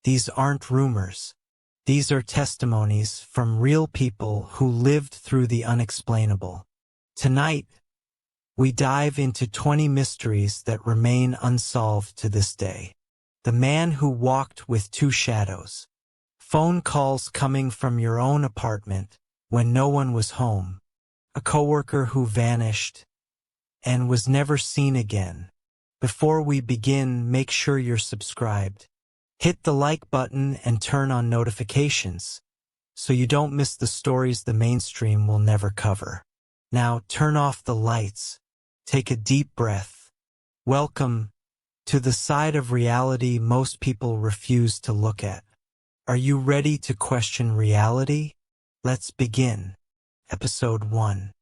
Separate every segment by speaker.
Speaker 1: These aren't rumors. These are testimonies from real people who lived through the unexplainable. Tonight, we dive into 20 mysteries that remain unsolved to this day. The man who walked with two shadows. Phone calls coming from your own apartment when no one was home. A coworker who vanished and was never seen again. Before we begin, make sure you're subscribed. Hit the like button and turn on notifications so you don't miss the stories the mainstream will never cover. Now turn off the lights. Take a deep breath. Welcome to the side of reality most people refuse to look at. Are you ready to question reality? Let's begin. Episode 1.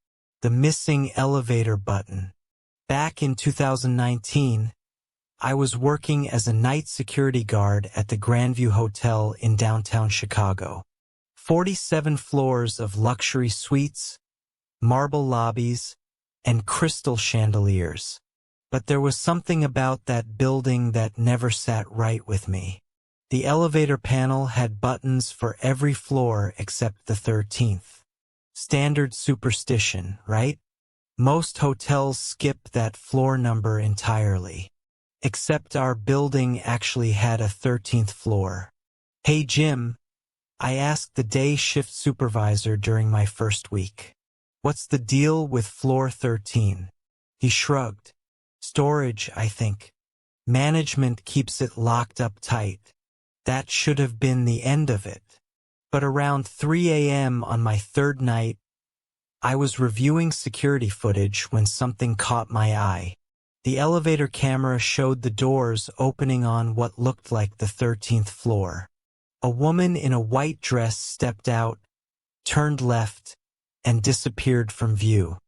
Speaker 1: The Missing Elevator Button. Back in 2019, I was working as a night security guard at the Grandview Hotel in downtown Chicago. 47 floors of luxury suites, marble lobbies, and crystal chandeliers. But there was something about that building that never sat right with me. The elevator panel had buttons for every floor except the 13th. Standard superstition, right? Most hotels skip that floor number entirely. Except our building actually had a 13th floor. "Hey Jim," I asked the day shift supervisor during my first week. "What's the deal with floor 13? He shrugged. "Storage, I think. Management keeps it locked up tight." That should have been the end of it. But around 3 a.m. on my third night, I was reviewing security footage when something caught my eye. The elevator camera showed the doors opening on what looked like the 13th floor. A woman in a white dress stepped out, turned left, and disappeared from view.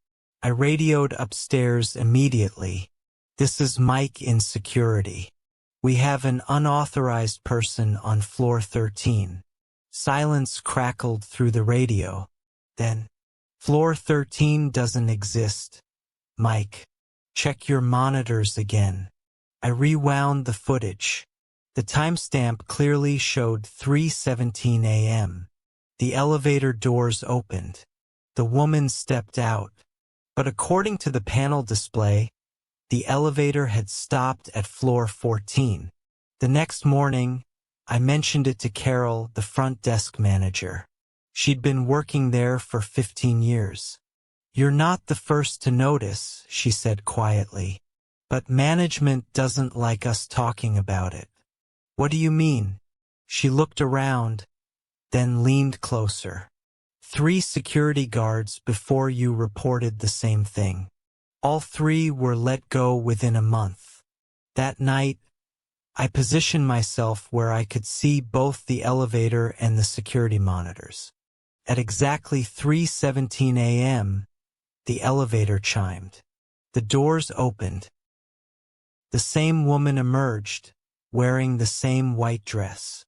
Speaker 1: I radioed upstairs immediately. "This is Mike in security. We have an unauthorized person on floor 13. Silence crackled through the radio. Then, "Floor 13 doesn't exist. Mike, check your monitors again." I rewound the footage. The timestamp clearly showed 3:17 a.m. The elevator doors opened. The woman stepped out. But according to the panel display, the elevator had stopped at floor 14. The next morning, I mentioned it to Carol, the front desk manager. She'd been working there for 15 years. "You're not the first to notice," she said quietly. "But management doesn't like us talking about it." "What do you mean?" She looked around, then leaned closer. 3 security guards before you reported the same thing. All 3 were let go within a month. That night, I positioned myself where I could see both the elevator and the security monitors. At exactly 3:17 a.m., the elevator chimed. The doors opened. The same woman emerged, wearing the same white dress.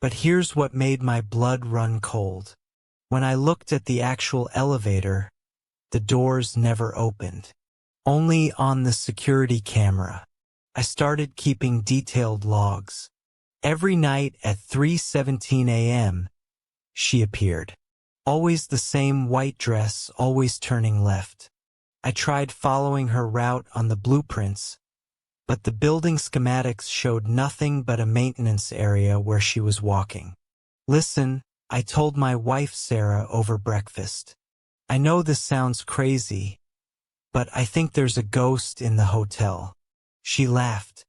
Speaker 1: But here's what made my blood run cold. When I looked at the actual elevator, the doors never opened. Only on the security camera. I started keeping detailed logs. Every night at 3:17 a.m., she appeared. Always the same white dress, always turning left. I tried following her route on the blueprints, but the building schematics showed nothing but a maintenance area where she was walking. "Listen," I told my wife Sarah over breakfast. "I know this sounds crazy, but I think there's a ghost in the hotel." She laughed.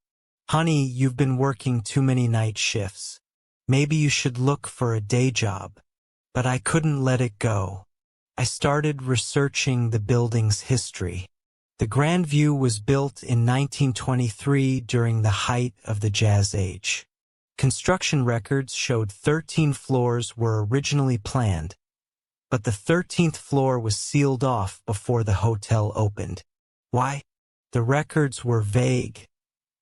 Speaker 1: "Honey, you've been working too many night shifts. Maybe you should look for a day job." But I couldn't let it go. I started researching the building's history. The Grandview was built in 1923 during the height of the Jazz Age. Construction records showed 13 floors were originally planned, but the 13th floor was sealed off before the hotel opened. Why? The records were vague,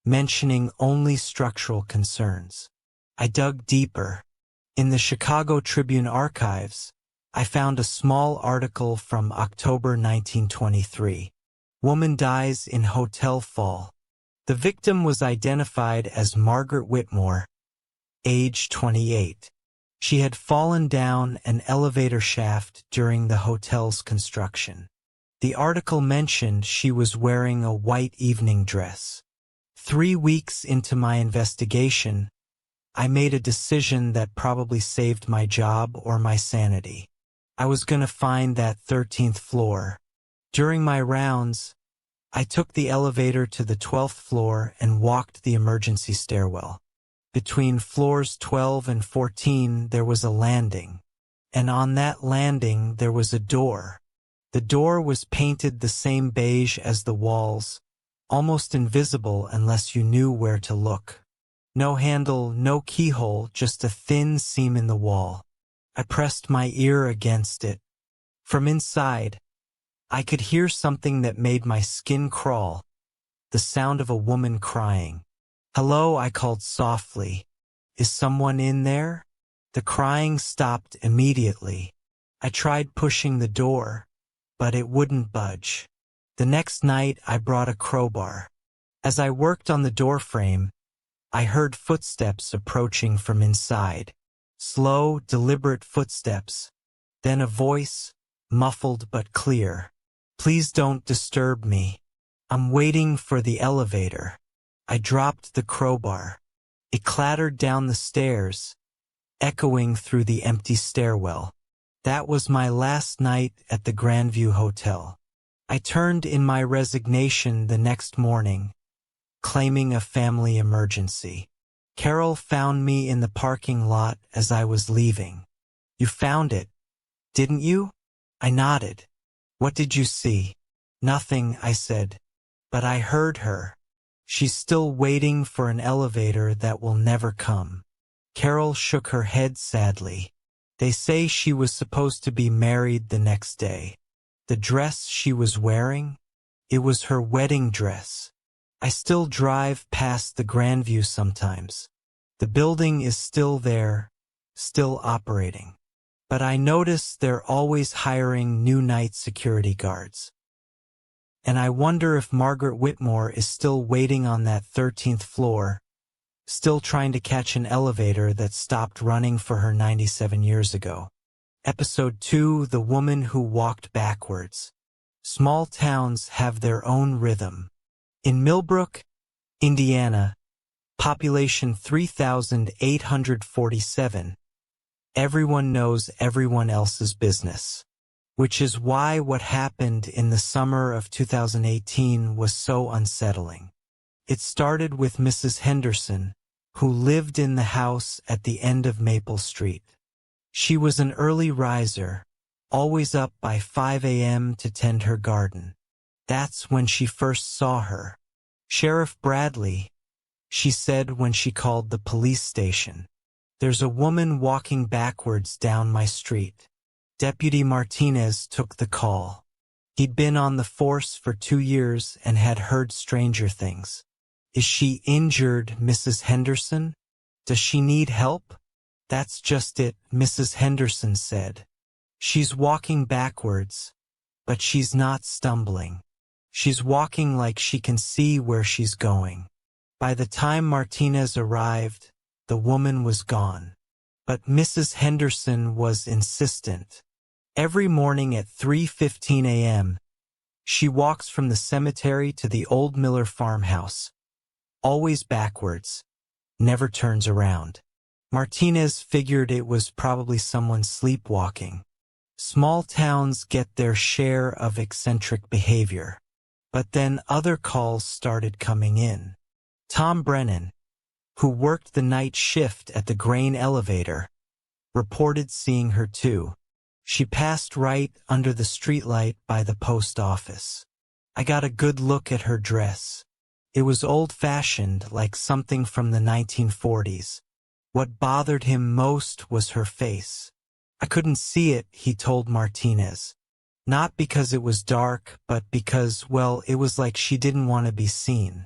Speaker 1: mentioning only structural concerns. I dug deeper. In the Chicago Tribune archives, I found a small article from October 1923. Woman dies in hotel fall. The victim was identified as Margaret Whitmore, age 28. She had fallen down an elevator shaft during the hotel's construction. The article mentioned she was wearing a white evening dress. 3 weeks into my investigation, I made a decision that probably saved my job or my sanity. I was going to find that 13th floor. During my rounds, I took the elevator to the 12th floor and walked the emergency stairwell. Between floors 12 and 14 there was a landing, and on that landing there was a door. The door was painted the same beige as the walls, almost invisible unless you knew where to look. No handle, no keyhole, just a thin seam in the wall. I pressed my ear against it. From inside, I could hear something that made my skin crawl, the sound of a woman crying. "Hello," I called softly. "Is someone in there?" The crying stopped immediately. I tried pushing the door, but it wouldn't budge. The next night I brought a crowbar. As I worked on the door frame, I heard footsteps approaching from inside. Slow, deliberate footsteps. Then a voice, muffled but clear. "Please don't disturb me. I'm waiting for the elevator." I dropped the crowbar. It clattered down the stairs, echoing through the empty stairwell. That was my last night at the Grandview Hotel. I turned in my resignation the next morning, claiming a family emergency. Carol found me in the parking lot as I was leaving. "You found it, didn't you?" I nodded. "What did you see?" "Nothing," I said. But I heard her. "She's still waiting for an elevator that will never come." Carol shook her head sadly. "They say she was supposed to be married the next day. The dress she was wearing? It was her wedding dress. I still drive past the Grandview sometimes. The building is still there, still operating. But I notice they're always hiring new night security guards. And I wonder if Margaret Whitmore is still waiting on that 13th floor, still trying to catch an elevator that stopped running for her 97 years ago." Episode 2, The Woman Who Walked Backwards. Small towns have their own rhythm. In Millbrook, Indiana, population 3,847, everyone knows everyone else's business. Which is why what happened in the summer of 2018 was so unsettling. It started with Mrs. Henderson, who lived in the house at the end of Maple Street. She was an early riser, always up by 5 a.m. to tend her garden. That's when she first saw her. "Sheriff Bradley," she said when she called the police station. "There's a woman walking backwards down my street." Deputy Martinez took the call. He'd been on the force for 2 years and had heard stranger things. "Is she injured, Mrs. Henderson? Does she need help?" "That's just it," Mrs. Henderson said. "She's walking backwards, but she's not stumbling. She's walking like she can see where she's going." By the time Martinez arrived, the woman was gone. But Mrs. Henderson was insistent. Every morning at 3:15 a.m., she walks from the cemetery to the old Miller farmhouse. Always backwards, never turns around. Martinez figured it was probably someone sleepwalking. Small towns get their share of eccentric behavior. But then other calls started coming in. Tom Brennan, who worked the night shift at the grain elevator, reported seeing her too. She passed right under the streetlight by the post office. I got a good look at her dress. It was old-fashioned, like something from the 1940s. What bothered him most was her face. "I couldn't see it," he told Martinez. Not because it was dark, but because, well, it was like she didn't want to be seen.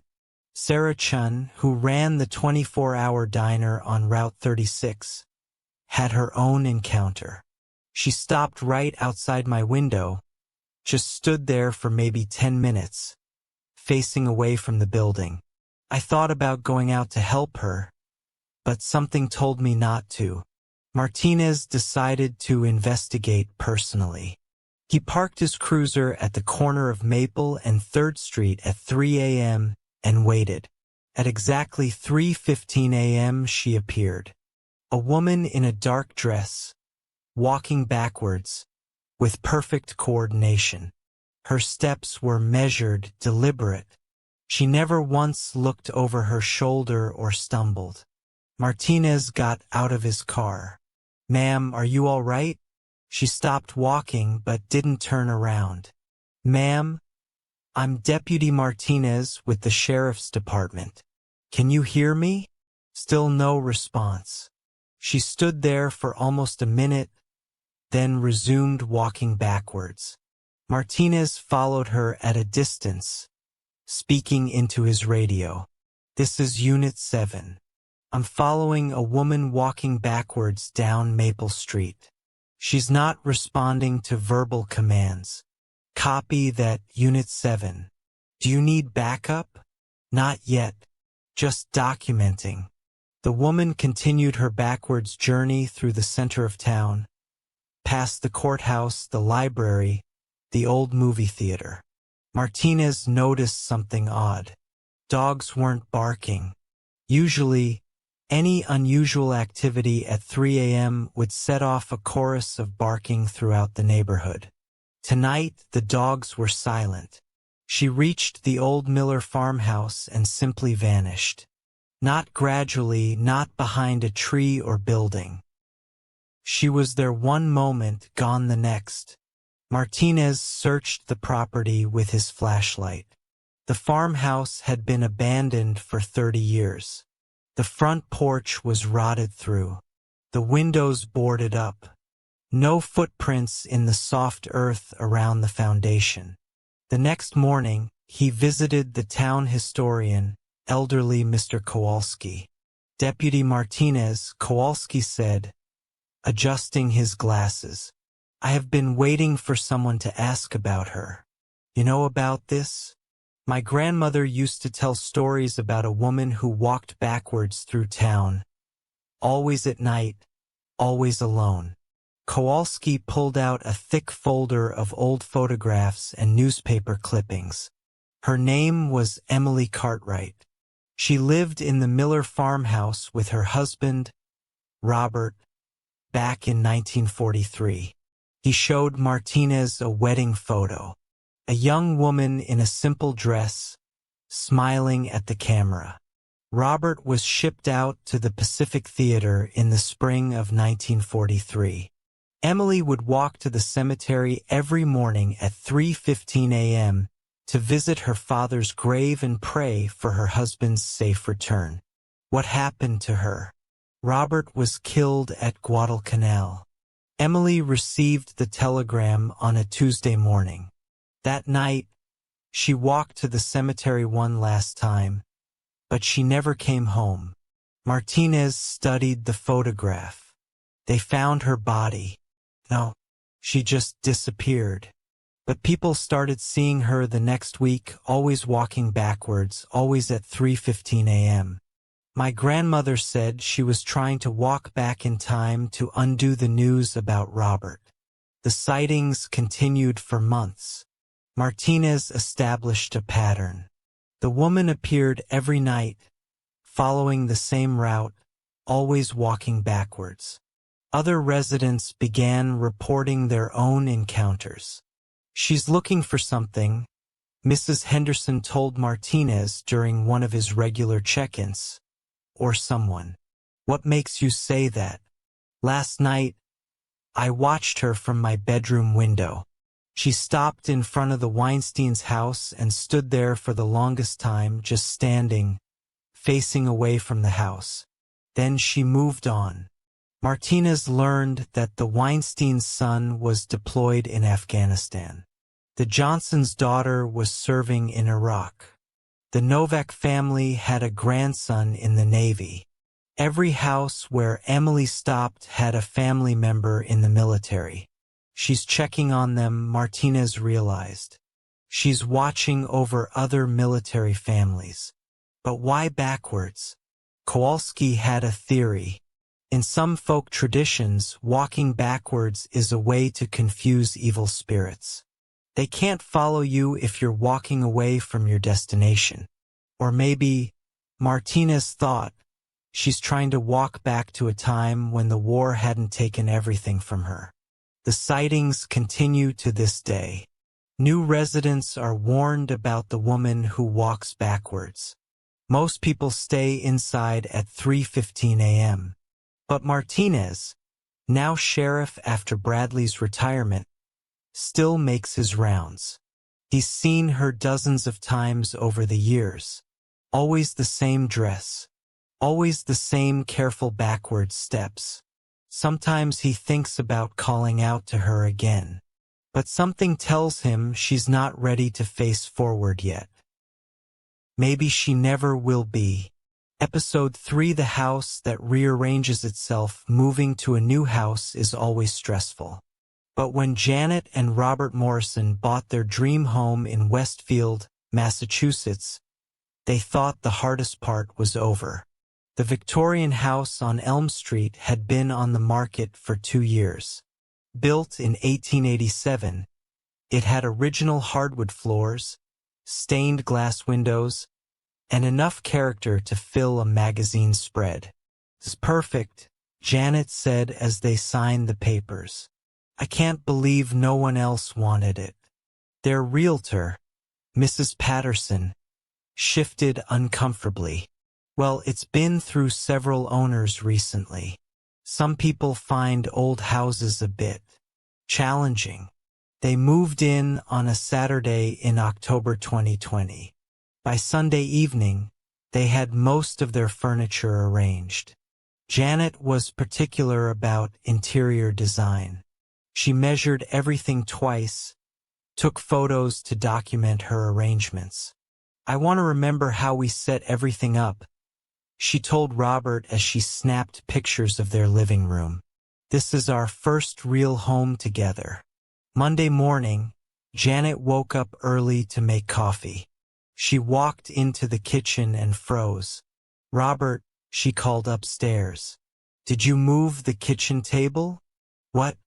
Speaker 1: Sarah Chun, who ran the 24-hour diner on Route 36, had her own encounter. She stopped right outside my window, just stood there for maybe 10 minutes, facing away from the building. I thought about going out to help her, but something told me not to. Martinez decided to investigate personally. He parked his cruiser at the corner of Maple and 3rd Street at 3 a.m. and waited. At exactly 3:15 a.m. she appeared. A woman in a dark dress, walking backwards, with perfect coordination. Her steps were measured, deliberate. She never once looked over her shoulder or stumbled. Martinez got out of his car. "Ma'am, are you all right?" She stopped walking but didn't turn around. "Ma'am, I'm Deputy Martinez with the Sheriff's Department. Can you hear me?" Still no response. She stood there for almost a minute, then resumed walking backwards. Martinez followed her at a distance, speaking into his radio. "This is Unit 7. I'm following a woman walking backwards down Maple Street. She's not responding to verbal commands. Copy that, Unit 7. Do you need backup?" "Not yet. Just documenting." The woman continued her backwards journey through the center of town, past the courthouse, the library, the old movie theater. Martinez noticed something odd. Dogs weren't barking. Usually, any unusual activity at 3 a.m. would set off a chorus of barking throughout the neighborhood. Tonight, the dogs were silent. She reached the old Miller farmhouse and simply vanished. Not gradually, not behind a tree or building. She was there one moment, gone the next. Martinez searched the property with his flashlight. The farmhouse had been abandoned for 30 years. The front porch was rotted through. The windows boarded up. No footprints in the soft earth around the foundation. The next morning, he visited the town historian, elderly Mr. Kowalski. "Deputy Martinez," Kowalski said, adjusting his glasses. "I have been waiting for someone to ask about her. You know about this? My grandmother used to tell stories about a woman who walked backwards through town, always at night, always alone." Kowalski pulled out a thick folder of old photographs and newspaper clippings. Her name was Emily Cartwright. She lived in the Miller farmhouse with her husband, Robert, back in 1943. He showed Martinez a wedding photo. A young woman in a simple dress, smiling at the camera. Robert was shipped out to the Pacific Theater in the spring of 1943. Emily would walk to the cemetery every morning at 3:15 a.m. to visit her father's grave and pray for her husband's safe return. What happened to her? Robert was killed at Guadalcanal. Emily received the telegram on a Tuesday morning. That night, she walked to the cemetery one last time, but she never came home. Martinez studied the photograph. They found her body. No, she just disappeared. But people started seeing her the next week, always walking backwards, always at 3:15 a.m. My grandmother said she was trying to walk back in time to undo the news about Robert. The sightings continued for months. Martinez established a pattern. The woman appeared every night, following the same route, always walking backwards. Other residents began reporting their own encounters. "She's looking for something," Mrs. Henderson told Martinez during one of his regular check-ins. "Or someone." "What makes you say that?" "Last night, I watched her from my bedroom window. She stopped in front of the Weinstein's house and stood there for the longest time, just standing, facing away from the house. Then she moved on." Martinez learned that the Weinstein's son was deployed in Afghanistan. The Johnson's daughter was serving in Iraq. The Novak family had a grandson in the Navy. Every house where Emily stopped had a family member in the military. She's checking on them, Martinez realized. She's watching over other military families. But why backwards? Kowalski had a theory. In some folk traditions, walking backwards is a way to confuse evil spirits. They can't follow you if you're walking away from your destination. Or maybe, Martinez thought, she's trying to walk back to a time when the war hadn't taken everything from her. The sightings continue to this day. New residents are warned about the woman who walks backwards. Most people stay inside at 3:15 a.m. But Martinez, now sheriff after Bradley's retirement, still makes his rounds. He's seen her dozens of times over the years. Always the same dress. Always the same careful backward steps. Sometimes he thinks about calling out to her again. But something tells him she's not ready to face forward yet. Maybe she never will be. Episode 3: The house that rearranges itself. Moving to a new house is always stressful. But when Janet and Robert Morrison bought their dream home in Westfield, Massachusetts, they thought the hardest part was over. The Victorian house on Elm Street had been on the market for 2 years. Built in 1887, it had original hardwood floors, stained glass windows, and enough character to fill a magazine spread. "It's perfect," Janet said as they signed the papers. "I can't believe no one else wanted it." Their realtor, Mrs. Patterson, shifted uncomfortably. "Well, it's been through several owners recently. Some people find old houses a bit challenging." They moved in on a Saturday in October 2020. By Sunday evening, they had most of their furniture arranged. Janet was particular about interior design. She measured everything twice, took photos to document her arrangements. "I want to remember how we set everything up," she told Robert as she snapped pictures of their living room. "This is our first real home together." Monday morning, Janet woke up early to make coffee. She walked into the kitchen and froze. "Robert," she called upstairs. "Did you move the kitchen table?" "What?"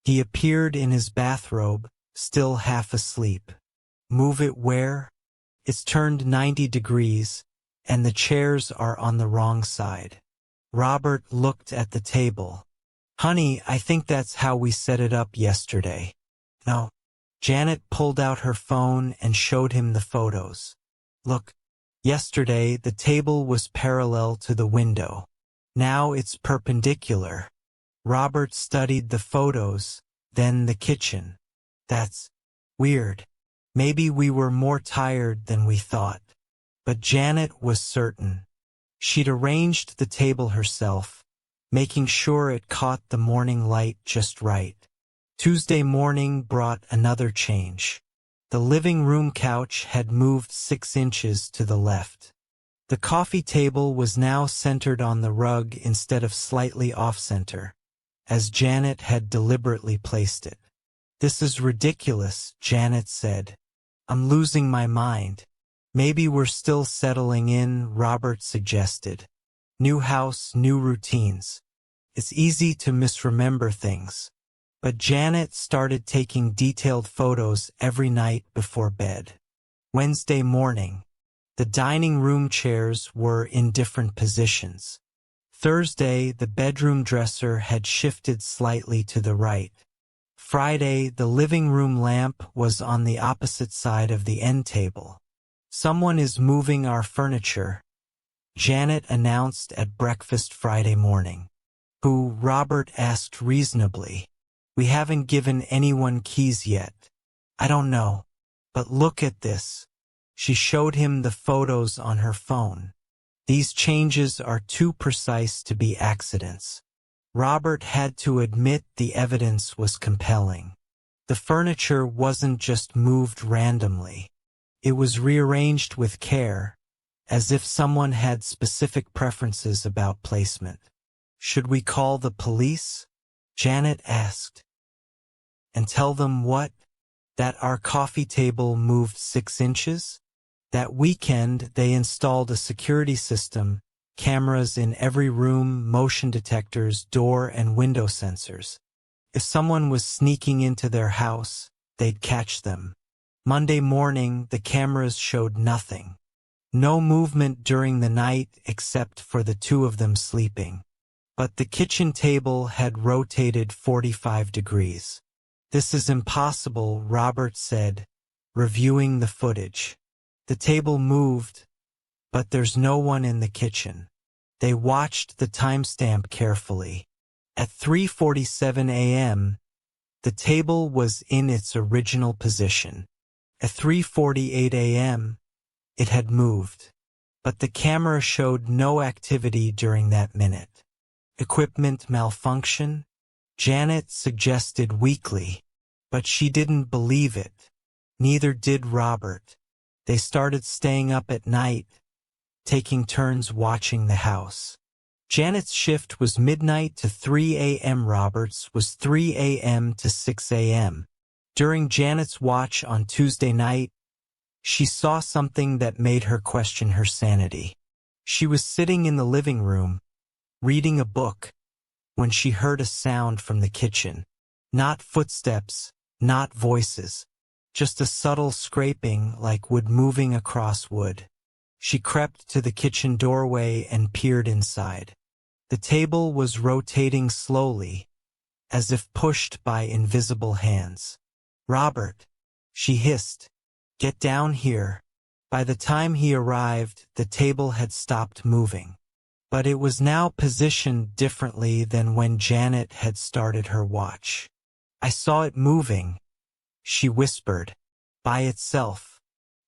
Speaker 1: He appeared in his bathrobe, still half asleep. "Move it where?" "It's turned 90 degrees, and the chairs are on the wrong side." Robert looked at the table. "Honey, I think that's how we set it up yesterday." "No." Janet pulled out her phone and showed him the photos. "Look, yesterday the table was parallel to the window. Now it's perpendicular." Robert studied the photos, then the kitchen. "That's weird. Maybe we were more tired than we thought." But Janet was certain. She'd arranged the table herself, making sure it caught the morning light just right. Tuesday morning brought another change. The living room couch had moved 6 inches to the left. The coffee table was now centered on the rug instead of slightly off-center, as Janet had deliberately placed it. "This is ridiculous," Janet said. "I'm losing my mind." "Maybe we're still settling in," Robert suggested. "New house, new routines. It's easy to misremember things." But Janet started taking detailed photos every night before bed. Wednesday morning, the dining room chairs were in different positions. Thursday, the bedroom dresser had shifted slightly to the right. Friday, the living room lamp was on the opposite side of the end table. "Someone is moving our furniture," Janet announced at breakfast Friday morning. "Who?" Robert asked reasonably. "We haven't given anyone keys yet." "I don't know. But look at this." She showed him the photos on her phone. "These changes are too precise to be accidents." Robert had to admit the evidence was compelling. The furniture wasn't just moved randomly. It was rearranged with care, as if someone had specific preferences about placement. "Should we call the police?" Janet asked. "And tell them what? That our coffee table moved 6 inches? That weekend they installed a security system cameras in every room, motion detectors, door and window sensors. If someone was sneaking into their house, they'd catch them. Monday morning, the cameras showed nothing. No movement during the night except for the two of them sleeping. But the kitchen table had rotated 45 degrees. "This is impossible," Robert said, reviewing the footage. "The table moved, but there's no one in the kitchen." They watched the timestamp carefully. At 3:47 a.m., the table was in its original position. At 3:48 a.m., it had moved. But the camera showed no activity during that minute. Equipment malfunction? Janet suggested weakly, but she didn't believe it. Neither did Robert. They started staying up at night, taking turns watching the house. Janet's shift was midnight to 3 a.m. Robert's was 3 a.m. to 6 a.m. During Janet's watch on Tuesday night, she saw something that made her question her sanity. She was sitting in the living room, reading a book, when she heard a sound from the kitchen. Not footsteps, not voices, just a subtle scraping like wood moving across wood. She crept to the kitchen doorway and peered inside. The table was rotating slowly, as if pushed by invisible hands. "Robert," she hissed, "get down here." By the time he arrived, the table had stopped moving. But it was now positioned differently than when Janet had started her watch. "I saw it moving," she whispered, "by itself."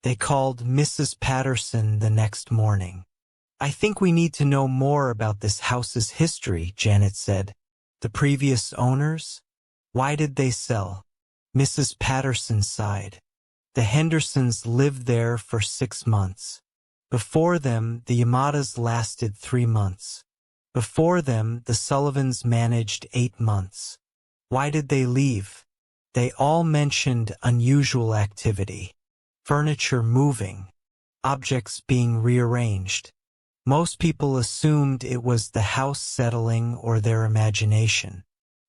Speaker 1: They called Mrs. Patterson the next morning. "I think we need to know more about this house's history," Janet said. "The previous owners? Why did they sell?" Mrs. Patterson sighed. "The Hendersons lived there for 6 months. Before them, the Yamadas lasted 3 months. Before them, the Sullivans managed 8 months. Why did they leave?" They all mentioned unusual activity. Furniture moving, objects being rearranged. Most people assumed it was the house settling or their imagination.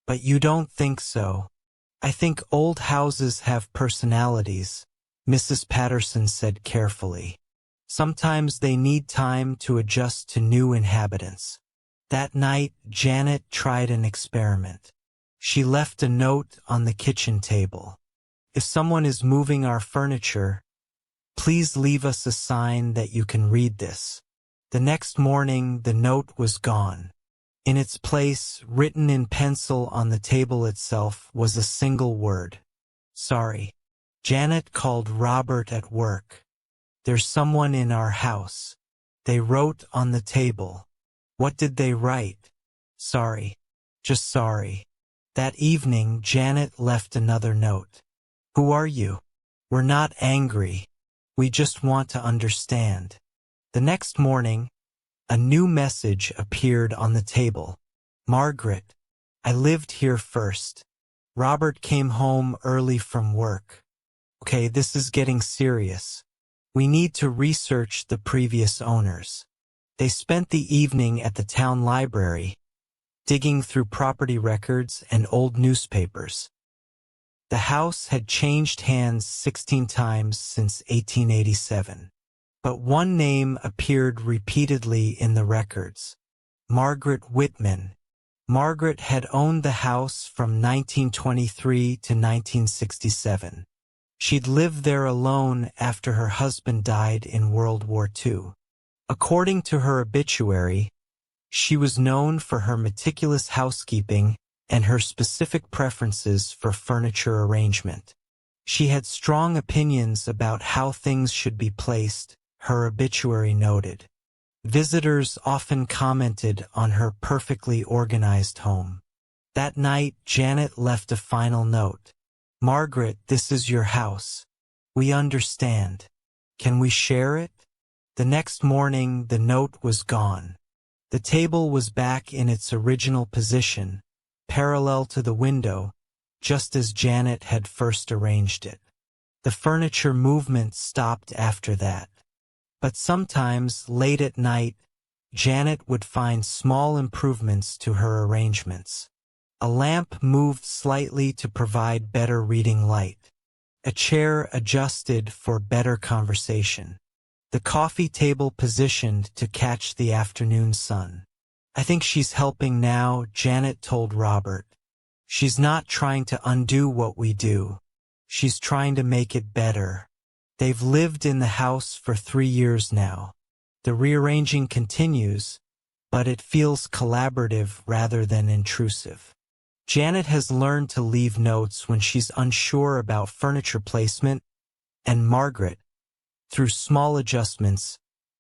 Speaker 1: "But you don't think so?" "I think old houses have personalities," Mrs. Patterson said carefully. "Sometimes they need time to adjust to new inhabitants." That night, Janet tried an experiment. She left a note on the kitchen table. "If someone is moving our furniture, please leave us a sign that you can read this." The next morning, the note was gone. In its place, written in pencil on the table itself, was a single word: "Sorry." Janet called Robert at work. "There's someone in our house." They wrote on the table. What did they write? "Sorry. Just sorry." That evening, Janet left another note. "Who are you? We're not angry. We just want to understand." The next morning, a new message appeared on the table. "Margaret, I lived here first. Robert came home early from work. Okay, this is getting serious. We need to research the previous owners." They spent the evening at the town library, digging through property records and old newspapers. The house had changed hands 16 times since 1887. But one name appeared repeatedly in the records: Margaret Whitman. Margaret had owned the house from 1923 to 1967. She'd lived there alone after her husband died in World War II. According to her obituary, she was known for her meticulous housekeeping and her specific preferences for furniture arrangement. She had strong opinions about how things should be placed, her obituary noted. Visitors often commented on her perfectly organized home. That night, Janet left a final note. "Margaret, this is your house. We understand. Can we share it?" The next morning, the note was gone. The table was back in its original position, parallel to the window, just as Janet had first arranged it. The furniture movement stopped after that. But sometimes, late at night, Janet would find small improvements to her arrangements. A lamp moved slightly to provide better reading light. A chair adjusted for better conversation. The coffee table positioned to catch the afternoon sun. "I think she's helping now," Janet told Robert. "She's not trying to undo what we do. She's trying to make it better." They've lived in the house for 3 years now. The rearranging continues, but it feels collaborative rather than intrusive. Janet has learned to leave notes when she's unsure about furniture placement, and Margaret, through small adjustments,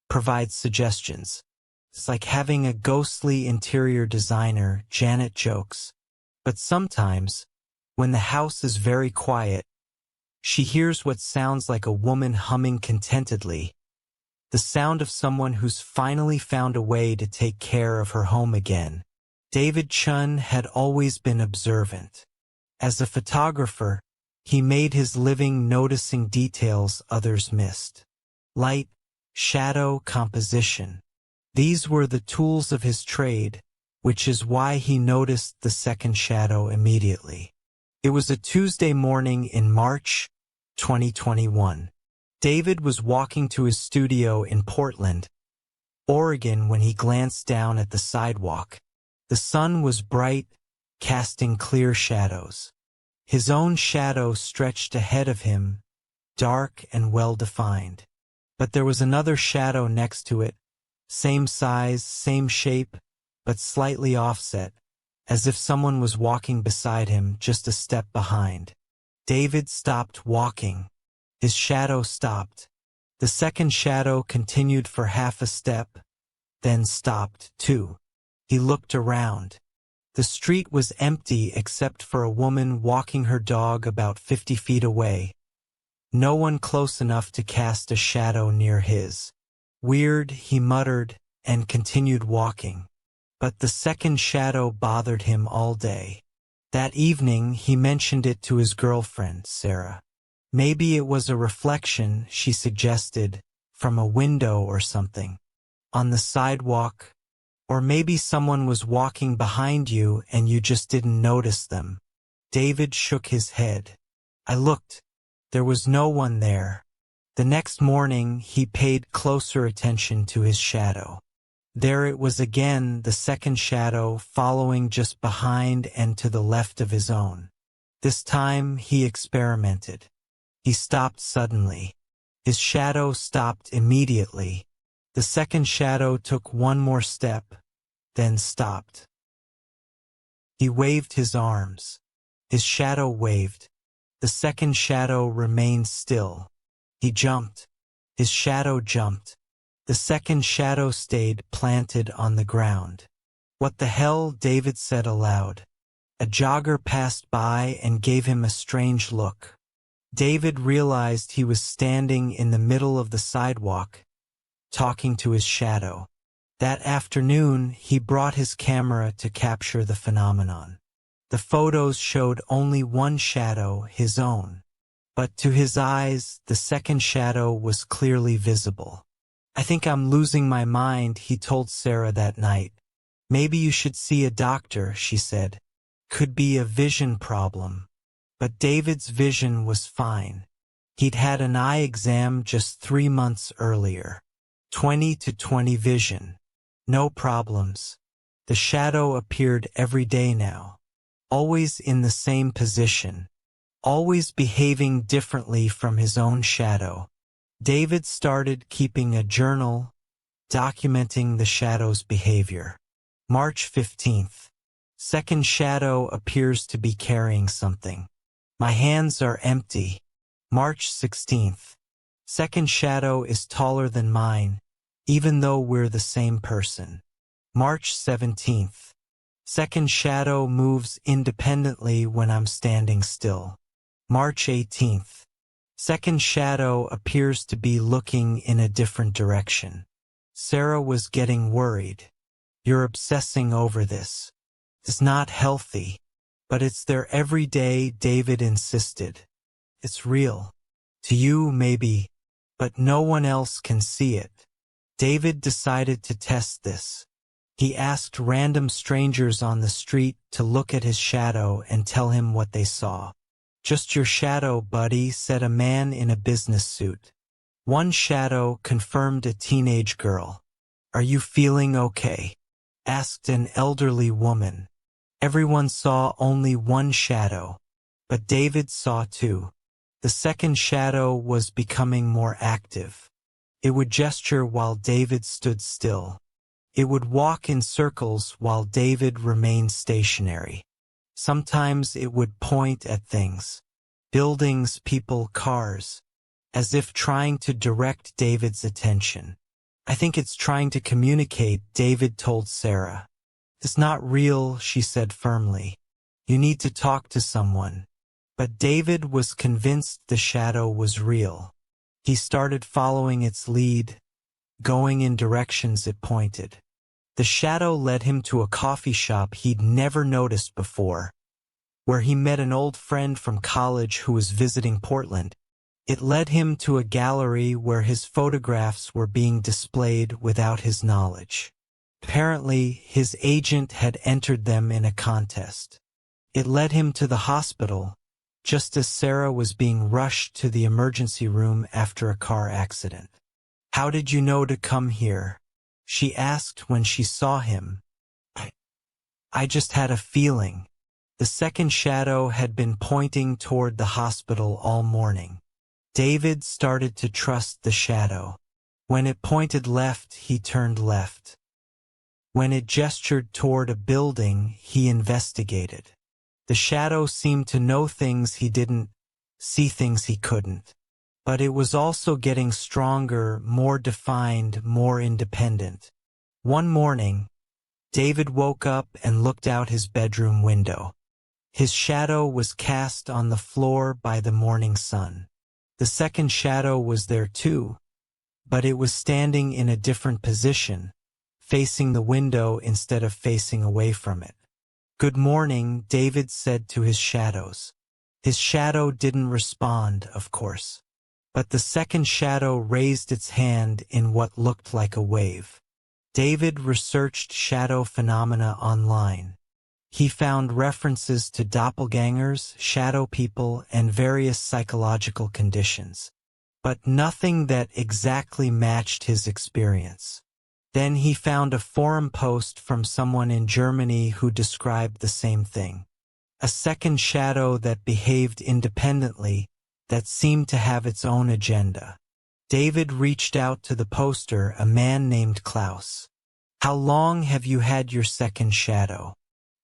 Speaker 1: provides suggestions. "It's like having a ghostly interior designer," Janet jokes. But sometimes, when the house is very quiet, she hears what sounds like a woman humming contentedly, the sound of someone who's finally found a way to take care of her home again. David Chun had always been observant. As a photographer, he made his living noticing details others missed. Light, shadow, composition. These were the tools of his trade, which is why he noticed the second shadow immediately. It was a Tuesday morning in March 2021. David was walking to his studio in Portland, Oregon when he glanced down at the sidewalk. The sun was bright, casting clear shadows. His own shadow stretched ahead of him, dark and well-defined. But there was another shadow next to it, same size, same shape, but slightly offset, as if someone was walking beside him just a step behind. David stopped walking. His shadow stopped. The second shadow continued for half a step, then stopped too. He looked around. The street was empty except for a woman walking her dog about 50 feet away. No one close enough to cast a shadow near his. "Weird," he muttered, and continued walking. But the second shadow bothered him all day. That evening he mentioned it to his girlfriend, Sarah. Maybe it was a reflection, she suggested, from a window or something. On the sidewalk. Or maybe someone was walking behind you and you just didn't notice them. David shook his head. "I looked. There was no one there." The next morning he paid closer attention to his shadow. There it was again, the second shadow following just behind and to the left of his own. This time he experimented. He stopped suddenly. His shadow stopped immediately. The second shadow took one more step, then stopped. He waved his arms. His shadow waved. The second shadow remained still. He jumped. His shadow jumped. The second shadow stayed planted on the ground. "What the hell?" David said aloud. A jogger passed by and gave him a strange look. David realized he was standing in the middle of the sidewalk, talking to his shadow. That afternoon, he brought his camera to capture the phenomenon. The photos showed only one shadow, his own. But to his eyes, the second shadow was clearly visible. "I think I'm losing my mind," he told Sarah that night. "Maybe you should see a doctor," she said. "Could be a vision problem." But David's vision was fine. He'd had an eye exam just 3 months earlier. 20/20 vision. No problems. The shadow appeared every day now. Always in the same position. Always behaving differently from his own shadow. David started keeping a journal, documenting the shadow's behavior. March 15th. Second shadow appears to be carrying something. My hands are empty. March 16th. Second shadow is taller than mine, even though we're the same person. March 17th. Second shadow moves independently when I'm standing still. March 18th. Second shadow appears to be looking in a different direction. Sarah was getting worried. "You're obsessing over this. It's not healthy." "But it's there every day," David insisted. "It's real. To you, maybe, but no one else can see it." David decided to test this. He asked random strangers on the street to look at his shadow and tell him what they saw. "Just your shadow, buddy," said a man in a business suit. One shadow confirmed a teenage girl. "Are you feeling okay?" asked an elderly woman. Everyone saw only one shadow, but David saw two. The second shadow was becoming more active. It would gesture while David stood still. It would walk in circles while David remained stationary. Sometimes it would point at things, buildings, people, cars, as if trying to direct David's attention. "I think it's trying to communicate," David told Sarah. "It's not real," she said firmly. "You need to talk to someone." But David was convinced the shadow was real. He started following its lead, going in directions it pointed. The shadow led him to a coffee shop he'd never noticed before, where he met an old friend from college who was visiting Portland. It led him to a gallery where his photographs were being displayed without his knowledge. Apparently, his agent had entered them in a contest. It led him to the hospital, just as Sarah was being rushed to the emergency room after a car accident. "How did you know to come here?" she asked when she saw him. I just had a feeling." The second shadow had been pointing toward the hospital all morning. David started to trust the shadow. When it pointed left, he turned left. When it gestured toward a building, he investigated. The shadow seemed to know things he didn't, see things he couldn't. But it was also getting stronger, more defined, more independent. One morning, David woke up and looked out his bedroom window. His shadow was cast on the floor by the morning sun. The second shadow was there too, but it was standing in a different position, facing the window instead of facing away from it. "Good morning," David said to his shadows. His shadow didn't respond, of course. But the second shadow raised its hand in what looked like a wave. David researched shadow phenomena online. He found references to doppelgangers, shadow people, and various psychological conditions, but nothing that exactly matched his experience. Then he found a forum post from someone in Germany who described the same thing. A second shadow that behaved independently, that seemed to have its own agenda. David reached out to the poster, a man named Klaus. "How long have you had your second shadow?"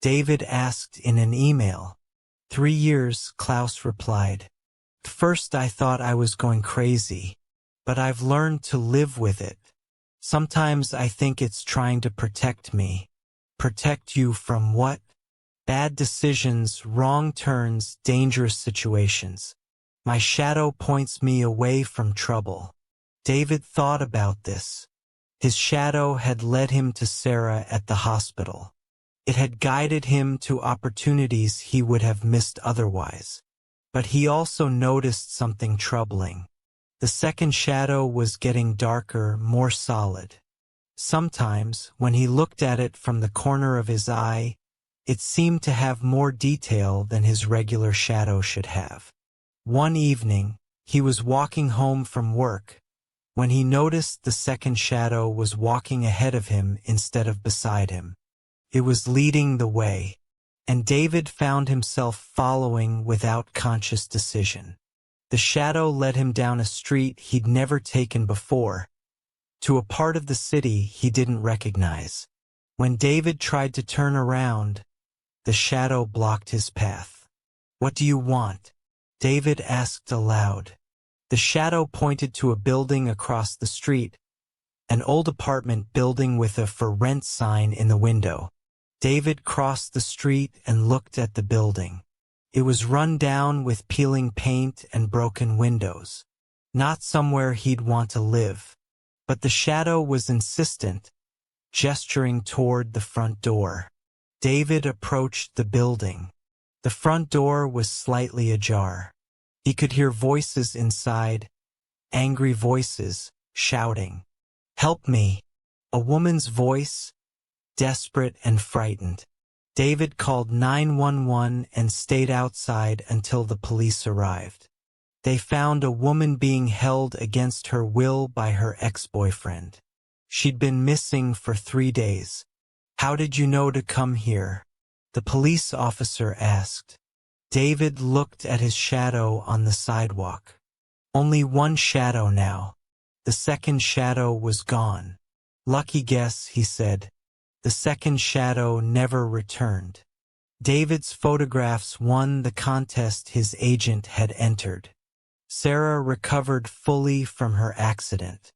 Speaker 1: David asked in an email. 3 years, Klaus replied. "At first I thought I was going crazy, but I've learned to live with it. Sometimes I think it's trying to protect me." "Protect you from what?" "Bad decisions, wrong turns, dangerous situations. My shadow points me away from trouble." David thought about this. His shadow had led him to Sarah at the hospital. It had guided him to opportunities he would have missed otherwise. But he also noticed something troubling. The second shadow was getting darker, more solid. Sometimes, when he looked at it from the corner of his eye, it seemed to have more detail than his regular shadow should have. One evening, he was walking home from work, when he noticed the second shadow was walking ahead of him instead of beside him. It was leading the way, and David found himself following without conscious decision. The shadow led him down a street he'd never taken before, to a part of the city he didn't recognize. When David tried to turn around, the shadow blocked his path. "What do you want?" David asked aloud. The shadow pointed to a building across the street, an old apartment building with a "for rent" sign in the window. David crossed the street and looked at the building. It was run down with peeling paint and broken windows. Not somewhere he'd want to live. But the shadow was insistent, gesturing toward the front door. David approached the building. The front door was slightly ajar. He could hear voices inside, angry voices, shouting. Help me. A woman's voice, desperate and frightened. David called 911 and stayed outside until the police arrived. They found a woman being held against her will by her ex-boyfriend. She'd been missing for 3 days. How did you know to come here? The police officer asked. David looked at his shadow on the sidewalk. Only one shadow now. The second shadow was gone. Lucky guess, he said. The second shadow never returned. David's photographs won the contest his agent had entered. Sarah recovered fully from her accident.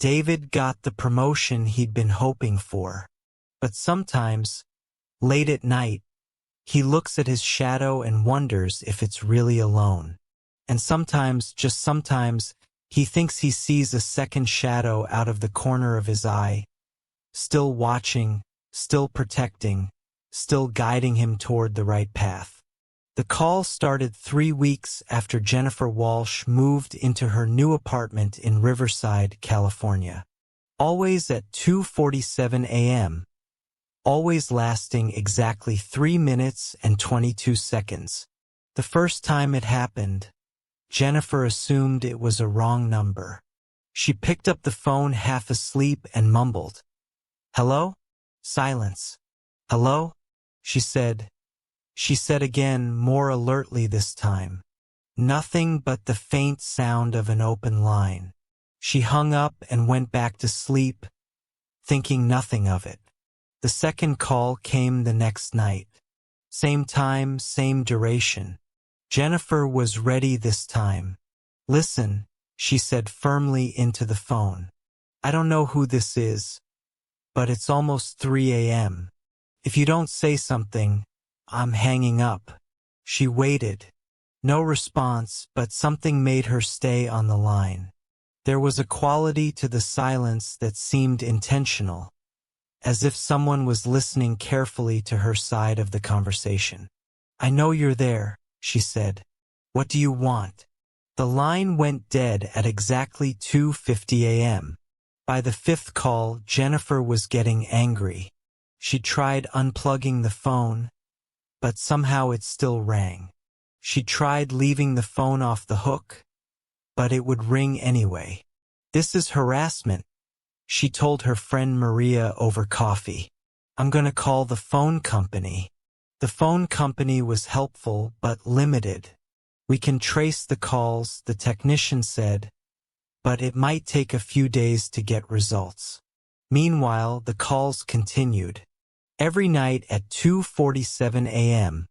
Speaker 1: David got the promotion he'd been hoping for. But sometimes, late at night, he looks at his shadow and wonders if it's really alone. And sometimes, just sometimes, he thinks he sees a second shadow out of the corner of his eye, still watching, still protecting, still guiding him toward the right path. The call started 3 weeks after Jennifer Walsh moved into her new apartment in Riverside, California. Always at 2:47 a.m., always lasting exactly 3 minutes and 22 seconds. The first time it happened, Jennifer assumed it was a wrong number. She picked up the phone half asleep and mumbled, "Hello?" Silence. "Hello?" she said. She said again, more alertly this time. Nothing but the faint sound of an open line. She hung up and went back to sleep, thinking nothing of it. The second call came the next night. Same time, same duration. Jennifer was ready this time. "Listen," she said firmly into the phone. "I don't know who this is, but it's almost 3 a.m. If you don't say something, I'm hanging up." She waited. No response, but something made her stay on the line. There was a quality to the silence that seemed intentional, as if someone was listening carefully to her side of the conversation. "I know you're there," she said. "What do you want?" The line went dead at exactly 2:50 a.m. By the fifth call, Jennifer was getting angry. She tried unplugging the phone, but somehow it still rang. She tried leaving the phone off the hook, but it would ring anyway. "This is harassment," she told her friend Maria over coffee. "I'm gonna call the phone company." The phone company was helpful but limited. "We can trace the calls," the technician said, "but it might take a few days to get results." Meanwhile, the calls continued. Every night at 2:47 a.m.,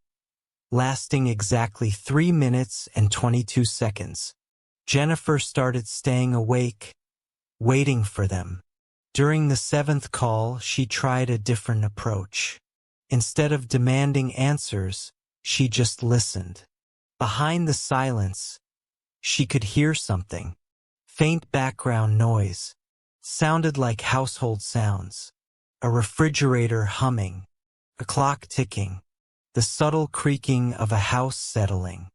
Speaker 1: lasting exactly 3 minutes and 22 seconds. Jennifer started staying awake, waiting for them. During the 7th call, she tried a different approach. Instead of demanding answers, she just listened. Behind the silence, she could hear something. Faint background noise. Sounded like household sounds. A refrigerator humming. A clock ticking. The subtle creaking of a house settling.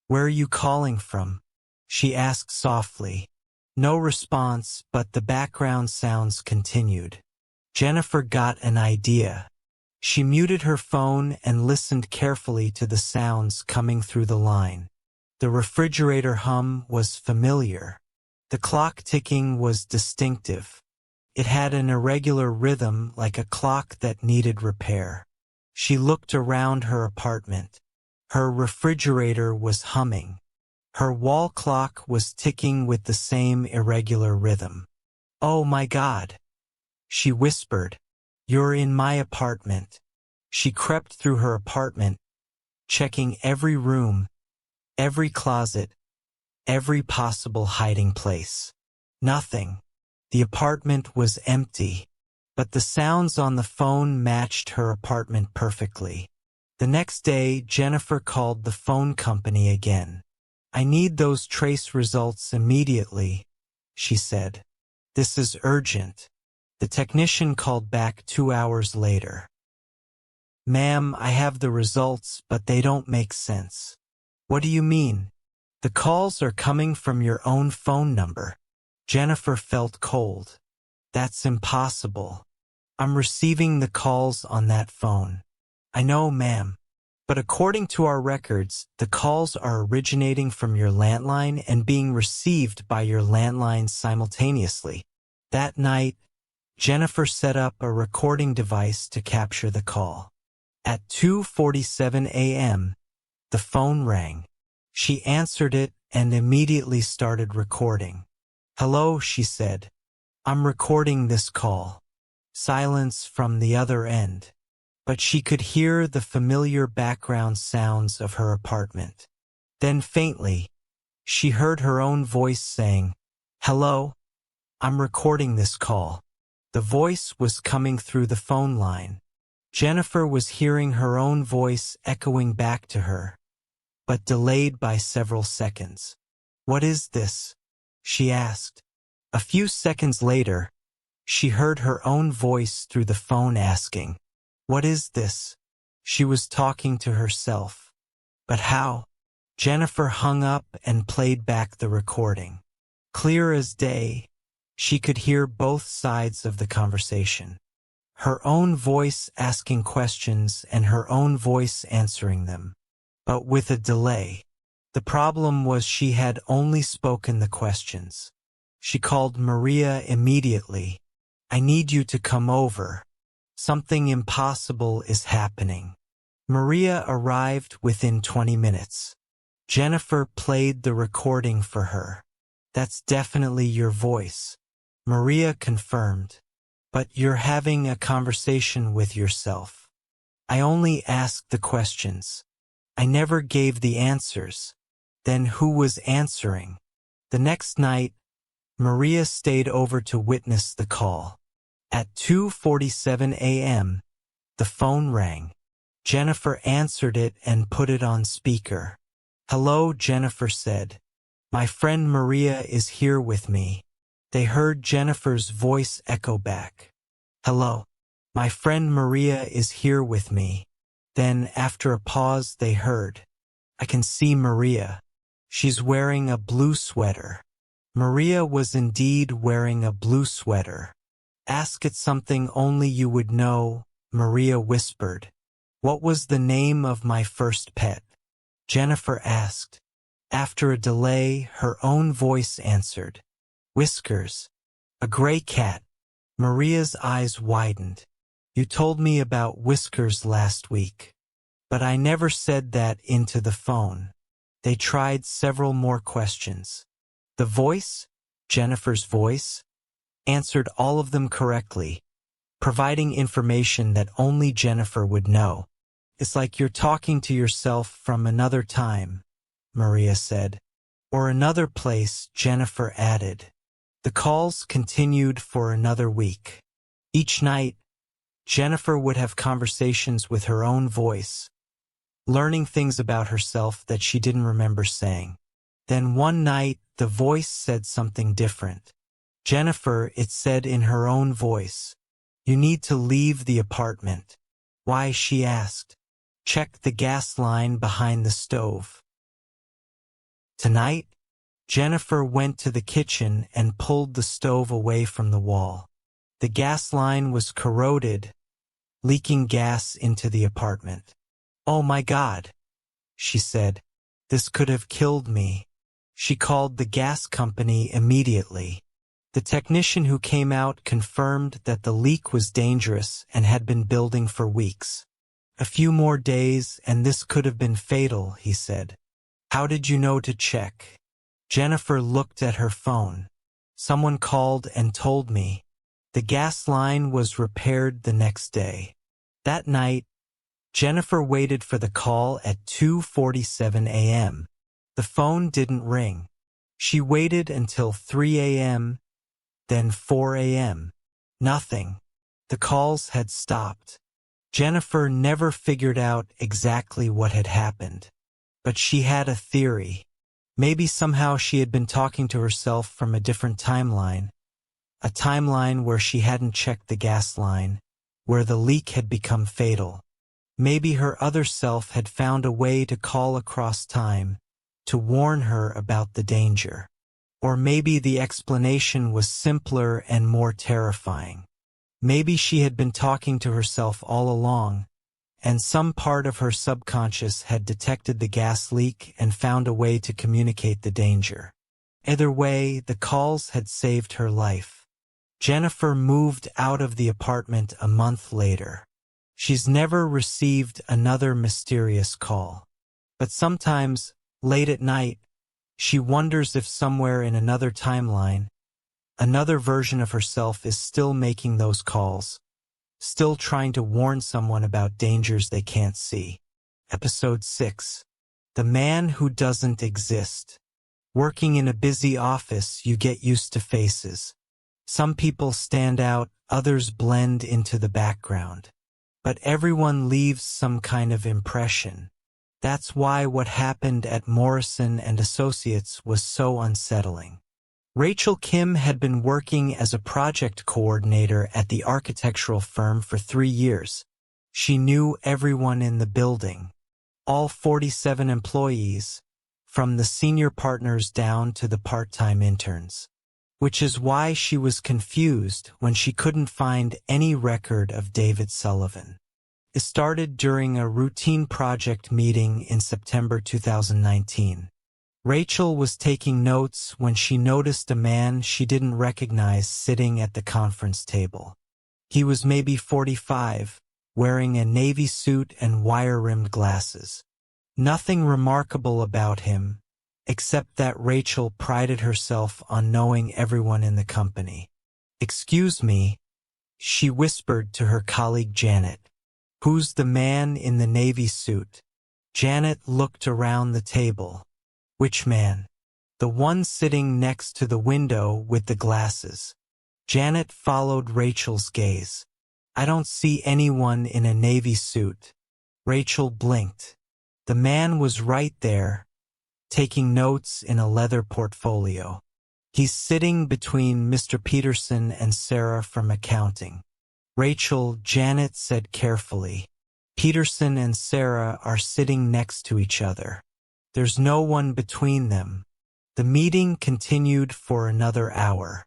Speaker 1: "Where are you calling from?" she asked softly. No response, but the background sounds continued. Jennifer got an idea. She muted her phone and listened carefully to the sounds coming through the line. The refrigerator hum was familiar. The clock ticking was distinctive. It had an irregular rhythm like a clock that needed repair. She looked around her apartment. Her refrigerator was humming. Her wall clock was ticking with the same irregular rhythm. "Oh my God," she whispered. "You're in my apartment." She crept through her apartment, checking every room, every closet, every possible hiding place. Nothing. The apartment was empty, but the sounds on the phone matched her apartment perfectly. The next day, Jennifer called the phone company again. "I need those trace results immediately," she said. "This is urgent." The technician called back 2 hours later. "Ma'am, I have the results, but they don't make sense." "What do you mean?" "The calls are coming from your own phone number. Jennifer felt cold. That's impossible. I'm receiving the calls on that phone. I know, ma'am. But according to our records, the calls are originating from your landline and being received by your landline simultaneously. That night, Jennifer set up a recording device to capture the call. At 2:47 a.m., the phone rang. She answered it and immediately started recording. "Hello," she said. "I'm recording this call." Silence from the other end. But she could hear the familiar background sounds of her apartment. Then faintly, she heard her own voice saying, "Hello, I'm recording this call." The voice was coming through the phone line. Jennifer was hearing her own voice echoing back to her, but delayed by several seconds. "What is this?" she asked. A few seconds later, she heard her own voice through the phone asking, "What is this?" She was talking to herself. But how? Jennifer hung up and played back the recording. Clear as day, she could hear both sides of the conversation. Her own voice asking questions and her own voice answering them, but with a delay. The problem was she had only spoken the questions. She called Maria immediately. "I need you to come over. Something impossible is happening." Maria arrived within 20 minutes. Jennifer played the recording for her. "That's definitely your voice," Maria confirmed. "But you're having a conversation with yourself. I only asked the questions. I never gave the answers." Then who was answering? The next night, Maria stayed over to witness the call. At 2:47 a.m., the phone rang. Jennifer answered it and put it on speaker. "Hello," Jennifer said. "My friend Maria is here with me." They heard Jennifer's voice echo back. "Hello. My friend Maria is here with me." Then, after a pause, they heard, "I can see Maria. She's wearing a blue sweater." Maria was indeed wearing a blue sweater. "Ask it something only you would know," Maria whispered. "What was the name of my first pet?" Jennifer asked. After a delay, her own voice answered. "Whiskers. A gray cat." Maria's eyes widened. "You told me about Whiskers last week. But I never said that into the phone." They tried several more questions. The voice, Jennifer's voice, answered all of them correctly, providing information that only Jennifer would know. "It's like you're talking to yourself from another time," Maria said. "Or another place," Jennifer added. The calls continued for another week. Each night, Jennifer would have conversations with her own voice, learning things about herself that she didn't remember saying. Then one night, the voice said something different. "Jennifer," it said in her own voice, "you need to leave the apartment." "Why?" she asked. "Check the gas line behind the stove." Tonight, Jennifer went to the kitchen and pulled the stove away from the wall. The gas line was corroded, leaking gas into the apartment. "Oh my God," she said. "This could have killed me." She called the gas company immediately. The technician who came out confirmed that the leak was dangerous and had been building for weeks. "A few more days and this could have been fatal," he said. "How did you know to check?" Jennifer looked at her phone. "Someone called and told me." The gas line was repaired the next day. That night, Jennifer waited for the call at 2:47 a.m. The phone didn't ring. She waited until 3 a.m., then 4 a.m. Nothing. The calls had stopped. Jennifer never figured out exactly what had happened. But she had a theory. Maybe somehow she had been talking to herself from a different timeline. A timeline where she hadn't checked the gas line, where the leak had become fatal. Maybe her other self had found a way to call across time, to warn her about the danger. Or maybe the explanation was simpler and more terrifying. Maybe she had been talking to herself all along, and some part of her subconscious had detected the gas leak and found a way to communicate the danger. Either way, the calls had saved her life. Jennifer moved out of the apartment a month later. She's never received another mysterious call. But sometimes, late at night, she wonders if somewhere in another timeline, another version of herself is still making those calls, still trying to warn someone about dangers they can't see. Episode 6. The Man Who Doesn't Exist. Working in a busy office, you get used to faces. Some people stand out, others blend into the background. But everyone leaves some kind of impression. That's why what happened at Morrison and Associates was so unsettling. Rachel Kim had been working as a project coordinator at the architectural firm for 3 years. She knew everyone in the building, all 47 employees, from the senior partners down to the part-time interns. Which is why she was confused when she couldn't find any record of David Sullivan. It started during a routine project meeting in September 2019. Rachel was taking notes when she noticed a man she didn't recognize sitting at the conference table. He was maybe 45, wearing a navy suit and wire-rimmed glasses. Nothing remarkable about him, except that Rachel prided herself on knowing everyone in the company. "Excuse me," she whispered to her colleague Janet. "Who's the man in the navy suit?" Janet looked around the table. "Which man?" "The one sitting next to the window with the glasses." Janet followed Rachel's gaze. "I don't see anyone in a navy suit." Rachel blinked. The man was right there, taking notes in a leather portfolio. "He's sitting between Mr. Peterson and Sarah from accounting." "Rachel," Janet said carefully, "Peterson and Sarah are sitting next to each other. There's no one between them." The meeting continued for another hour.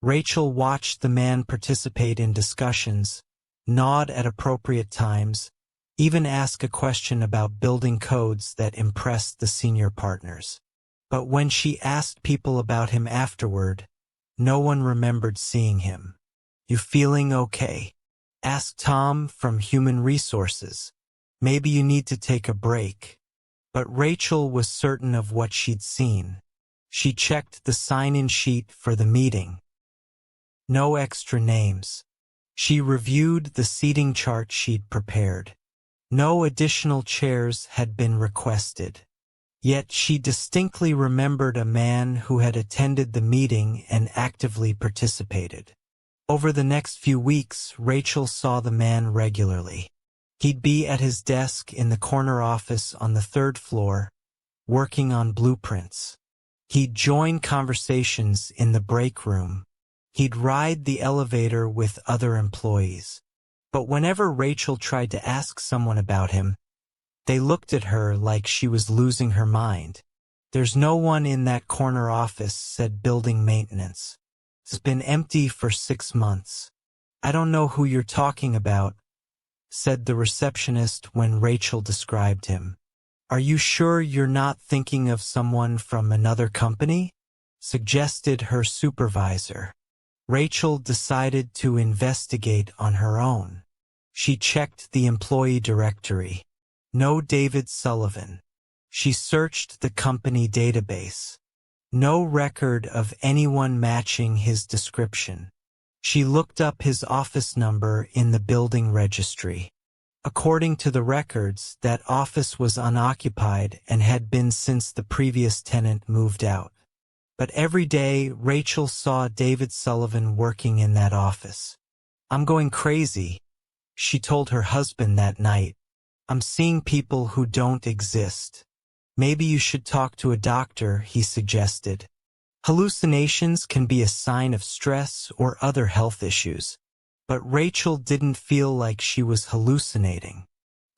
Speaker 1: Rachel watched the man participate in discussions, nod at appropriate times, even ask a question about building codes that impressed the senior partners. But when she asked people about him afterward, no one remembered seeing him. "You feeling okay?" asked Tom from Human Resources. "Maybe you need to take a break." But Rachel was certain of what she'd seen. She checked the sign-in sheet for the meeting. No extra names. She reviewed the seating chart she'd prepared. No additional chairs had been requested. Yet she distinctly remembered a man who had attended the meeting and actively participated. Over the next few weeks, Rachel saw the man regularly. He'd be at his desk in the corner office on the 3rd floor, working on blueprints. He'd join conversations in the break room. He'd ride the elevator with other employees. But whenever Rachel tried to ask someone about him, they looked at her like she was losing her mind. "There's no one in that corner office," said building maintenance. "It's been empty for 6 months." "I don't know who you're talking about," said the receptionist when Rachel described him. "Are you sure you're not thinking of someone from another company?" suggested her supervisor. Rachel decided to investigate on her own. She checked the employee directory. No David Sullivan. She searched the company database. No record of anyone matching his description. She looked up his office number in the building registry. According to the records, that office was unoccupied and had been since the previous tenant moved out. But every day, Rachel saw David Sullivan working in that office. "I'm going crazy," she told her husband that night. "I'm seeing people who don't exist." "Maybe you should talk to a doctor," he suggested. Hallucinations can be a sign of stress or other health issues. But Rachel didn't feel like she was hallucinating.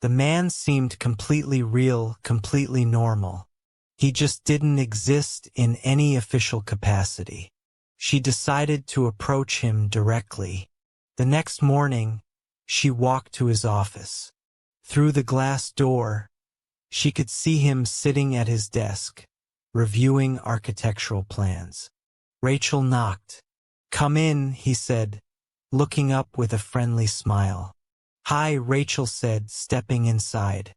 Speaker 1: The man seemed completely real, completely normal. He just didn't exist in any official capacity. She decided to approach him directly. The next morning, she walked to his office. Through the glass door, she could see him sitting at his desk, reviewing architectural plans. Rachel knocked. "Come in," he said, looking up with a friendly smile. "Hi," Rachel said, stepping inside.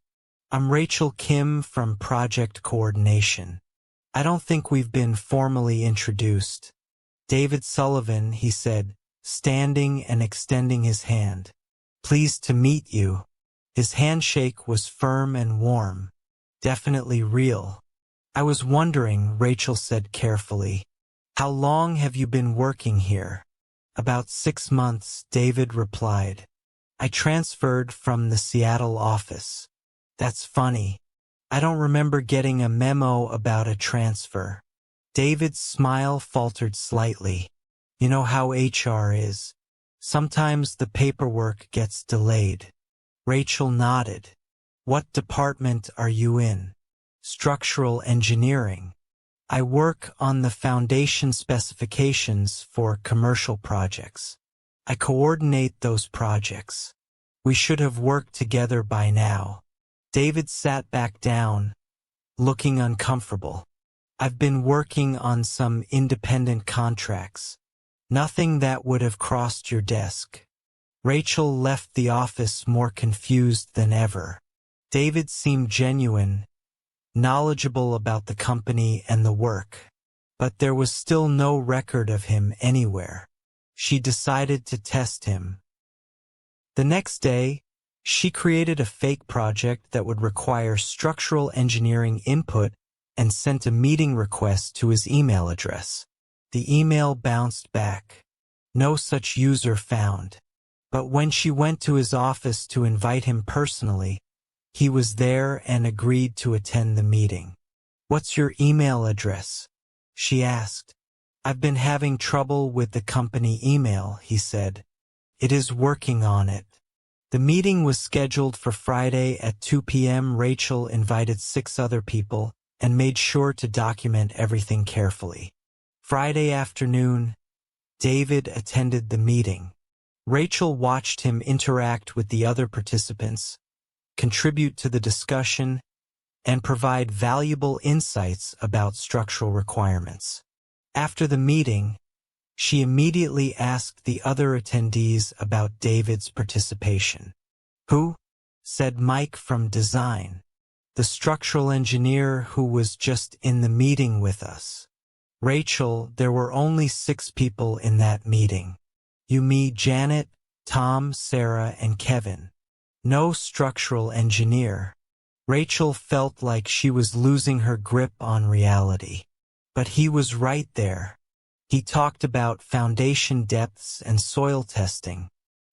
Speaker 1: "I'm Rachel Kim from Project Coordination. I don't think we've been formally introduced." "David Sullivan," he said, standing and extending his hand. "Pleased to meet you." His handshake was firm and warm. Definitely real. "I was wondering," Rachel said carefully, "how long have you been working here?" "About 6 months," David replied. "I transferred from the Seattle office." "That's funny. I don't remember getting a memo about a transfer." David's smile faltered slightly. "You know how HR is. Sometimes the paperwork gets delayed." Rachel nodded. "What department are you in?" "Structural engineering. I work on the foundation specifications for commercial projects. I coordinate those projects. We should have worked together by now." David sat back down, looking uncomfortable. "I've been working on some independent contracts. Nothing that would have crossed your desk." Rachel left the office more confused than ever. David seemed genuine, knowledgeable about the company and the work, but there was still no record of him anywhere. She decided to test him. The next day, she created a fake project that would require structural engineering input and sent a meeting request to his email address. The email bounced back. No such user found. But when she went to his office to invite him personally, he was there and agreed to attend the meeting. "What's your email address?" she asked. "I've been having trouble with the company email," he said. "It is working on it." The meeting was scheduled for Friday at 2 p.m. Rachel invited 6 other people and made sure to document everything carefully. Friday afternoon, David attended the meeting. Rachel watched him interact with the other participants, contribute to the discussion, and provide valuable insights about structural requirements. After the meeting, she immediately asked the other attendees about David's participation. "Who?" said Mike from design. "The structural engineer who was just in the meeting with us." "Rachel, there were only 6 people in that meeting. You, me, Janet, Tom, Sarah, and Kevin. No structural engineer." Rachel felt like she was losing her grip on reality. But he was right there. He talked about foundation depths and soil testing.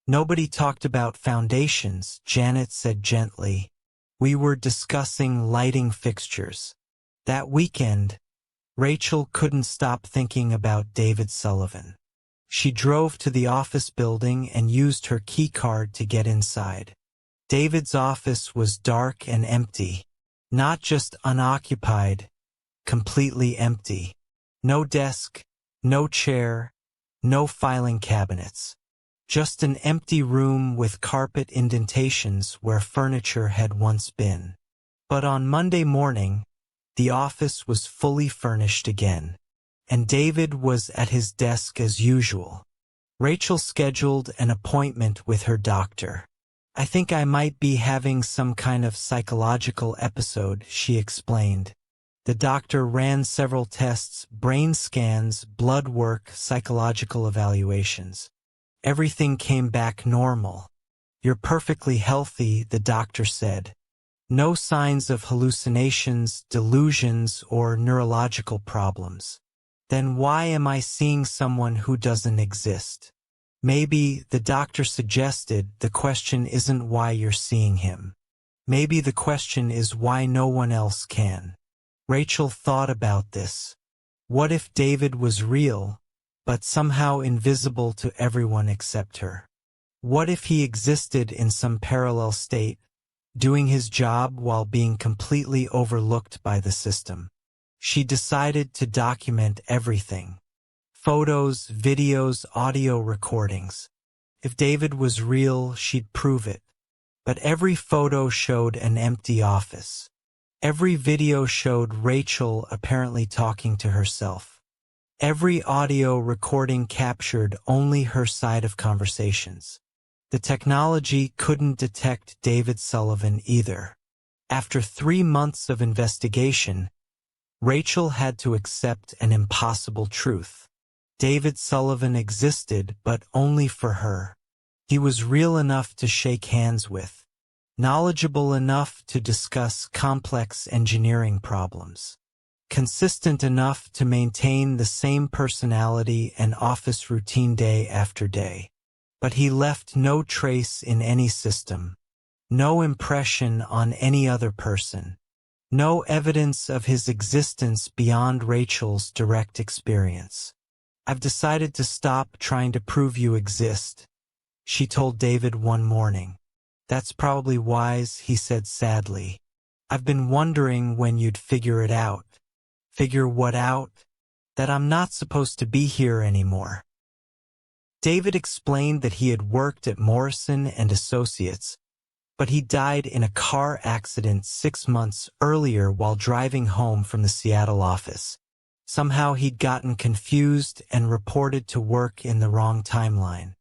Speaker 1: "Nobody talked about foundations," Janet said gently. "We were discussing lighting fixtures." That weekend, Rachel couldn't stop thinking about David Sullivan. She drove to the office building and used her key card to get inside. David's office was dark and empty. Not just unoccupied, completely empty. No desk, no chair, no filing cabinets. Just an empty room with carpet indentations where furniture had once been. But on Monday morning, the office was fully furnished again, and David was at his desk as usual. Rachel scheduled an appointment with her doctor. "I think I might be having some kind of psychological episode," she explained. The doctor ran several tests, brain scans, blood work, psychological evaluations. Everything came back normal. "You're perfectly healthy," the doctor said. "No signs of hallucinations, delusions, or neurological problems." "Then why am I seeing someone who doesn't exist?" "Maybe," the doctor suggested, "the question isn't why you're seeing him. Maybe the question is why no one else can." Rachel thought about this. What if David was real, but somehow invisible to everyone except her? What if he existed in some parallel state, doing his job while being completely overlooked by the system? She decided to document everything. Photos, videos, audio recordings. If David was real, she'd prove it. But every photo showed an empty office. Every video showed Rachel apparently talking to herself. Every audio recording captured only her side of conversations. The technology couldn't detect David Sullivan either. After 3 months of investigation, Rachel had to accept an impossible truth. David Sullivan existed, but only for her. He was real enough to shake hands with, knowledgeable enough to discuss complex engineering problems, consistent enough to maintain the same personality and office routine day after day. But he left no trace in any system, no impression on any other person, no evidence of his existence beyond Rachel's direct experience. "I've decided to stop trying to prove you exist," she told David one morning. "That's probably wise," he said sadly. "I've been wondering when you'd figure it out." "Figure what out?" "That I'm not supposed to be here anymore." David explained that he had worked at Morrison and Associates, but he died in a car accident 6 months earlier while driving home from the Seattle office. Somehow he'd gotten confused and reported to work in the wrong timeline.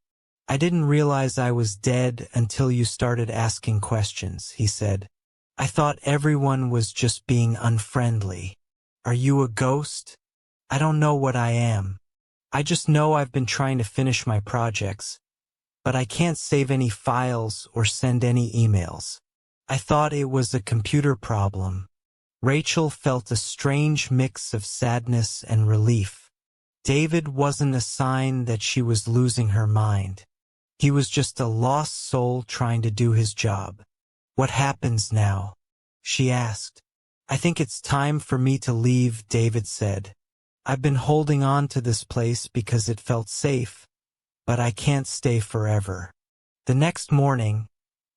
Speaker 1: "I didn't realize I was dead until you started asking questions," he said. "I thought everyone was just being unfriendly." "Are you a ghost?" "I don't know what I am. I just know I've been trying to finish my projects, but I can't save any files or send any emails. I thought it was a computer problem." Rachel felt a strange mix of sadness and relief. David wasn't a sign that she was losing her mind. He was just a lost soul trying to do his job. "What happens now?" she asked. "I think it's time for me to leave," David said. "I've been holding on to this place because it felt safe, but I can't stay forever." The next morning,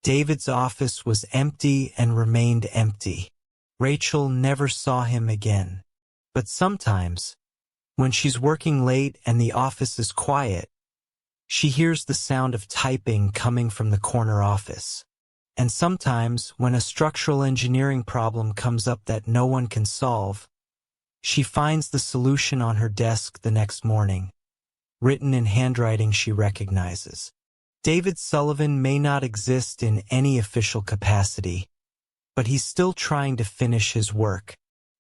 Speaker 1: David's office was empty and remained empty. Rachel never saw him again. But sometimes, when she's working late and the office is quiet, she hears the sound of typing coming from the corner office. And sometimes, when a structural engineering problem comes up that no one can solve, she finds the solution on her desk the next morning, written in handwriting she recognizes. David Sullivan may not exist in any official capacity, but he's still trying to finish his work.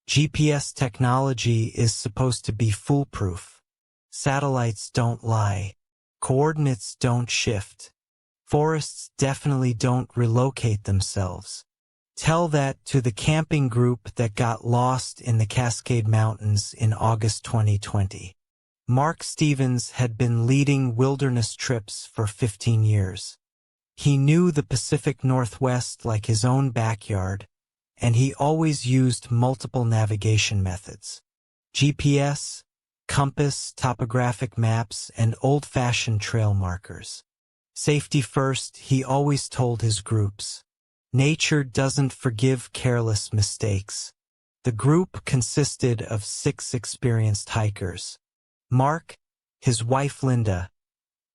Speaker 1: GPS technology is supposed to be foolproof. Satellites don't lie. Coordinates don't shift. Forests definitely don't relocate themselves. Tell that to the camping group that got lost in the Cascade Mountains in August 2020. Mark Stevens had been leading wilderness trips for 15 years. He knew the Pacific Northwest like his own backyard, and he always used multiple navigation methods: GPS, compass, topographic maps, and old-fashioned trail markers. Safety first, he always told his groups. Nature doesn't forgive careless mistakes. The group consisted of 6 experienced hikers: Mark, his wife Linda,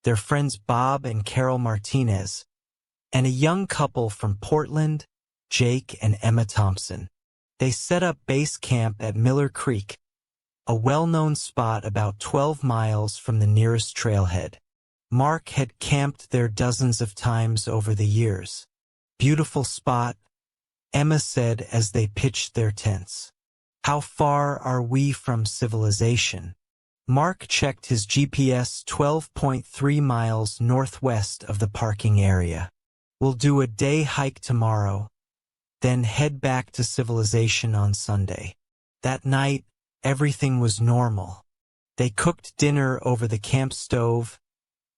Speaker 1: their friends Bob and Carol Martinez, and a young couple from Portland, Jake and Emma Thompson. They set up base camp at Miller Creek, a well-known spot about 12 miles from the nearest trailhead. Mark had camped there dozens of times over the years. "Beautiful spot," Emma said as they pitched their tents. "How far are we from civilization?" Mark checked his GPS. 12.3 miles northwest of the parking area. "We'll do a day hike tomorrow, then head back to civilization on Sunday." That night, everything was normal. They cooked dinner over the camp stove,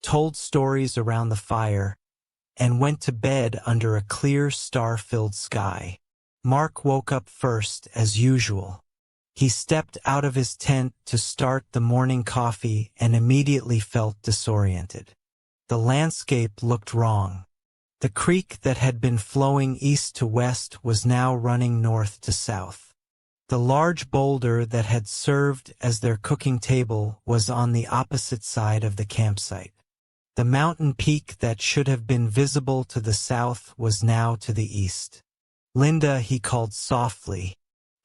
Speaker 1: told stories around the fire, and went to bed under a clear, star-filled sky. Mark woke up first, as usual. He stepped out of his tent to start the morning coffee and immediately felt disoriented. The landscape looked wrong. The creek that had been flowing east to west was now running north to south. The large boulder that had served as their cooking table was on the opposite side of the campsite. The mountain peak that should have been visible to the south was now to the east. "Linda," he called softly,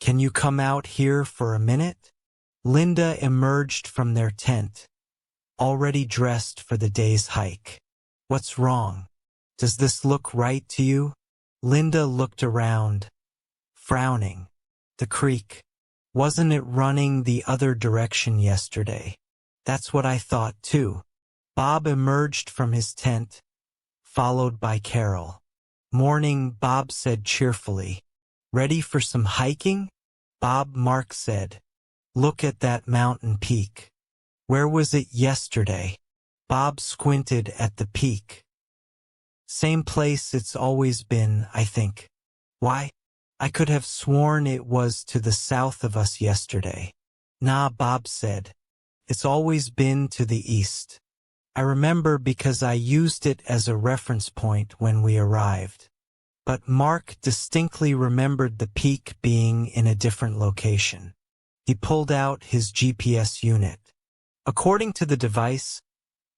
Speaker 1: "can you come out here for a minute?" Linda emerged from their tent, already dressed for the day's hike. "What's wrong? Does this look right to you?" Linda looked around, frowning. "The creek. Wasn't it running the other direction yesterday?" "That's what I thought too." Bob emerged from his tent, followed by Carol. "Morning," Bob said cheerfully. "Ready for some hiking?" "Bob," Mark said, "look at that mountain peak. Where was it yesterday?" Bob squinted at the peak. "Same place it's always been, I think." "Why? I could have sworn it was to the south of us yesterday." "Nah," Bob said. "It's always been to the east. I remember because I used it as a reference point when we arrived." But Mark distinctly remembered the peak being in a different location. He pulled out his GPS unit. According to the device,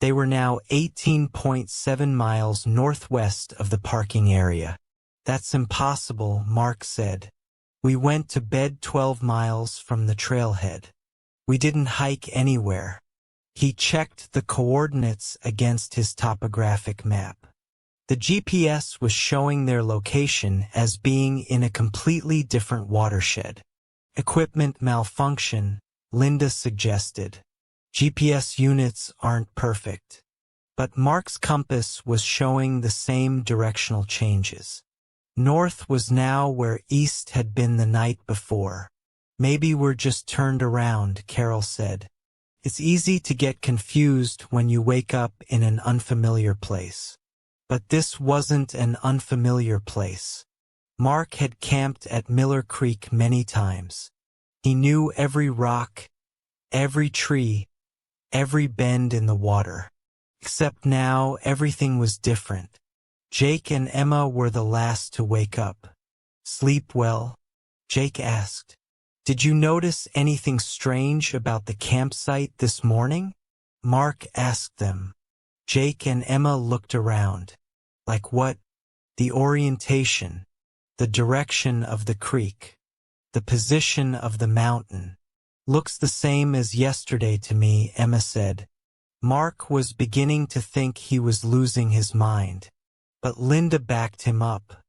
Speaker 1: they were now 18.7 miles northwest of the parking area. "That's impossible," Mark said. "We went to bed 12 miles from the trailhead. We didn't hike anywhere." He checked the coordinates against his topographic map. The GPS was showing their location as being in a completely different watershed. "Equipment malfunction," Linda suggested. "GPS units aren't perfect." But Mark's compass was showing the same directional changes. North was now where east had been the night before. "Maybe we're just turned around," Carol said. "It's easy to get confused when you wake up in an unfamiliar place." But this wasn't an unfamiliar place. Mark had camped at Miller Creek many times. He knew every rock, every tree, every bend in the water. Except now everything was different. Jake and Emma were the last to wake up. "Sleep well?" Jake asked. "Did you notice anything strange about the campsite this morning?" Mark asked them. Jake and Emma looked around. "Like what?" "The orientation, the direction of the creek, the position of the mountain. Looks the same as yesterday to me," Emma said. Mark was beginning to think he was losing his mind. But Linda backed him up.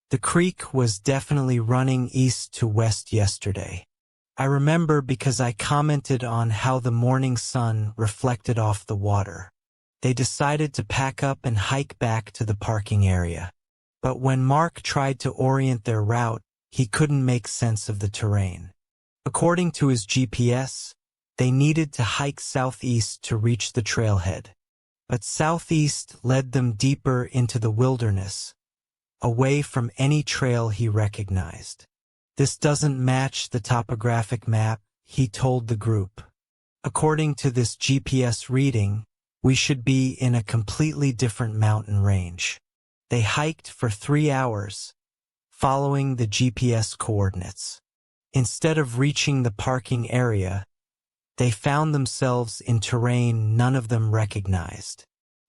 Speaker 1: "The creek was definitely running east to west yesterday. I remember because I commented on how the morning sun reflected off the water." They decided to pack up and hike back to the parking area. But when Mark tried to orient their route, he couldn't make sense of the terrain. According to his GPS, they needed to hike southeast to reach the trailhead. But southeast led them deeper into the wilderness, away from any trail he recognized. "This doesn't match the topographic map," he told the group. "According to this GPS reading, we should be in a completely different mountain range." They hiked for 3 hours, following the GPS coordinates. Instead of reaching the parking area, they found themselves in terrain none of them recognized.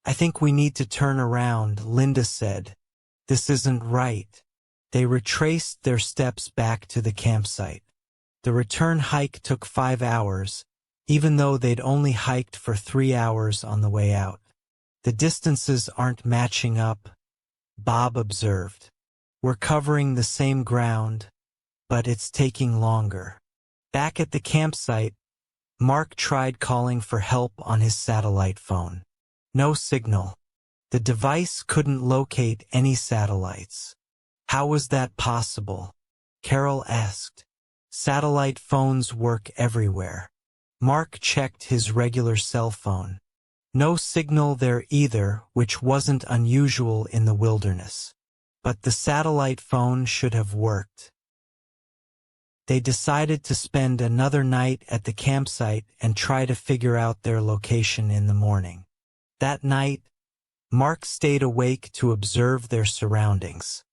Speaker 1: "I think we need to turn around," Linda said. "This isn't right." They retraced their steps back to the campsite. The return hike took 5 hours, even though they'd only hiked for 3 hours on the way out. "The distances aren't matching up," Bob observed. "We're covering the same ground, but it's taking longer." Back at the campsite, Mark tried calling for help on his satellite phone. No signal. The device couldn't locate any satellites. "How was that possible?" Carol asked. "Satellite phones work everywhere." Mark checked his regular cell phone. No signal there either, which wasn't unusual in the wilderness. But the satellite phone should have worked. They decided to spend another night at the campsite and try to figure out their location in the morning. That night, Mark stayed awake to observe their surroundings.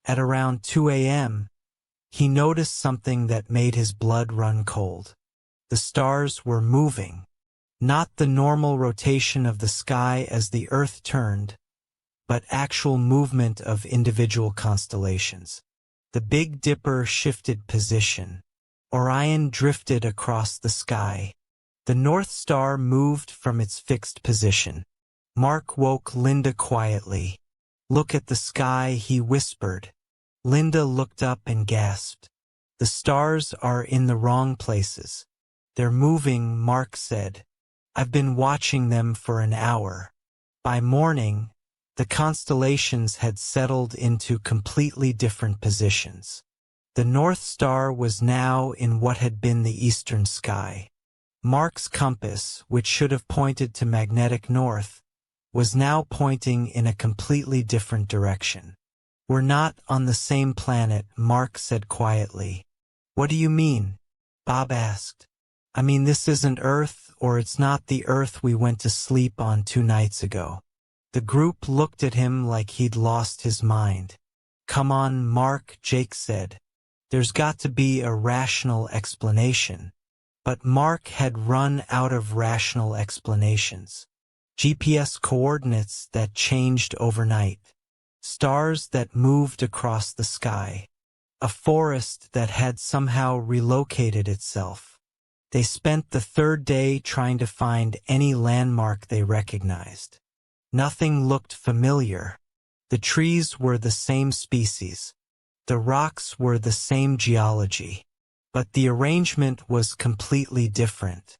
Speaker 1: At around 2 a.m., he noticed something that made his blood run cold. The stars were moving. Not the normal rotation of the sky as the Earth turned, but actual movement of individual constellations. The Big Dipper shifted position. Orion drifted across the sky. The North Star moved from its fixed position. Mark woke Linda quietly. "Look at the sky," he whispered. Linda looked up and gasped. "The stars are in the wrong places. They're moving," Mark said. "I've been watching them for an hour." By morning, the constellations had settled into completely different positions. The North Star was now in what had been the eastern sky. Mark's compass, which should have pointed to magnetic north, was now pointing in a completely different direction. "We're not on the same planet," Mark said quietly. "What do you mean?" Bob asked. "I mean, this isn't Earth, or it's not the Earth we went to sleep on 2 nights ago." The group looked at him like he'd lost his mind. "Come on, Mark," Jake said. "There's got to be a rational explanation." But Mark had run out of rational explanations. GPS coordinates that changed overnight. Stars that moved across the sky. A forest that had somehow relocated itself. They spent the 3rd day trying to find any landmark they recognized. Nothing looked familiar. The trees were the same species. The rocks were the same geology. But the arrangement was completely different.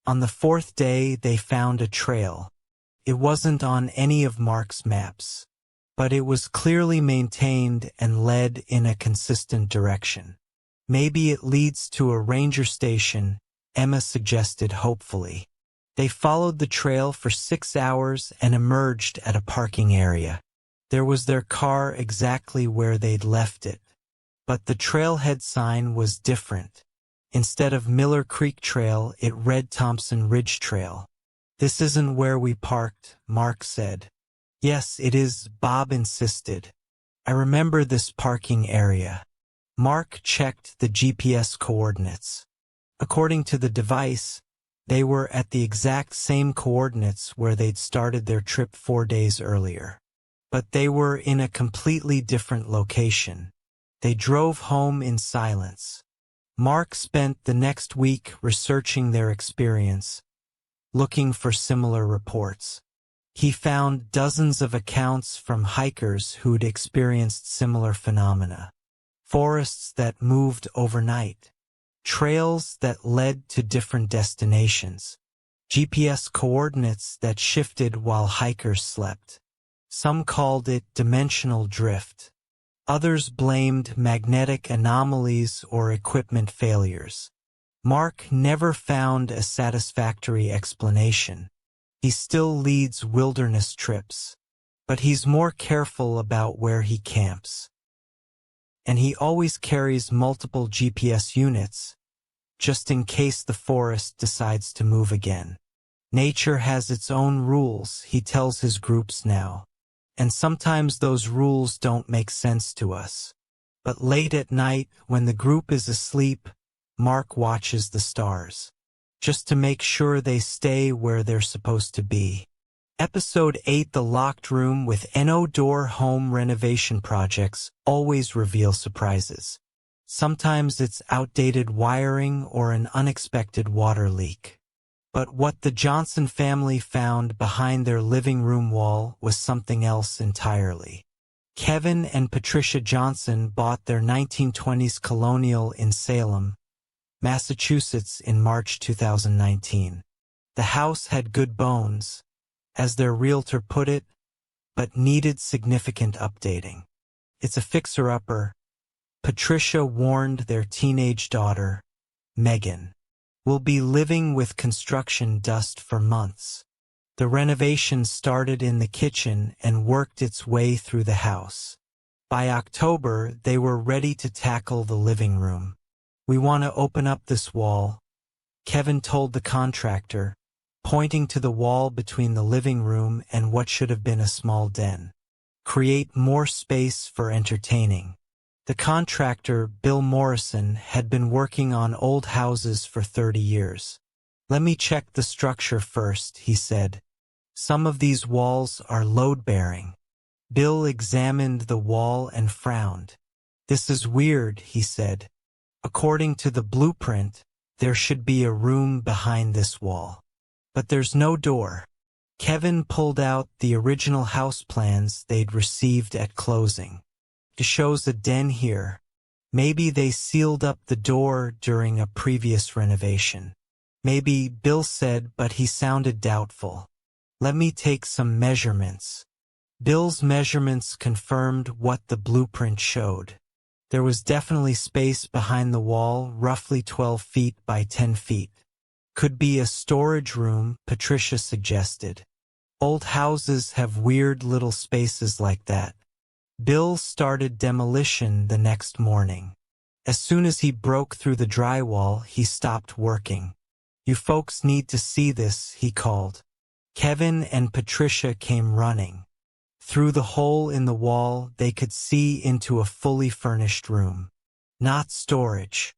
Speaker 1: On the 4th day, they found a trail. It wasn't on any of Mark's maps, but it was clearly maintained and led in a consistent direction. "Maybe it leads to a ranger station," Emma suggested hopefully. They followed the trail for 6 hours and emerged at a parking area. There was their car exactly where they'd left it. But the trailhead sign was different. Instead of Miller Creek Trail, it read Thompson Ridge Trail. "This isn't where we parked," Mark said. "Yes, it is," Bob insisted. "I remember this parking area." Mark checked the GPS coordinates. According to the device, they were at the exact same coordinates where they'd started their trip 4 days earlier. But they were in a completely different location. They drove home in silence. Mark spent the next week researching their experience, looking for similar reports. He found dozens of accounts from hikers who'd experienced similar phenomena. Forests that moved overnight. Trails that led to different destinations. GPS coordinates that shifted while hikers slept. Some called it dimensional drift. Others blamed magnetic anomalies or equipment failures. Mark never found a satisfactory explanation. He still leads wilderness trips, but he's more careful about where he camps. And he always carries multiple GPS units, just in case the forest decides to move again. Nature has its own rules, he tells his groups now. And sometimes those rules don't make sense to us. But late at night, when the group is asleep, Mark watches the stars, just to make sure they stay where they're supposed to be. Episode 8, The Locked Room with No-Door Home Renovation Projects always reveal surprises. Sometimes it's outdated wiring or an unexpected water leak. But what the Johnson family found behind their living room wall was something else entirely. Kevin and Patricia Johnson bought their 1920s colonial in Salem, Massachusetts in March 2019. The house had good bones, as their realtor put it, but needed significant updating. "It's a fixer-upper," Patricia warned their teenage daughter, Megan. "We'll be living with construction dust for months." The renovation started in the kitchen and worked its way through the house. By October, they were ready to tackle the living room. "We want to open up this wall," Kevin told the contractor, pointing to the wall between the living room and what should have been a small den. "Create more space for entertaining." The contractor, Bill Morrison, had been working on old houses for 30 years. "Let me check the structure first," he said. "Some of these walls are load-bearing." Bill examined the wall and frowned. "This is weird," he said. "According to the blueprint, there should be a room behind this wall. But there's no door." Kevin pulled out the original house plans they'd received at closing. "It shows a den here. Maybe they sealed up the door during a previous renovation." "Maybe," Bill said, but he sounded doubtful. "Let me take some measurements." Bill's measurements confirmed what the blueprint showed. There was definitely space behind the wall, roughly 12 feet by 10 feet. "Could be a storage room," Patricia suggested. "Old houses have weird little spaces like that." Bill started demolition the next morning. As soon as he broke through the drywall, he stopped working. "You folks need to see this," he called. Kevin and Patricia came running. Through the hole in the wall, they could see into a fully furnished room. Not storage.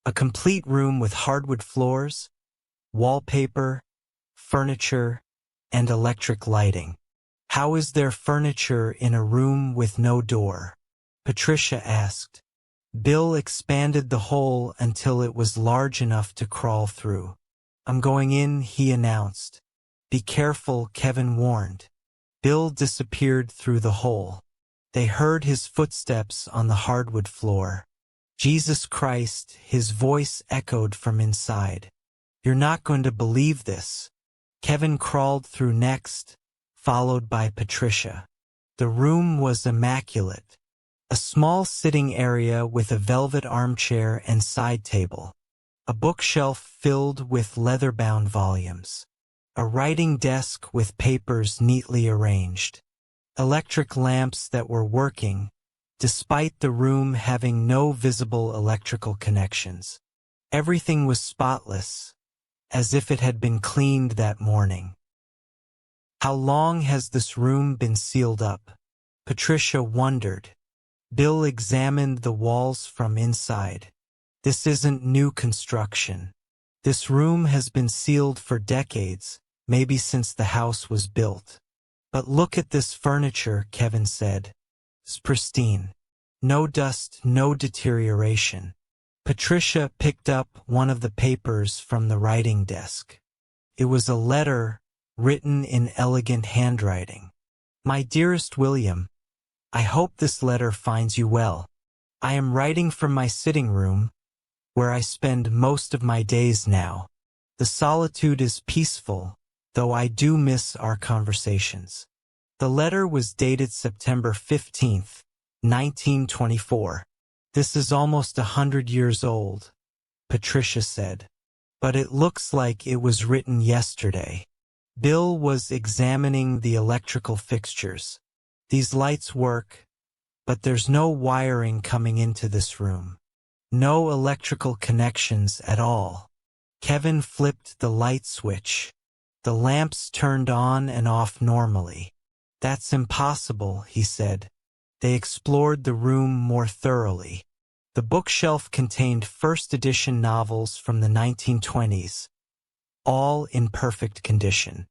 Speaker 1: A complete room with hardwood floors, wallpaper, furniture, and electric lighting. "How is there furniture in a room with no door?" Patricia asked. Bill expanded the hole until it was large enough to crawl through. "I'm going in," he announced. "Be careful," Kevin warned. Bill disappeared through the hole. They heard his footsteps on the hardwood floor. "Jesus Christ," his voice echoed from inside. "You're not going to believe this." Kevin crawled through next, followed by Patricia. The room was immaculate. A small sitting area with a velvet armchair and side table. A bookshelf filled with leather-bound volumes. A writing desk with papers neatly arranged. Electric lamps that were working, despite the room having no visible electrical connections. Everything was spotless, as if it had been cleaned that morning. "How long has this room been sealed up?" Patricia wondered. Bill examined the walls from inside. "This isn't new construction. This room has been sealed for decades, maybe since the house was built." "But look at this furniture," Kevin said. "It's pristine. No dust, no deterioration." Patricia picked up one of the papers from the writing desk. It was a letter written in elegant handwriting. "My dearest William, I hope this letter finds you well. I am writing from my sitting room, where I spend most of my days now. The solitude is peaceful, though I do miss our conversations." The letter was dated September 15th, 1924. "This is almost 100 years old," Patricia said. "But it looks like it was written yesterday." Bill was examining the electrical fixtures. "These lights work, but there's no wiring coming into this room. No electrical connections at all." Kevin flipped the light switch. The lamps turned on and off normally. "That's impossible," he said. They explored the room more thoroughly. The bookshelf contained first-edition novels from the 1920s, all in perfect condition.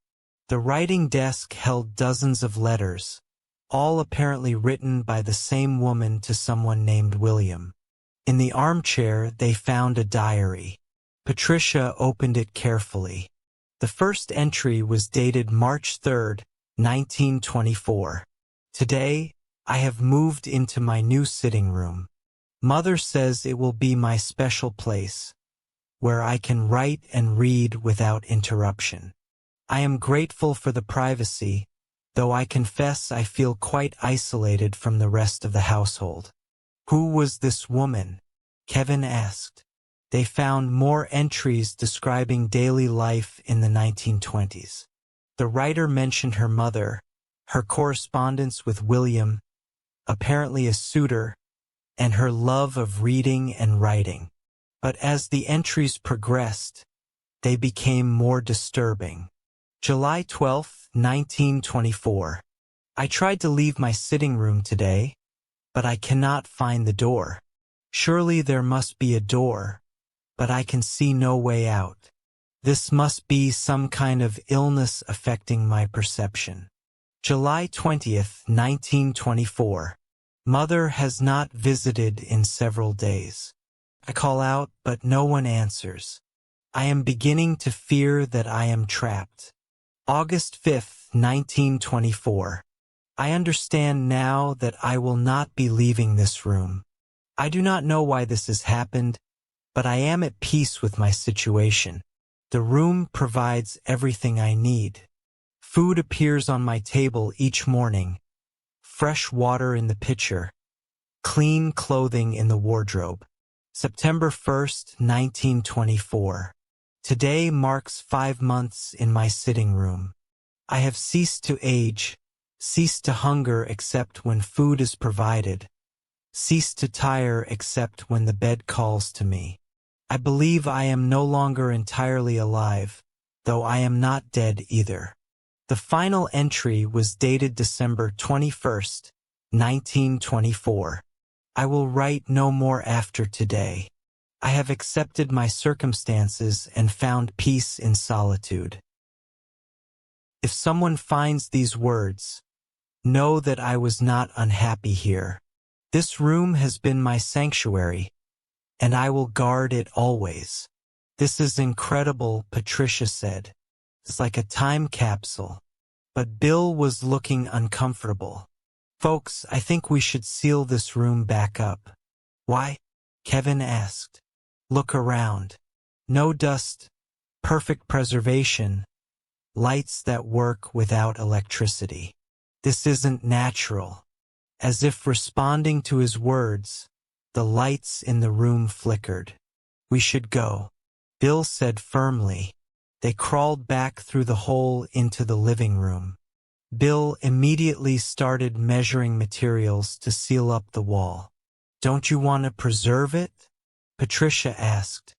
Speaker 1: The writing desk held dozens of letters, all apparently written by the same woman to someone named William. In the armchair, they found a diary. Patricia opened it carefully. The first entry was dated March 3rd, 1924. "Today, I have moved into my new sitting room. Mother says it will be my special place, where I can write and read without interruption. I am grateful for the privacy, though I confess I feel quite isolated from the rest of the household." "Who was this woman?" Kevin asked. They found more entries describing daily life in the 1920s. The writer mentioned her mother, her correspondence with William, apparently a suitor, and her love of reading and writing. But as the entries progressed, they became more disturbing. July 12, 1924. "I tried to leave my sitting room today, but I cannot find the door. Surely there must be a door, but I can see no way out. This must be some kind of illness affecting my perception. July 20th, 1924. Mother has not visited in several days. I call out, but no one answers. I am beginning to fear that I am trapped. August 5th, 1924. I understand now that I will not be leaving this room. I do not know why this has happened, but I am at peace with my situation. The room provides everything I need. Food appears on my table each morning, fresh water in the pitcher, clean clothing in the wardrobe. September 1st, 1924. Today marks 5 months in my sitting room. I have ceased to age, ceased to hunger except when food is provided, ceased to tire except when the bed calls to me. I believe I am no longer entirely alive, though I am not dead either. The final entry was dated December 21st, 1924. I will write no more after today. I have accepted my circumstances and found peace in solitude. If someone finds these words, know that I was not unhappy here. This room has been my sanctuary, and I will guard it always. This is incredible, Patricia said. It's like a time capsule. But Bill was looking uncomfortable. Folks, I think we should seal this room back up. Why? Kevin asked. Look around. No dust, perfect preservation, lights that work without electricity. This isn't natural. As if responding to his words, the lights in the room flickered. We should go, Bill said firmly. They crawled back through the hole into the living room. Bill immediately started measuring materials to seal up the wall. Don't you want to preserve it? Patricia asked.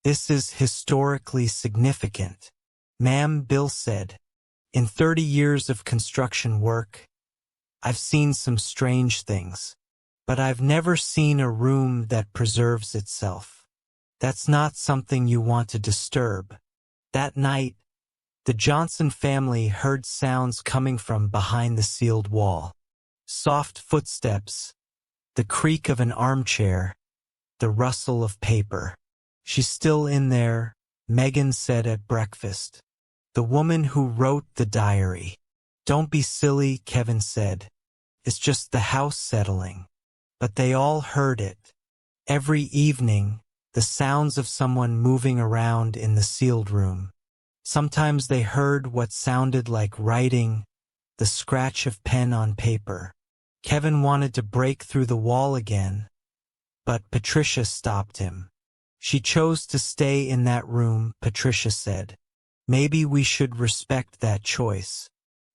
Speaker 1: This is historically significant. Ma'am, Bill said. In 30 years of construction work, I've seen some strange things, but I've never seen a room that preserves itself. That's not something you want to disturb. That night, the Johnson family heard sounds coming from behind the sealed wall. Soft footsteps, the creak of an armchair, the rustle of paper. She's still in there, Megan said at breakfast. The woman who wrote the diary. Don't be silly, Kevin said. It's just the house settling. But they all heard it. Every evening, the sounds of someone moving around in the sealed room. Sometimes they heard what sounded like writing, the scratch of pen on paper. Kevin wanted to break through the wall again, but Patricia stopped him. She chose to stay in that room, Patricia said. Maybe we should respect that choice.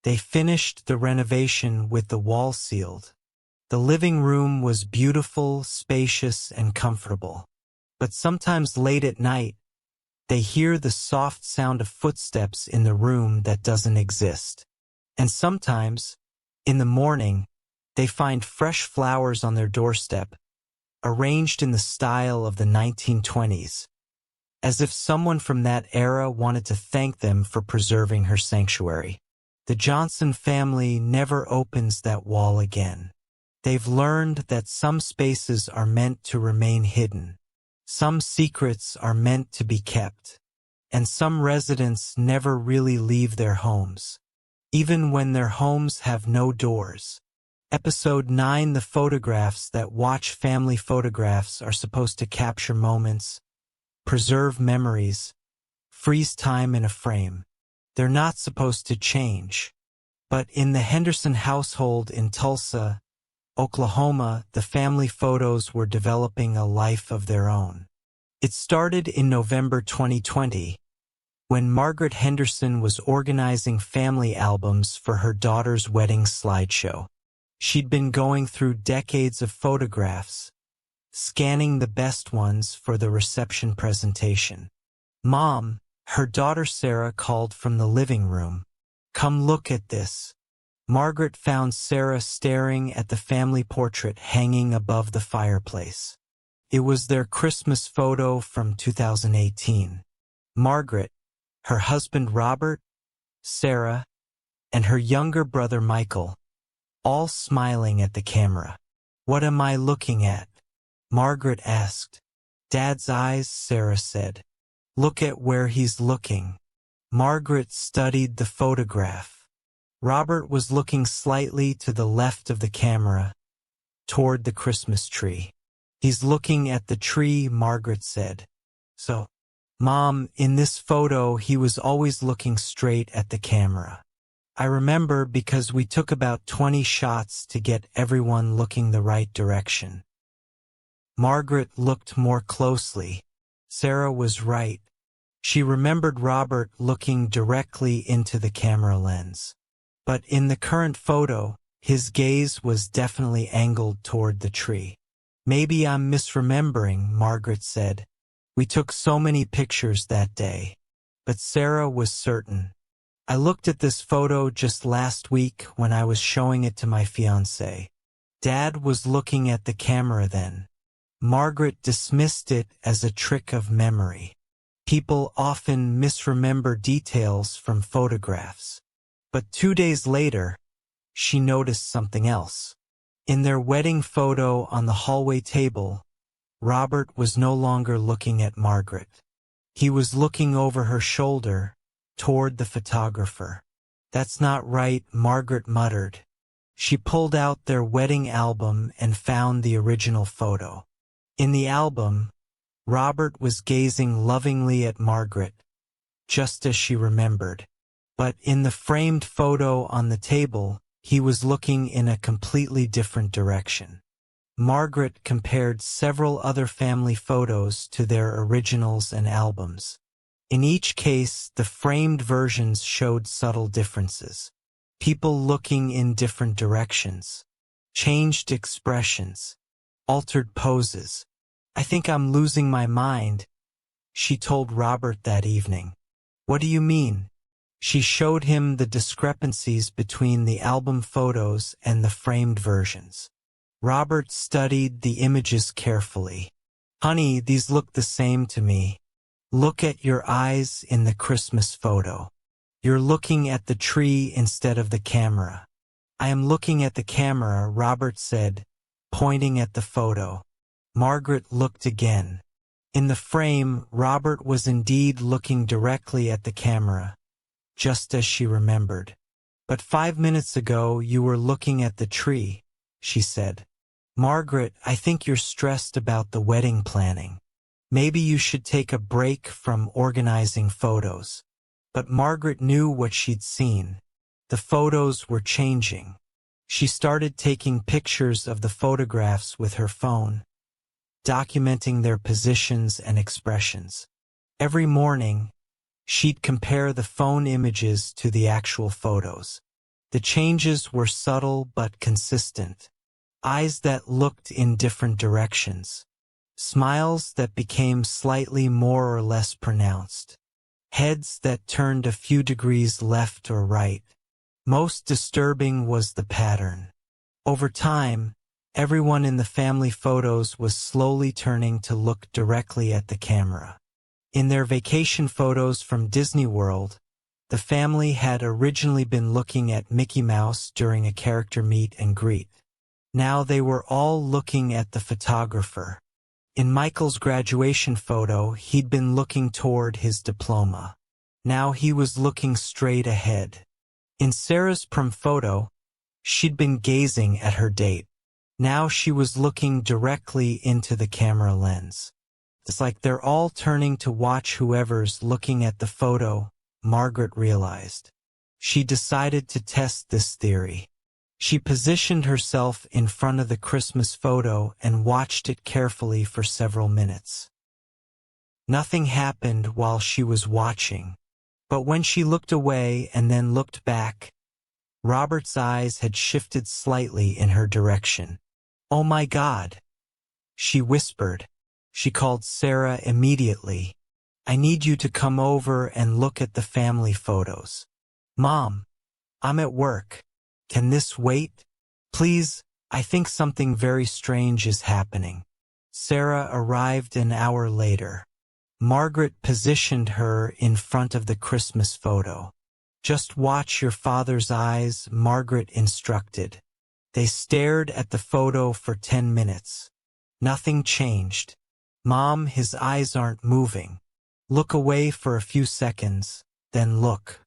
Speaker 1: They finished the renovation with the wall sealed. The living room was beautiful, spacious, and comfortable. But sometimes late at night, they hear the soft sound of footsteps in the room that doesn't exist. And sometimes, in the morning, they find fresh flowers on their doorstep, arranged in the style of the 1920s, as if someone from that era wanted to thank them for preserving her sanctuary. The Johnson family never opens that wall again. They've learned that some spaces are meant to remain hidden. Some secrets are meant to be kept, and some residents never really leave their homes, even when their homes have no doors. Episode 9. The photographs that watch. Family photographs are supposed to capture moments, preserve memories, freeze time in a frame. They're not supposed to change. But in the Henderson household in Tulsa, Oklahoma, the family photos were developing a life of their own. It started in November 2020, when Margaret Henderson was organizing family albums for her daughter's wedding slideshow. She'd been going through decades of photographs, scanning the best ones for the reception presentation. Mom, her daughter Sarah called from the living room. Come look at this. Margaret found Sarah staring at the family portrait hanging above the fireplace. It was their Christmas photo from 2018. Margaret, her husband Robert, Sarah, and her younger brother Michael, all smiling at the camera. "What am I looking at?" Margaret asked. "Dad's eyes," Sarah said. "Look at where he's looking." Margaret studied the photograph. Robert was looking slightly to the left of the camera, toward the Christmas tree. "He's looking at the tree," Margaret said. "So, Mom, in this photo he was always looking straight at the camera. I remember because we took about 20 shots to get everyone looking the right direction." Margaret looked more closely. Sarah was right. She remembered Robert looking directly into the camera lens. But in the current photo, his gaze was definitely angled toward the tree. "Maybe I'm misremembering," Margaret said. "We took so many pictures that day." But Sarah was certain. "I looked at this photo just last week when I was showing it to my fiancé. Dad was looking at the camera then." Margaret dismissed it as a trick of memory. People often misremember details from photographs. But 2 days later, she noticed something else. In their wedding photo on the hallway table, Robert was no longer looking at Margaret. He was looking over her shoulder, toward the photographer. "That's not right," Margaret muttered. She pulled out their wedding album and found the original photo. In the album, Robert was gazing lovingly at Margaret, just as she remembered. But in the framed photo on the table, he was looking in a completely different direction. Margaret compared several other family photos to their originals and albums. In each case, the framed versions showed subtle differences. People looking in different directions, changed expressions, altered poses. "I think I'm losing my mind," she told Robert that evening. "What do you mean?" She showed him the discrepancies between the album photos and the framed versions. Robert studied the images carefully. "Honey, these look the same to me. Look at your eyes in the Christmas photo. You're looking at the tree instead of the camera." "I am looking at the camera," Robert said, pointing at the photo. Margaret looked again. In the frame, Robert was indeed looking directly at the camera, just as she remembered. "But 5 minutes ago you were looking at the tree," she said. "Margaret, I think you're stressed about the wedding planning. Maybe you should take a break from organizing photos." But Margaret knew what she'd seen. The photos were changing. She started taking pictures of the photographs with her phone, documenting their positions and expressions. Every morning, she'd compare the phone images to the actual photos. The changes were subtle but consistent. Eyes that looked in different directions. Smiles that became slightly more or less pronounced. Heads that turned a few degrees left or right. Most disturbing was the pattern. Over time, everyone in the family photos was slowly turning to look directly at the camera. In their vacation photos from Disney World, the family had originally been looking at Mickey Mouse during a character meet and greet. Now they were all looking at the photographer. In Michael's graduation photo, he'd been looking toward his diploma. Now he was looking straight ahead. In Sarah's prom photo, she'd been gazing at her date. Now she was looking directly into the camera lens. "It's like they're all turning to watch whoever's looking at the photo," Margaret realized. She decided to test this theory. She positioned herself in front of the Christmas photo and watched it carefully for several minutes. Nothing happened while she was watching, but when she looked away and then looked back, Robert's eyes had shifted slightly in her direction. "Oh my God," she whispered. She called Sarah immediately. "I need you to come over and look at the family photos." "Mom, I'm at work." Can this wait? Please, I think something very strange is happening. Sarah arrived an hour later. Margaret positioned her in front of the Christmas photo. Just watch your father's eyes, Margaret instructed. They stared at the photo for 10 minutes. Nothing changed. Mom, his eyes aren't moving. Look away for a few seconds, then look.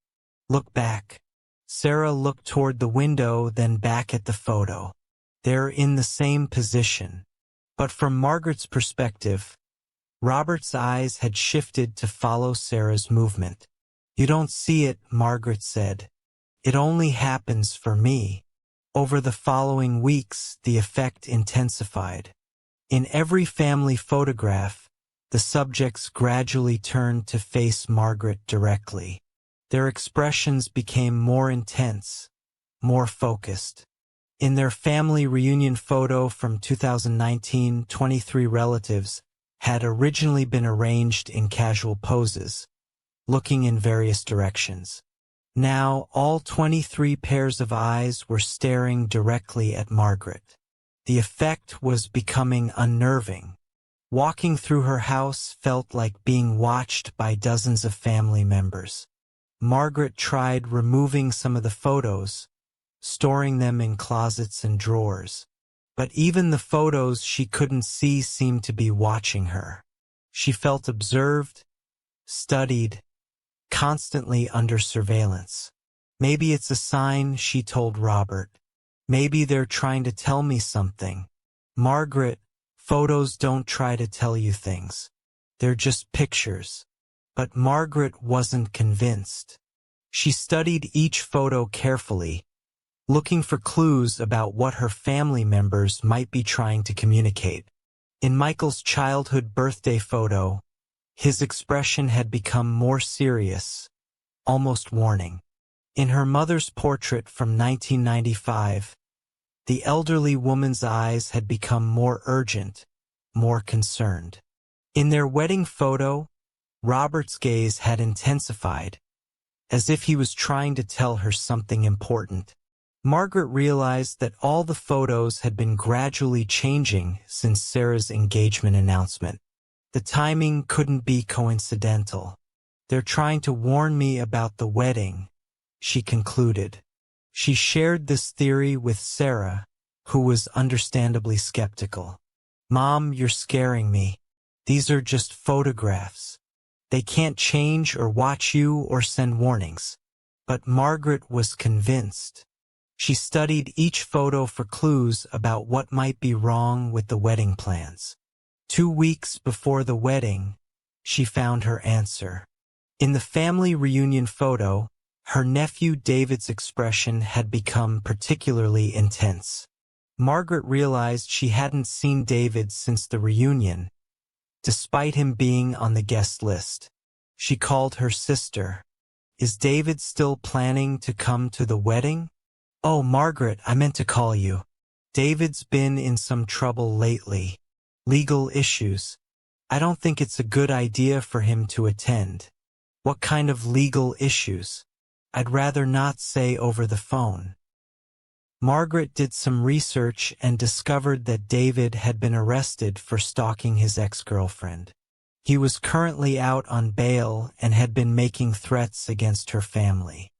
Speaker 1: Look back. Sarah looked toward the window, then back at the photo. They're in the same position. But from Margaret's perspective, Robert's eyes had shifted to follow Sarah's movement. You don't see it, Margaret said. It only happens for me. Over the following weeks, the effect intensified. In every family photograph, the subjects gradually turned to face Margaret directly. Their expressions became more intense, more focused. In their family reunion photo from 2019, 23 relatives had originally been arranged in casual poses, looking in various directions. Now, all 23 pairs of eyes were staring directly at Margaret. The effect was becoming unnerving. Walking through her house felt like being watched by dozens of family members. Margaret tried removing some of the photos, storing them in closets and drawers. But even the photos she couldn't see seemed to be watching her. She felt observed, studied, constantly under surveillance. Maybe it's a sign, she told Robert. Maybe they're trying to tell me something. Margaret, photos don't try to tell you things. They're just pictures. But Margaret wasn't convinced. She studied each photo carefully, looking for clues about what her family members might be trying to communicate. In Michael's childhood birthday photo, his expression had become more serious, almost warning. In her mother's portrait from 1995, the elderly woman's eyes had become more urgent, more concerned. In their wedding photo, Robert's gaze had intensified, as if he was trying to tell her something important. Margaret realized that all the photos had been gradually changing since Sarah's engagement announcement. The timing couldn't be coincidental. They're trying to warn me about the wedding, she concluded. She shared this theory with Sarah, who was understandably skeptical. Mom, you're scaring me. These are just photographs. They can't change or watch you or send warnings. But Margaret was convinced. She studied each photo for clues about what might be wrong with the wedding plans. 2 weeks before the wedding, she found her answer. In the family reunion photo, her nephew David's expression had become particularly intense. Margaret realized she hadn't seen David since the reunion, despite him being on the guest list. She called her sister. Is David still planning to come to the wedding? Oh, Margaret, I meant to call you. David's been in some trouble lately. Legal issues. I don't think it's a good idea for him to attend. What kind of legal issues? I'd rather not say over the phone. Margaret did some research and discovered that David had been arrested for stalking his ex-girlfriend. He was currently out on bail and had been making threats against her family.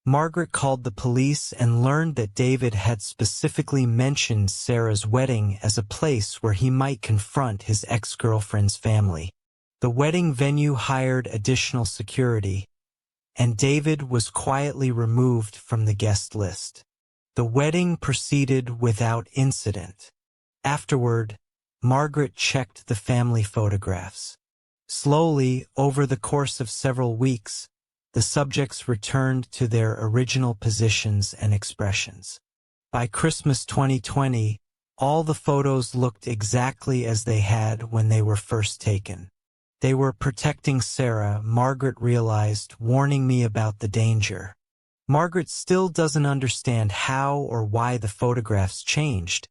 Speaker 1: Margaret called the police and learned that David had specifically mentioned Sarah's wedding as a place where he might confront his ex-girlfriend's family. The wedding venue hired additional security, and David was quietly removed from the guest list. The wedding proceeded without incident. Afterward, Margaret checked the family photographs. Slowly, over the course of several weeks, the subjects returned to their original positions and expressions. By Christmas 2020, all the photos looked exactly as they had when they were first taken. They were protecting Sarah, Margaret realized, warning me about the danger. Margaret still doesn't understand how or why the photographs changed,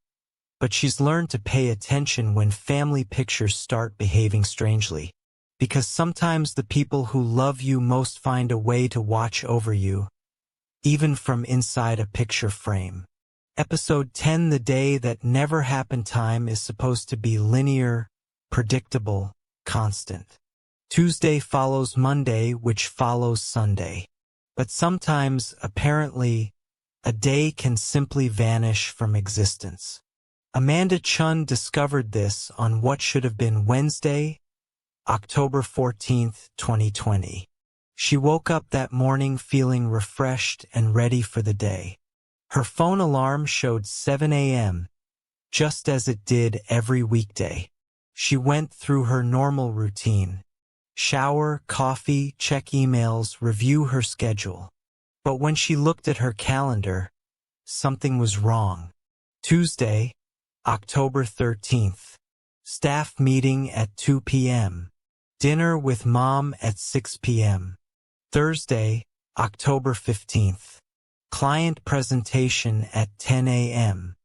Speaker 1: but she's learned to pay attention when family pictures start behaving strangely. Because sometimes the people who love you most find a way to watch over you, even from inside a picture frame. Episode 10, The Day That Never Happened. Time is supposed to be linear, predictable, constant. Tuesday follows Monday, which follows Sunday. But sometimes, apparently, a day can simply vanish from existence. Amanda Chun discovered this on what should have been Wednesday, October 14, 2020. She woke up that morning feeling refreshed and ready for the day. Her phone alarm showed 7 a.m., just as it did every weekday. She went through her normal routine. Shower, coffee, check emails, review her schedule. But when she looked at her calendar, something was wrong. Tuesday, October 13th. Staff meeting at 2 p.m. Dinner with mom at 6 p.m. Thursday, October 15th. Client presentation at 10 a.m.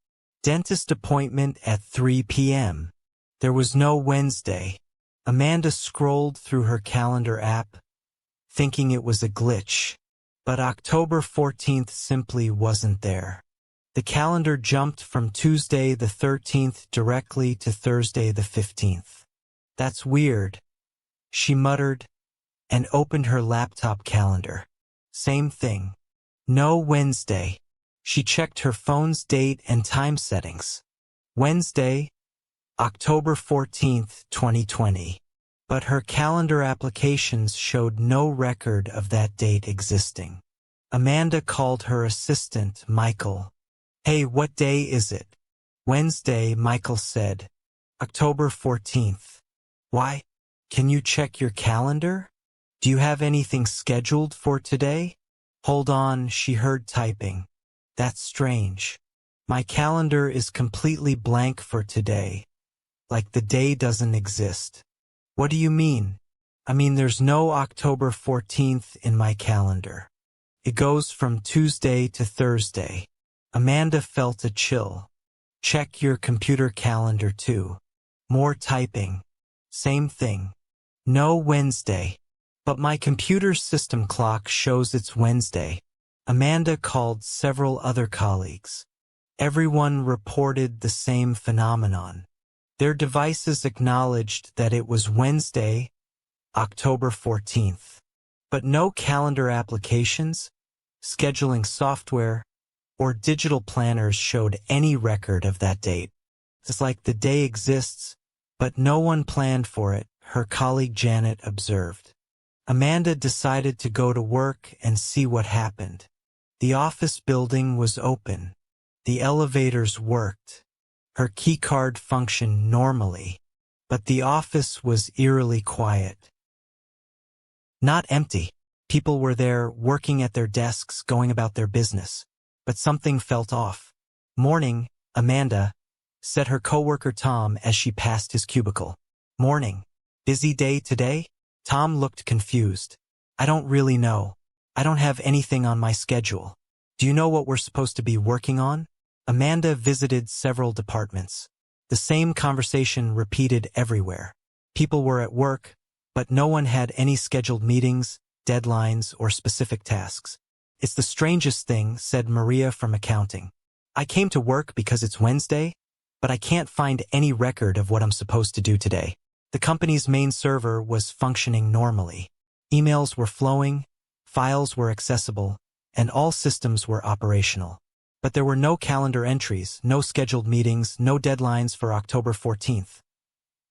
Speaker 1: Dentist appointment at 3 p.m. There was no Wednesday. Amanda scrolled through her calendar app, thinking it was a glitch. But October 14th simply wasn't there. The calendar jumped from Tuesday the 13th directly to Thursday the 15th. That's weird, she muttered, and opened her laptop calendar. Same thing. No Wednesday. She checked her phone's date and time settings. Wednesday, October 14th, 2020. But her calendar applications showed no record of that date existing. Amanda called her assistant, Michael. Hey, what day is it? Wednesday, Michael said. October 14th. Why? Can you check your calendar? Do you have anything scheduled for today? Hold on, she heard typing. That's strange. My calendar is completely blank for today. Like the day doesn't exist. What do you mean? I mean there's no October 14th in my calendar. It goes from Tuesday to Thursday. Amanda felt a chill. Check your computer calendar too. More typing. Same thing. No Wednesday. But my computer's system clock shows it's Wednesday. Amanda called several other colleagues. Everyone reported the same phenomenon. Their devices acknowledged that it was Wednesday, October 14th. But no calendar applications, scheduling software, or digital planners showed any record of that date. It's like the day exists, but no one planned for it, her colleague Janet observed. Amanda decided to go to work and see what happened. The office building was open. The elevators worked. Her keycard functioned normally, but the office was eerily quiet. Not empty. People were there, working at their desks, going about their business. But something felt off. Morning, Amanda, said her coworker Tom as she passed his cubicle. Morning. Busy day today? Tom looked confused. I don't really know. I don't have anything on my schedule. Do you know what we're supposed to be working on? Amanda visited several departments. The same conversation repeated everywhere. People were at work, but no one had any scheduled meetings, deadlines, or specific tasks. It's the strangest thing, said Maria from accounting. I came to work because it's Wednesday, but I can't find any record of what I'm supposed to do today. The company's main server was functioning normally. Emails were flowing, files were accessible, and all systems were operational. But there were no calendar entries, no scheduled meetings, no deadlines for October 14th.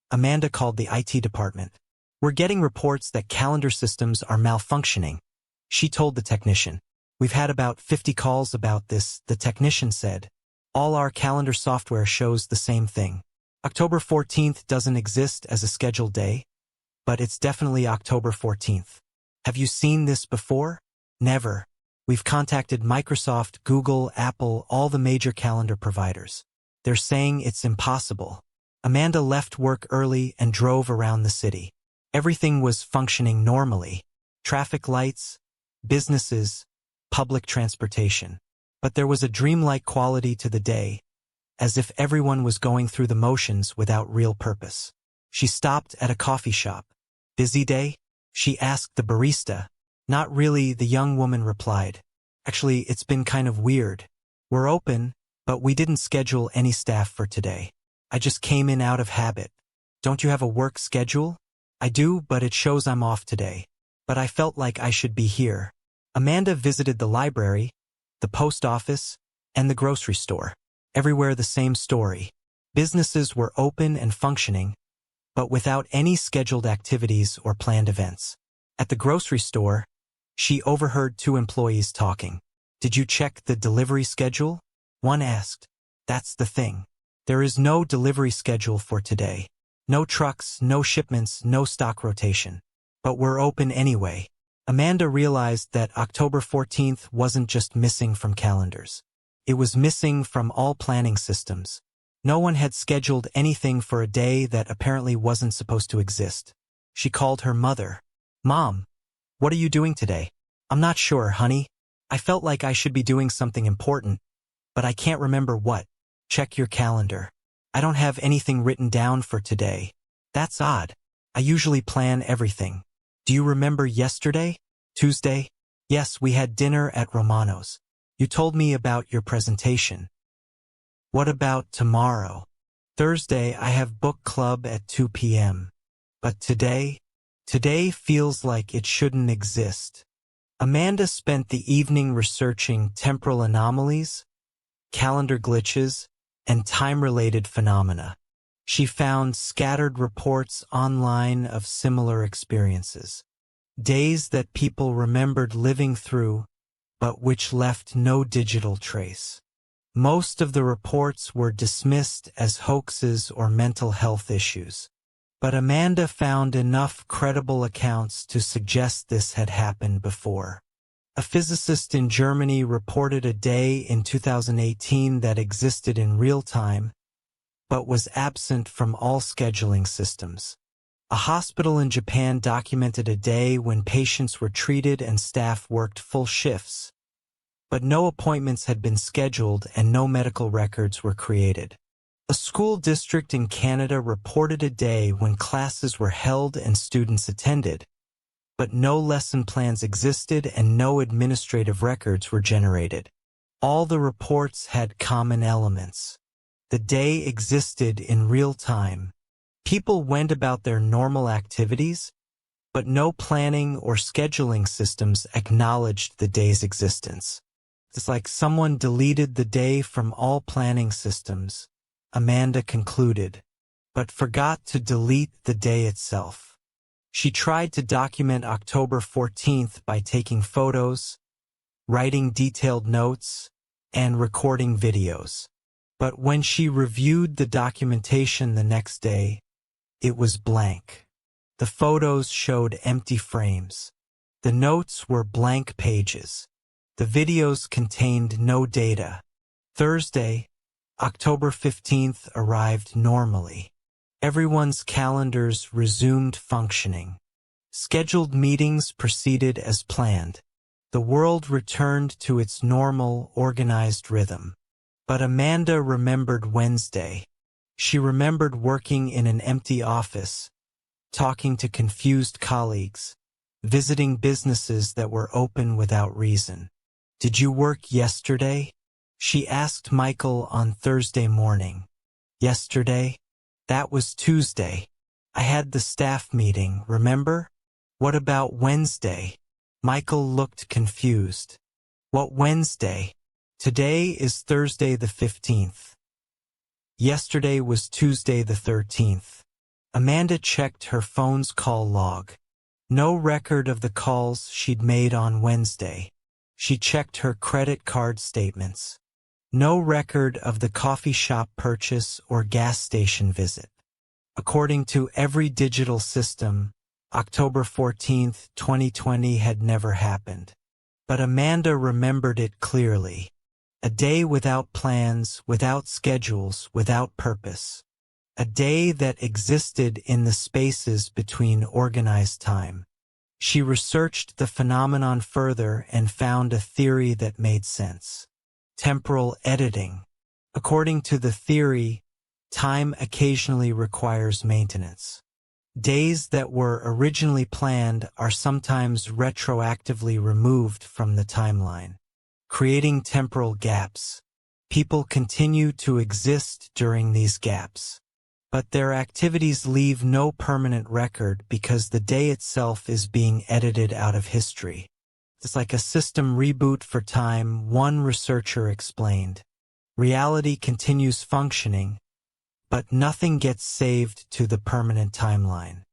Speaker 1: Amanda called the IT department. We're getting reports that calendar systems are malfunctioning. She told the technician. We've had about 50 calls about this, the technician said. All our calendar software shows the same thing. October 14th doesn't exist as a scheduled day, but it's definitely October 14th. Have you seen this before? Never. We've contacted Microsoft, Google, Apple, all the major calendar providers. They're saying it's impossible. Amanda left work early and drove around the city. Everything was functioning normally. Traffic lights, businesses, public transportation. But there was a dreamlike quality to the day, as if everyone was going through the motions without real purpose. She stopped at a coffee shop. Busy day? She asked the barista. Not really, the young woman replied. Actually, it's been kind of weird. We're open, but we didn't schedule any staff for today. I just came in out of habit. Don't you have a work schedule? I do, but it shows I'm off today. But I felt like I should be here. Amanda visited the library, the post office, and the grocery store. Everywhere the same story. Businesses were open and functioning, but without any scheduled activities or planned events. At the grocery store, she overheard two employees talking. "Did you check the delivery schedule?" One asked. "That's the thing. There is no delivery schedule for today. No trucks, no shipments, no stock rotation. But we're open anyway." Amanda realized that October 14th wasn't just missing from calendars. It was missing from all planning systems. No one had scheduled anything for a day that apparently wasn't supposed to exist. She called her mother. "Mom, what are you doing today?" "I'm not sure, honey. I felt like I should be doing something important, but I can't remember what." "Check your calendar. I don't have anything written down for today." "That's odd. I usually plan everything." "Do you remember yesterday? Tuesday?" "Yes, we had dinner at Romano's. You told me about your presentation." "What about tomorrow?" "Thursday, I have book club at 2 p.m. But today? Today feels like it shouldn't exist." Amanda spent the evening researching temporal anomalies, calendar glitches, and time-related phenomena. She found scattered reports online of similar experiences. Days that people remembered living through, but which left no digital trace. Most of the reports were dismissed as hoaxes or mental health issues. But Amanda found enough credible accounts to suggest this had happened before. A physicist in Germany reported a day in 2018 that existed in real time, but was absent from all scheduling systems. A hospital in Japan documented a day when patients were treated and staff worked full shifts, but no appointments had been scheduled and no medical records were created. A school district in Canada reported a day when classes were held and students attended, but no lesson plans existed and no administrative records were generated. All the reports had common elements. The day existed in real time. People went about their normal activities, but no planning or scheduling systems acknowledged the day's existence. It's like someone deleted the day from all planning systems, Amanda concluded, but forgot to delete the day itself. She tried to document October 14th by taking photos, writing detailed notes, and recording videos. But when she reviewed the documentation the next day, it was blank. The photos showed empty frames. The notes were blank pages. The videos contained no data. Thursday, October 15th arrived normally. Everyone's calendars resumed functioning. Scheduled meetings proceeded as planned. The world returned to its normal, organized rhythm. But Amanda remembered Wednesday. She remembered working in an empty office, talking to confused colleagues, visiting businesses that were open without reason. "Did you work yesterday?" she asked Michael on Thursday morning. "Yesterday? That was Tuesday. I had the staff meeting, remember?" "What about Wednesday?" Michael looked confused. "What Wednesday? Today is Thursday the 15th. Yesterday was Tuesday the 13th. Amanda checked her phone's call log. No record of the calls she'd made on Wednesday. She checked her credit card statements. No record of the coffee shop purchase or gas station visit. According to every digital system, October 14th, 2020 had never happened. But Amanda remembered it clearly. A day without plans, without schedules, without purpose. A day that existed in the spaces between organized time. She researched the phenomenon further and found a theory that made sense. Temporal editing. According to the theory, time occasionally requires maintenance. Days that were originally planned are sometimes retroactively removed from the timeline. creating temporal gaps. People continue to exist during these gaps, but their activities leave no permanent record because the day itself is being edited out of history. It's like a system reboot for time, one researcher explained. Reality continues functioning, but nothing gets saved to the permanent timeline.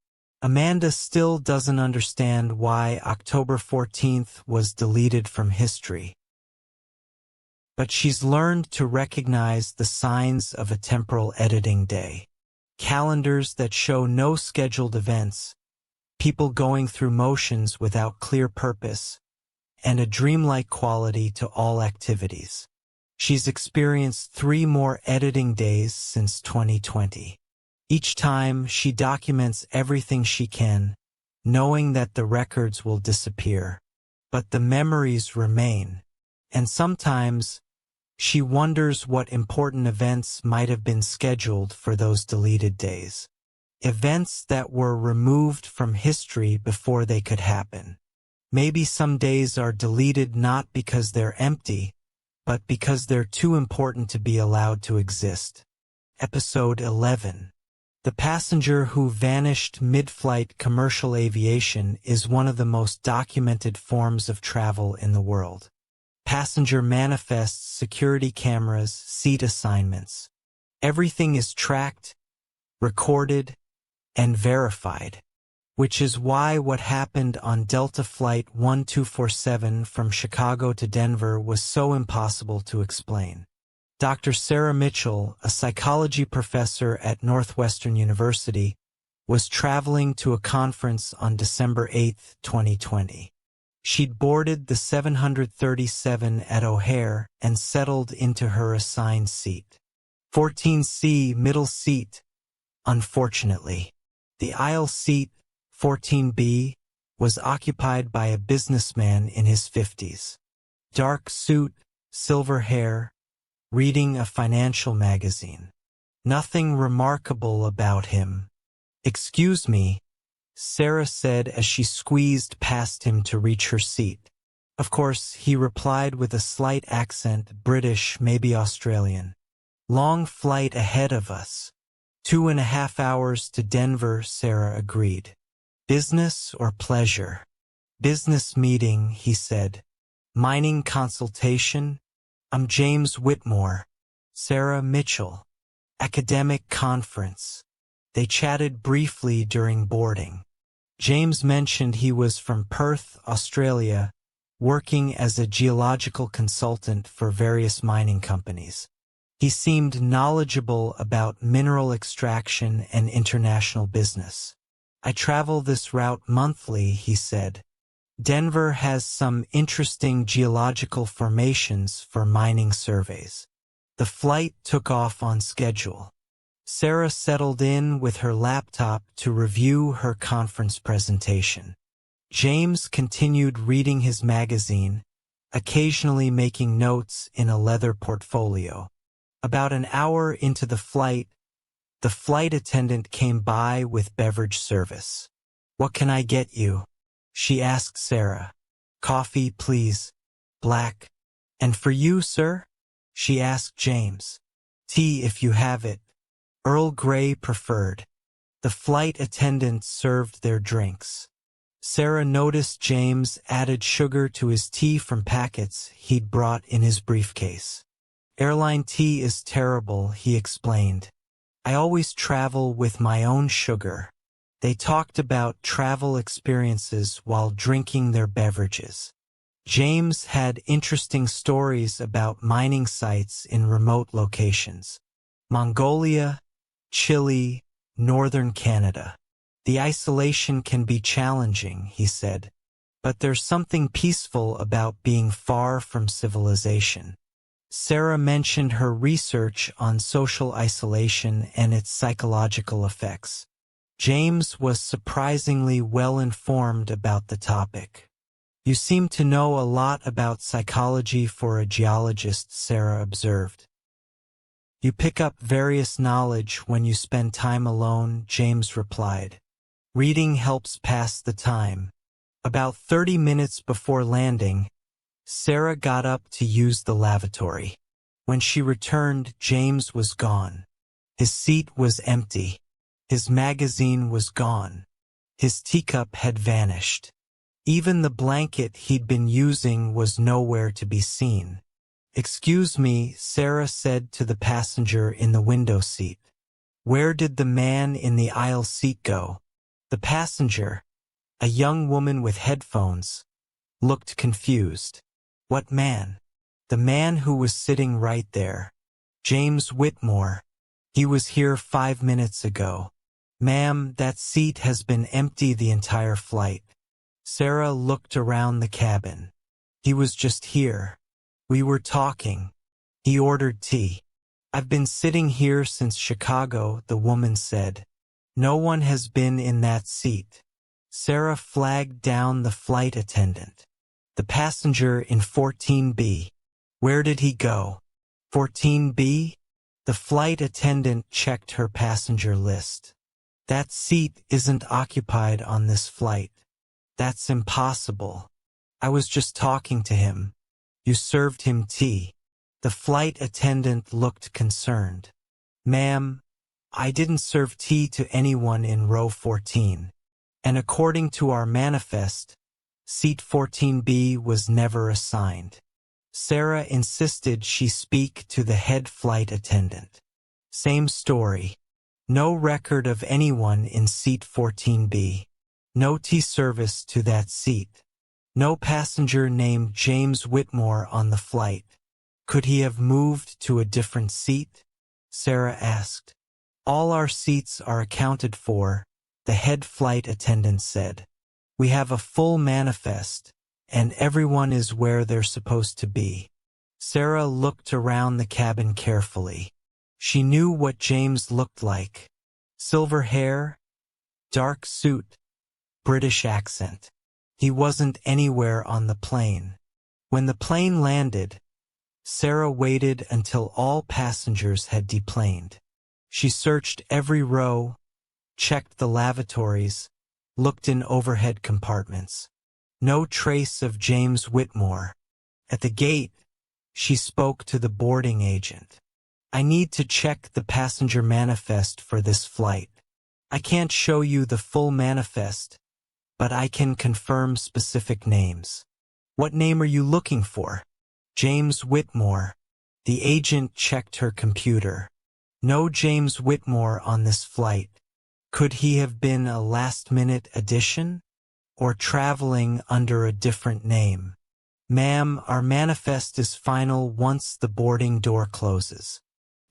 Speaker 1: Amanda still doesn't understand why October 14th was deleted from history. But she's learned to recognize the signs of a temporal editing day. Calendars that show no scheduled events, people going through motions without clear purpose, and a dreamlike quality to all activities. She's experienced 3 more editing days since 2020. Each time, she documents everything she can, knowing that the records will disappear. But the memories remain, and sometimes, she wonders what important events might have been scheduled for those deleted days. Events that were removed from history before they could happen. Maybe some days are deleted not because they're empty, but because they're too important to be allowed to exist. Episode 11. The passenger who vanished mid-flight. Commercial aviation is one of the most documented forms of travel in the world. Passenger manifests, security cameras, seat assignments. Everything is tracked, recorded, and verified, which is why what happened on Delta Flight 1247 from Chicago to Denver was so impossible to explain. Dr. Sarah Mitchell, a psychology professor at Northwestern University, was traveling to a conference on December 8, 2020. She'd boarded the 737 at O'Hare and settled into her assigned seat. 14C, middle seat. Unfortunately, the aisle seat, 14B, was occupied by a businessman in his 50s. Dark suit, silver hair, reading a financial magazine. Nothing remarkable about him. "Excuse me," Sarah said as she squeezed past him to reach her seat. Of course, he replied with a slight accent, British, maybe Australian. "Long flight ahead of us. 2.5 hours to Denver," Sarah agreed. "Business or pleasure?" "Business meeting," he said. "Mining consultation?" "I'm James Whitmore." "Sarah Mitchell." "Academic conference." They chatted briefly during boarding. James mentioned he was from Perth, Australia, working as a geological consultant for various mining companies. He seemed knowledgeable about mineral extraction and international business. "I travel this route monthly," he said. "Denver has some interesting geological formations for mining surveys." The flight took off on schedule. Sarah settled in with her laptop to review her conference presentation. James continued reading his magazine, occasionally making notes in a leather portfolio. About an hour into the flight attendant came by with beverage service. "What can I get you?" she asked Sarah. "Coffee, please. Black." "And for you, sir?" she asked James. "Tea if you have it. Earl Grey preferred." The flight attendants served their drinks. Sarah noticed James added sugar to his tea from packets he'd brought in his briefcase. "Airline tea is terrible," he explained. "I always travel with my own sugar." They talked about travel experiences while drinking their beverages. James had interesting stories about mining sites in remote locations. Mongolia, Chile, northern Canada. "The isolation can be challenging," he said, "but there's something peaceful about being far from civilization." Sarah mentioned her research on social isolation and its psychological effects. James was surprisingly well informed about the topic. "You seem to know a lot about psychology for a geologist," Sarah observed. "You pick up various knowledge when you spend time alone," James replied. "Reading helps pass the time." About 30 minutes before landing, Sarah got up to use the lavatory. When she returned, James was gone. His seat was empty. His magazine was gone. His teacup had vanished. Even the blanket he'd been using was nowhere to be seen. "Excuse me," Sarah said to the passenger in the window seat. "Where did the man in the aisle seat go?" The passenger, a young woman with headphones, looked confused. "What man?" "The man who was sitting right there. James Whitmore. He was here 5 minutes ago." "Ma'am, that seat has been empty the entire flight." Sarah looked around the cabin. "He was just here. We were talking. He ordered tea." "I've been sitting here since Chicago," the woman said. "No one has been in that seat." Sarah flagged down the flight attendant. "The passenger in 14B. Where did he go?" "14B?" The flight attendant checked her passenger list. "That seat isn't occupied on this flight." "That's impossible. I was just talking to him." "You served him tea." The flight attendant looked concerned. "Ma'am, I didn't serve tea to anyone in row 14. And according to our manifest, seat 14B was never assigned." Sarah insisted she speak to the head flight attendant. "Same story. No record of anyone in seat 14B. No tea service to that seat. No passenger named James Whitmore on the flight. Could he have moved to a different seat?" Sarah asked. "All our seats are accounted for," the head flight attendant said. "We have a full manifest, and everyone is where they're supposed to be." Sarah looked around the cabin carefully. She knew what James looked like. Silver hair, dark suit, British accent. He wasn't anywhere on the plane. When the plane landed, Sarah waited until all passengers had deplaned. She searched every row, checked the lavatories, looked in overhead compartments. No trace of James Whitmore. At the gate, she spoke to the boarding agent. "I need to check the passenger manifest for this flight. I can't show you the full manifest, but I can confirm specific names." "What name are you looking for?" "James Whitmore." The agent checked her computer. "No James Whitmore on this flight. Could he have been a last-minute addition? Or traveling under a different name?" "Ma'am, our manifest is final once the boarding door closes.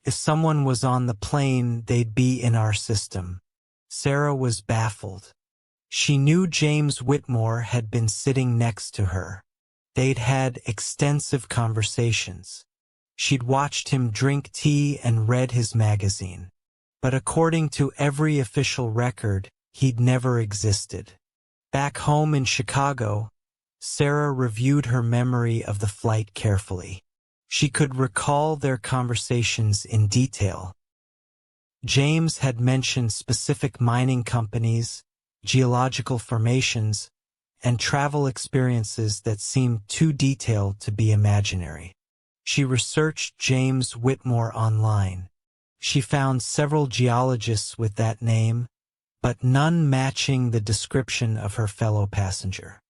Speaker 1: If someone was on the plane, they'd be in our system." Sarah was baffled. She knew James Whitmore had been sitting next to her. They'd had extensive conversations. She'd watched him drink tea and read his magazine. But according to every official record, he'd never existed. Back home in Chicago, Sarah reviewed her memory of the flight carefully. She could recall their conversations in detail. James had mentioned specific mining companies, geological formations, and travel experiences that seemed too detailed to be imaginary. She researched James Whitmore online. She found several geologists with that name, but none matching the description of her fellow passenger.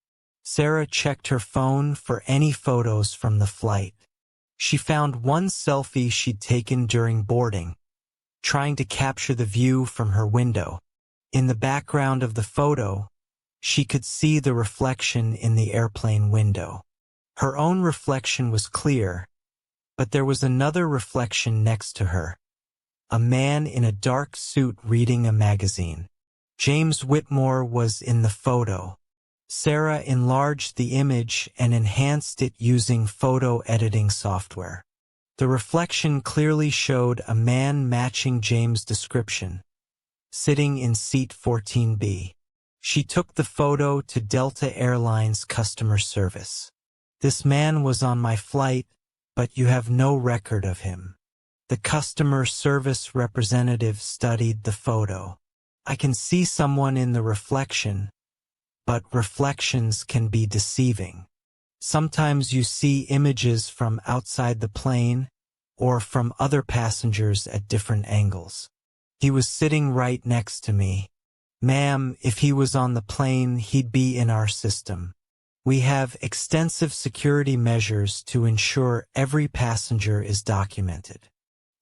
Speaker 1: Sarah checked her phone for any photos from the flight. She found one selfie she'd taken during boarding, trying to capture the view from her window. In the background of the photo, she could see the reflection in the airplane window. Her own reflection was clear, but there was another reflection next to her. A man in a dark suit reading a magazine. James Whitmore was in the photo. Sarah enlarged the image and enhanced it using photo editing software. The reflection clearly showed a man matching James' description, sitting in seat 14B. She took the photo to Delta Airlines customer service. "This man was on my flight, but you have no record of him." The customer service representative studied the photo. "I can see someone in the reflection, but reflections can be deceiving." Sometimes you see images from outside the plane or from other passengers at different angles. He was sitting right next to me. Ma'am, if he was on the plane, he'd be in our system. We have extensive security measures to ensure every passenger is documented.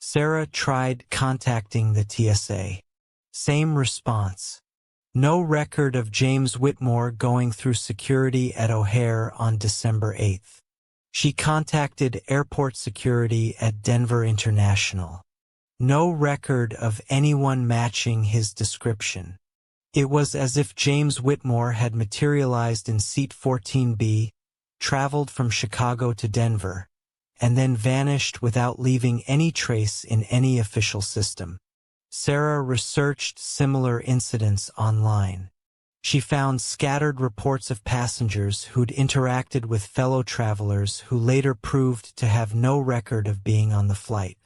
Speaker 1: Sarah tried contacting the TSA. Same response. No record of James Whitmore going through security at O'Hare on December 8th. She contacted airport security at Denver International. No record of anyone matching his description. It was as if James Whitmore had materialized in seat 14B, traveled from Chicago to Denver, and then vanished without leaving any trace in any official system. Sarah researched similar incidents online. She found scattered reports of passengers who'd interacted with fellow travelers who later proved to have no record of being on the flight.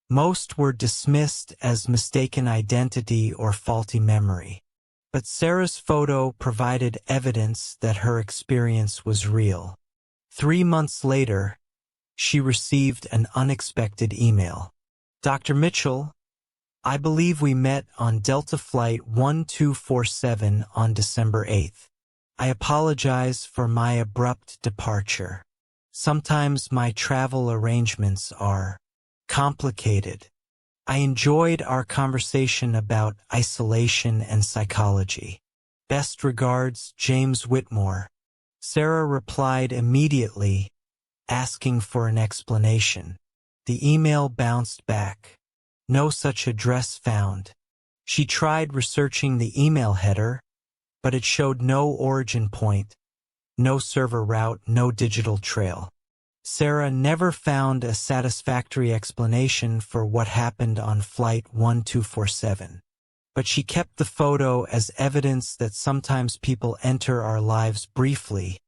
Speaker 1: Most were dismissed as mistaken identity or faulty memory. But Sarah's photo provided evidence that her experience was real. 3 months later, she received an unexpected email. Dr. Mitchell, I believe we met on Delta Flight 1247 on December 8th. I apologize for my abrupt departure. Sometimes my travel arrangements are complicated. I enjoyed our conversation about isolation and psychology. Best regards, James Whitmore. Sarah replied immediately, asking for an explanation. The email bounced back. No such address found. She tried researching the email header, but it showed no origin point, no server route, no digital trail. Sarah never found a satisfactory explanation for what happened on Flight 1247. But she kept the photo as evidence that sometimes people enter our lives briefly,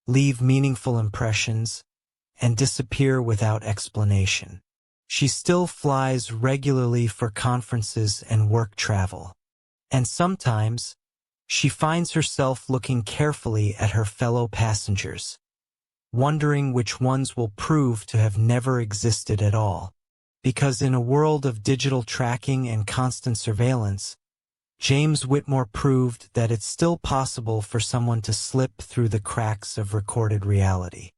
Speaker 1: leave meaningful impressions, and disappear without explanation. She still flies regularly for conferences and work travel. And sometimes, she finds herself looking carefully at her fellow passengers, wondering which ones will prove to have never existed at all. Because in a world of digital tracking and constant surveillance, James Whitmore proved that it's still possible for someone to slip through the cracks of recorded reality.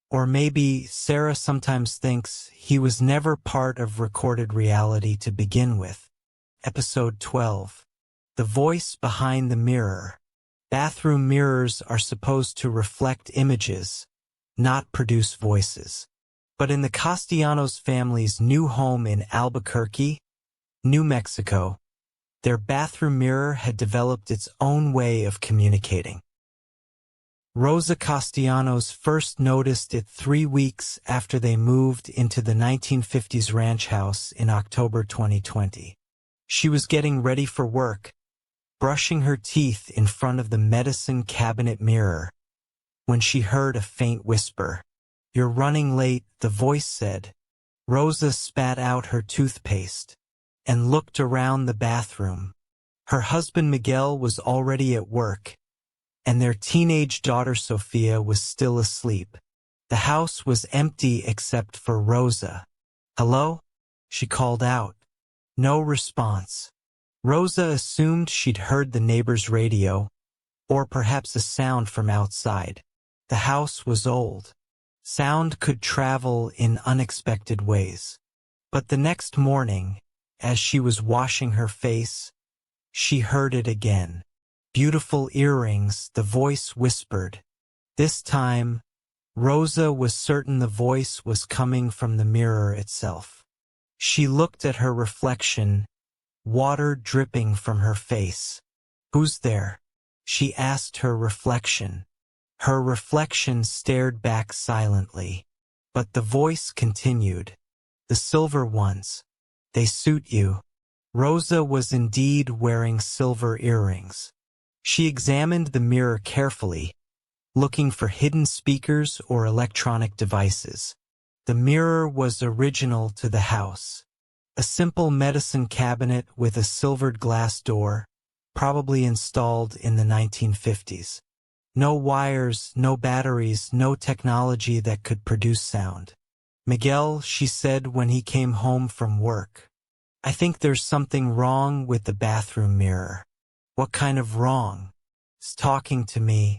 Speaker 1: Or maybe Sarah sometimes thinks he was never part of recorded reality to begin with. Episode 12. The Voice Behind the Mirror. Bathroom mirrors are supposed to reflect images, not produce voices. But in the Castellanos family's new home in Albuquerque, New Mexico, their bathroom mirror had developed its own way of communicating. Rosa Castellanos first noticed it 3 weeks after they moved into the 1950s ranch house in October 2020. She was getting ready for work, brushing her teeth in front of the medicine cabinet mirror, when she heard a faint whisper. "You're running late," the voice said. Rosa spat out her toothpaste and looked around the bathroom. Her husband Miguel was already at work, and their teenage daughter Sophia was still asleep. The house was empty except for Rosa. "Hello?" she called out. No response. Rosa assumed she'd heard the neighbor's radio, or perhaps a sound from outside. The house was old. Sound could travel in unexpected ways. But the next morning, as she was washing her face, she heard it again. "Beautiful earrings," the voice whispered. This time, Rosa was certain the voice was coming from the mirror itself. She looked at her reflection, water dripping from her face. "Who's there?" she asked her reflection. Her reflection stared back silently, but the voice continued. "The silver ones. They suit you." Rosa was indeed wearing silver earrings. She examined the mirror carefully, looking for hidden speakers or electronic devices. The mirror was original to the house. A simple medicine cabinet with a silvered glass door, probably installed in the 1950s. No wires, no batteries, no technology that could produce sound. Miguel, she said when he came home from work. I think there's something wrong with the bathroom mirror. What kind of wrong? It's talking to me.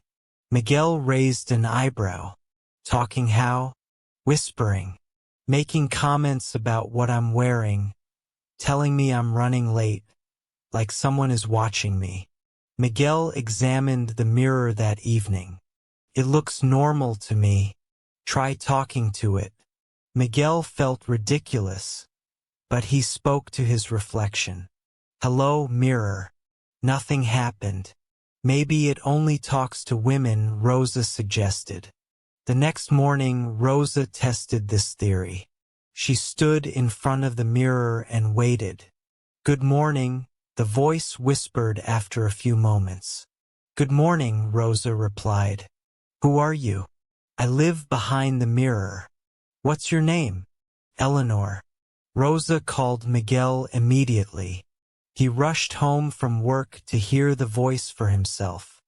Speaker 1: Miguel raised an eyebrow. Talking how? Whispering. Making comments about what I'm wearing. Telling me I'm running late. Like someone is watching me. Miguel examined the mirror that evening. It looks normal to me. Try talking to it. Miguel felt ridiculous, but he spoke to his reflection. Hello, mirror. Nothing happened. Maybe it only talks to women, Rosa suggested. The next morning, Rosa tested this theory. She stood in front of the mirror and waited. Good morning, the voice whispered after a few moments. Good morning, Rosa replied. Who are you? I live behind the mirror. What's your name? Eleanor. Rosa called Miguel immediately. He rushed home from work to hear the voice for himself.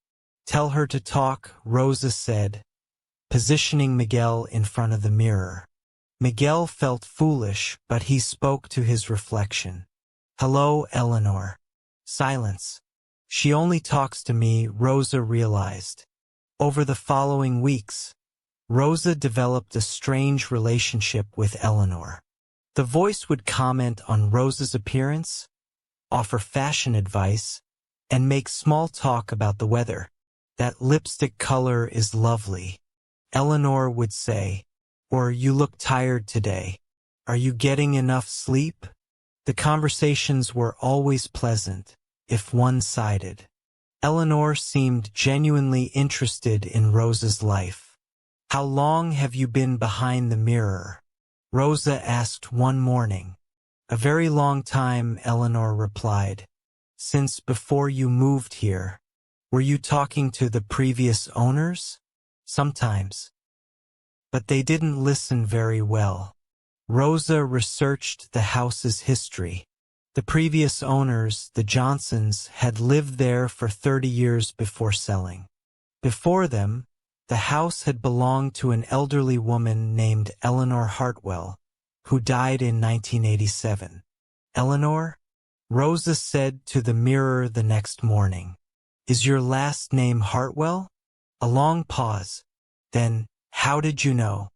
Speaker 1: Tell her to talk, Rosa said, positioning Miguel in front of the mirror. Miguel felt foolish, but he spoke to his reflection. Hello, Eleanor. Silence. She only talks to me, Rosa realized. Over the following weeks, Rosa developed a strange relationship with Eleanor. The voice would comment on Rosa's appearance, offer fashion advice, and make small talk about the weather. That lipstick color is lovely, Eleanor would say, or you look tired today. Are you getting enough sleep? The conversations were always pleasant, if one-sided. Eleanor seemed genuinely interested in Rosa's life. How long have you been behind the mirror? Rosa asked one morning. A very long time, Eleanor replied. Since before you moved here. Were you talking to the previous owners? Sometimes. But they didn't listen very well. Rosa researched the house's history. The previous owners, the Johnsons, had lived there for 30 years before selling. Before them, the house had belonged to an elderly woman named Eleanor Hartwell, who died in 1987. Eleanor? Rosa said to the mirror the next morning. Is your last name Hartwell? A long pause. Then, how did you know?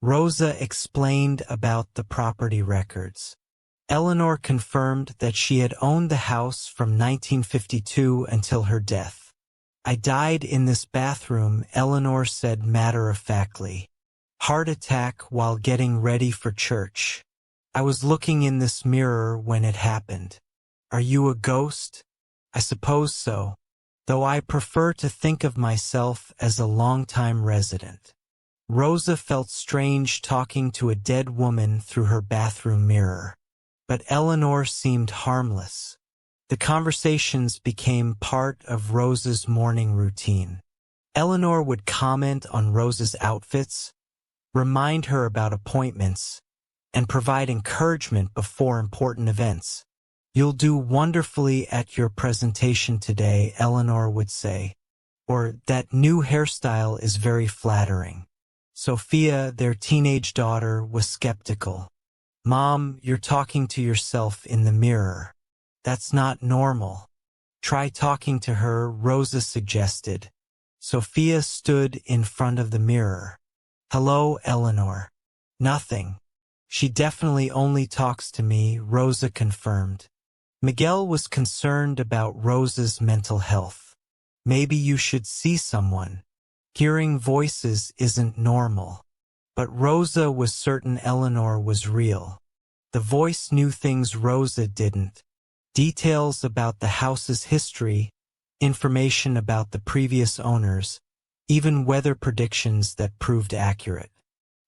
Speaker 1: Rosa explained about the property records. Eleanor confirmed that she had owned the house from 1952 until her death. I died in this bathroom, Eleanor said matter-of-factly. Heart attack while getting ready for church. I was looking in this mirror when it happened. Are you a ghost? I suppose so, though I prefer to think of myself as a longtime resident. Rosa felt strange talking to a dead woman through her bathroom mirror. But Eleanor seemed harmless. The conversations became part of Rosa's morning routine. Eleanor would comment on Rosa's outfits, remind her about appointments, and provide encouragement before important events. You'll do wonderfully at your presentation today, Eleanor would say. Or, that new hairstyle is very flattering. Sophia, their teenage daughter, was skeptical. Mom, you're talking to yourself in the mirror. That's not normal. Try talking to her, Rosa suggested. Sophia stood in front of the mirror. Hello, Eleanor. Nothing. She definitely only talks to me, Rosa confirmed. Miguel was concerned about Rosa's mental health. Maybe you should see someone. Hearing voices isn't normal. But Rosa was certain Eleanor was real. The voice knew things Rosa didn't. Details about the house's history, information about the previous owners, even weather predictions that proved accurate.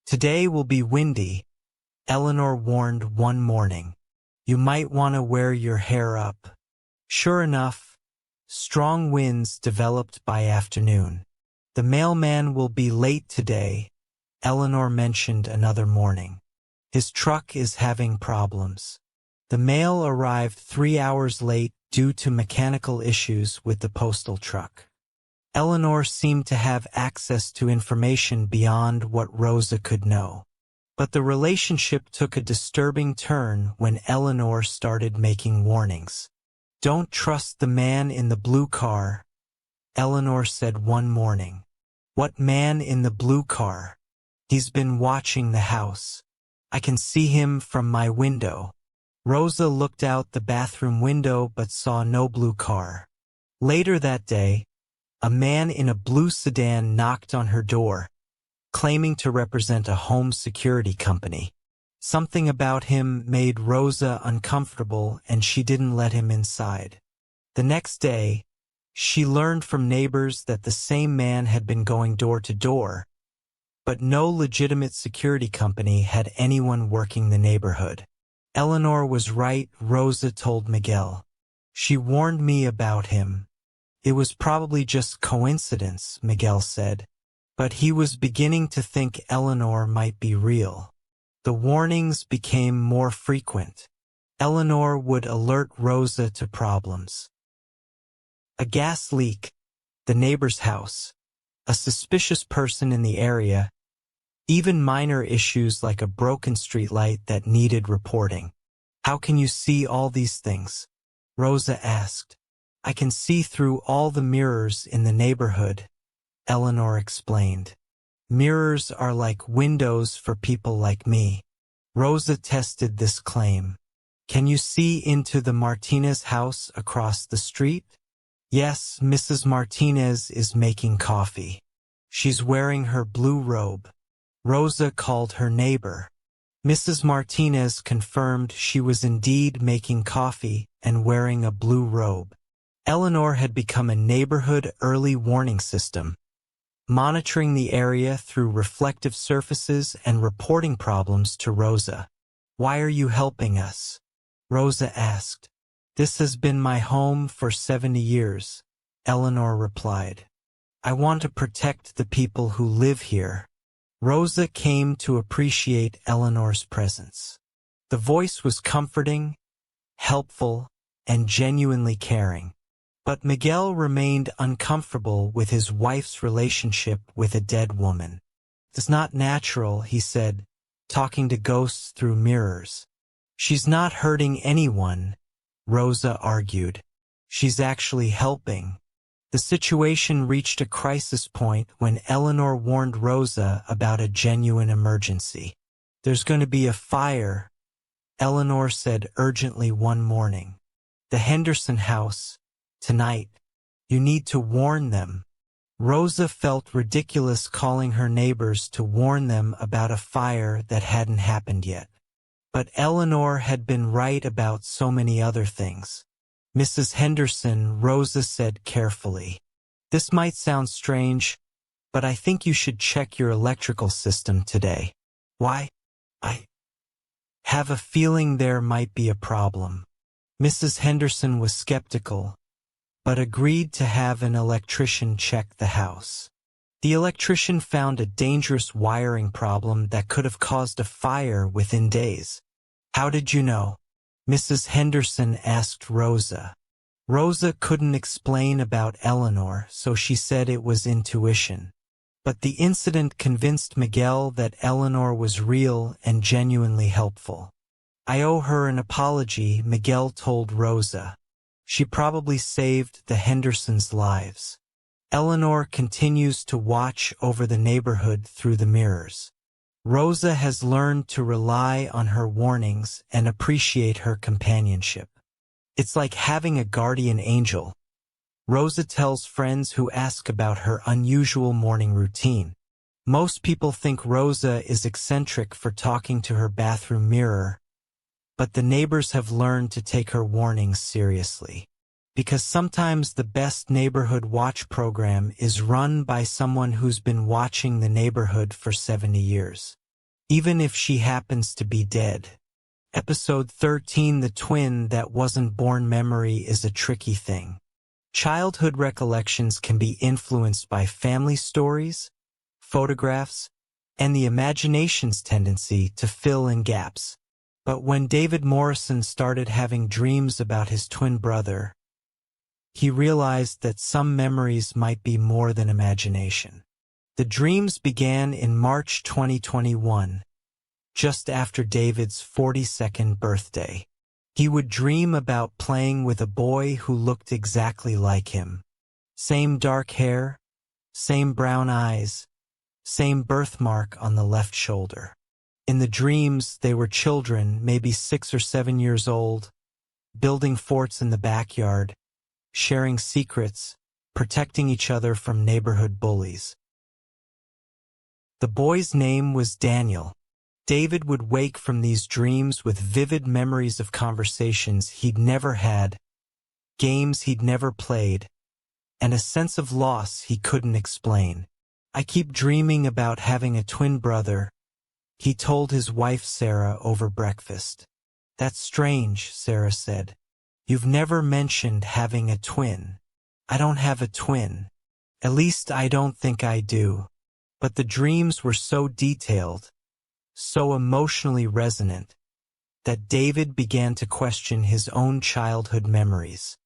Speaker 1: Today will be windy, Eleanor warned one morning. You might want to wear your hair up. Sure enough, strong winds developed by afternoon. The mailman will be late today, Eleanor mentioned another morning. His truck is having problems. The mail arrived 3 hours late due to mechanical issues with the postal truck. Eleanor seemed to have access to information beyond what Rosa could know. But the relationship took a disturbing turn when Eleanor started making warnings. "Don't trust the man in the blue car," Eleanor said one morning. "What man in the blue car? He's been watching the house. I can see him from my window." Rosa looked out the bathroom window but saw no blue car. Later that day, a man in a blue sedan knocked on her door, claiming to represent a home security company. Something about him made Rosa uncomfortable and she didn't let him inside. The next day, she learned from neighbors that the same man had been going door to door, but no legitimate security company had anyone working the neighborhood. "Eleanor was right," Rosa told Miguel. "She warned me about him." "It was probably just coincidence," Miguel said. But he was beginning to think Eleanor might be real. The warnings became more frequent. Eleanor would alert Rosa to problems. A gas leak, the neighbor's house, a suspicious person in the area, even minor issues like a broken streetlight that needed reporting. "How can you see all these things?" Rosa asked. "I can see through all the mirrors in the neighborhood," Eleanor explained. "Mirrors are like windows for people like me." Rosa tested this claim. "Can you see into the Martinez house across the street?" "Yes, Mrs. Martinez is making coffee. She's wearing her blue robe." Rosa called her neighbor. Mrs. Martinez confirmed she was indeed making coffee and wearing a blue robe. Eleanor had become a neighborhood early warning system, monitoring the area through reflective surfaces and reporting problems to Rosa. "Why are you helping us?" Rosa asked. "This has been my home for 70 years, Eleanor replied. "I want to protect the people who live here." Rosa came to appreciate Eleanor's presence. The voice was comforting, helpful, and genuinely caring. But Miguel remained uncomfortable with his wife's relationship with a dead woman. "It's not natural," he said, talking to ghosts through mirrors. "She's not hurting anyone," Rosa argued. "She's actually helping." The situation reached a crisis point when Eleanor warned Rosa about a genuine emergency. "There's going to be a fire," Eleanor said urgently one morning. "The Henderson house. Tonight. You need to warn them." Rosa felt ridiculous calling her neighbors to warn them about a fire that hadn't happened yet. But Eleanor had been right about so many other things. "Mrs. Henderson," Rosa said carefully, "this might sound strange, but I think you should check your electrical system today." "Why?" "I have a feeling there might be a problem." Mrs. Henderson was skeptical, but agreed to have an electrician check the house. The electrician found a dangerous wiring problem that could have caused a fire within days. "How did you know?" Mrs. Henderson asked Rosa. Rosa couldn't explain about Eleanor, so she said it was intuition. But the incident convinced Miguel that Eleanor was real and genuinely helpful. "I owe her an apology," Miguel told Rosa. "She probably saved the Hendersons' lives." Eleanor continues to watch over the neighborhood through the mirrors. Rosa has learned to rely on her warnings and appreciate her companionship. "It's like having a guardian angel," Rosa tells friends who ask about her unusual morning routine. Most people think Rosa is eccentric for talking to her bathroom mirror, but the neighbors have learned to take her warnings seriously. Because sometimes the best neighborhood watch program is run by someone who's been watching the neighborhood for 70 years. Even if she happens to be dead. Episode 13, The Twin That Wasn't Born. Memory is a tricky thing. Childhood recollections can be influenced by family stories, photographs, and the imagination's tendency to fill in gaps. But when David Morrison started having dreams about his twin brother, he realized that some memories might be more than imagination. The dreams began in March 2021, just after David's 42nd birthday. He would dream about playing with a boy who looked exactly like him. Same dark hair, same brown eyes, same birthmark on the left shoulder. In the dreams, they were children, maybe 6 or 7 years old, building forts in the backyard, sharing secrets, protecting each other from neighborhood bullies. The boy's name was Daniel. David would wake from these dreams with vivid memories of conversations he'd never had, games he'd never played, and a sense of loss he couldn't explain. "I keep dreaming about having a twin brother," he told his wife Sarah over breakfast. "That's strange," Sarah said. "You've never mentioned having a twin." "I don't have a twin. At least I don't think I do." But the dreams were so detailed, so emotionally resonant, that David began to question his own childhood memories.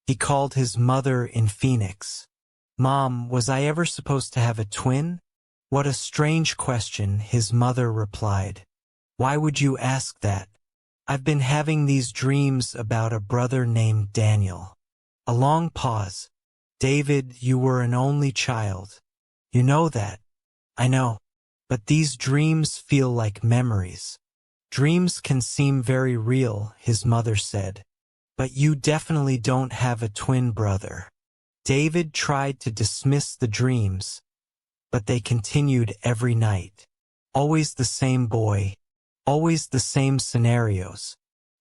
Speaker 1: He called his mother in Phoenix. "Mom, was I ever supposed to have a twin?" "What a strange question," his mother replied. "Why would you ask that?" "I've been having these dreams about a brother named Daniel." A long pause. "David, you were an only child. You know that." "I know. But these dreams feel like memories." "Dreams can seem very real," his mother said. "But you definitely don't have a twin brother." David tried to dismiss the dreams, but they continued every night. Always the same boy, always the same scenarios.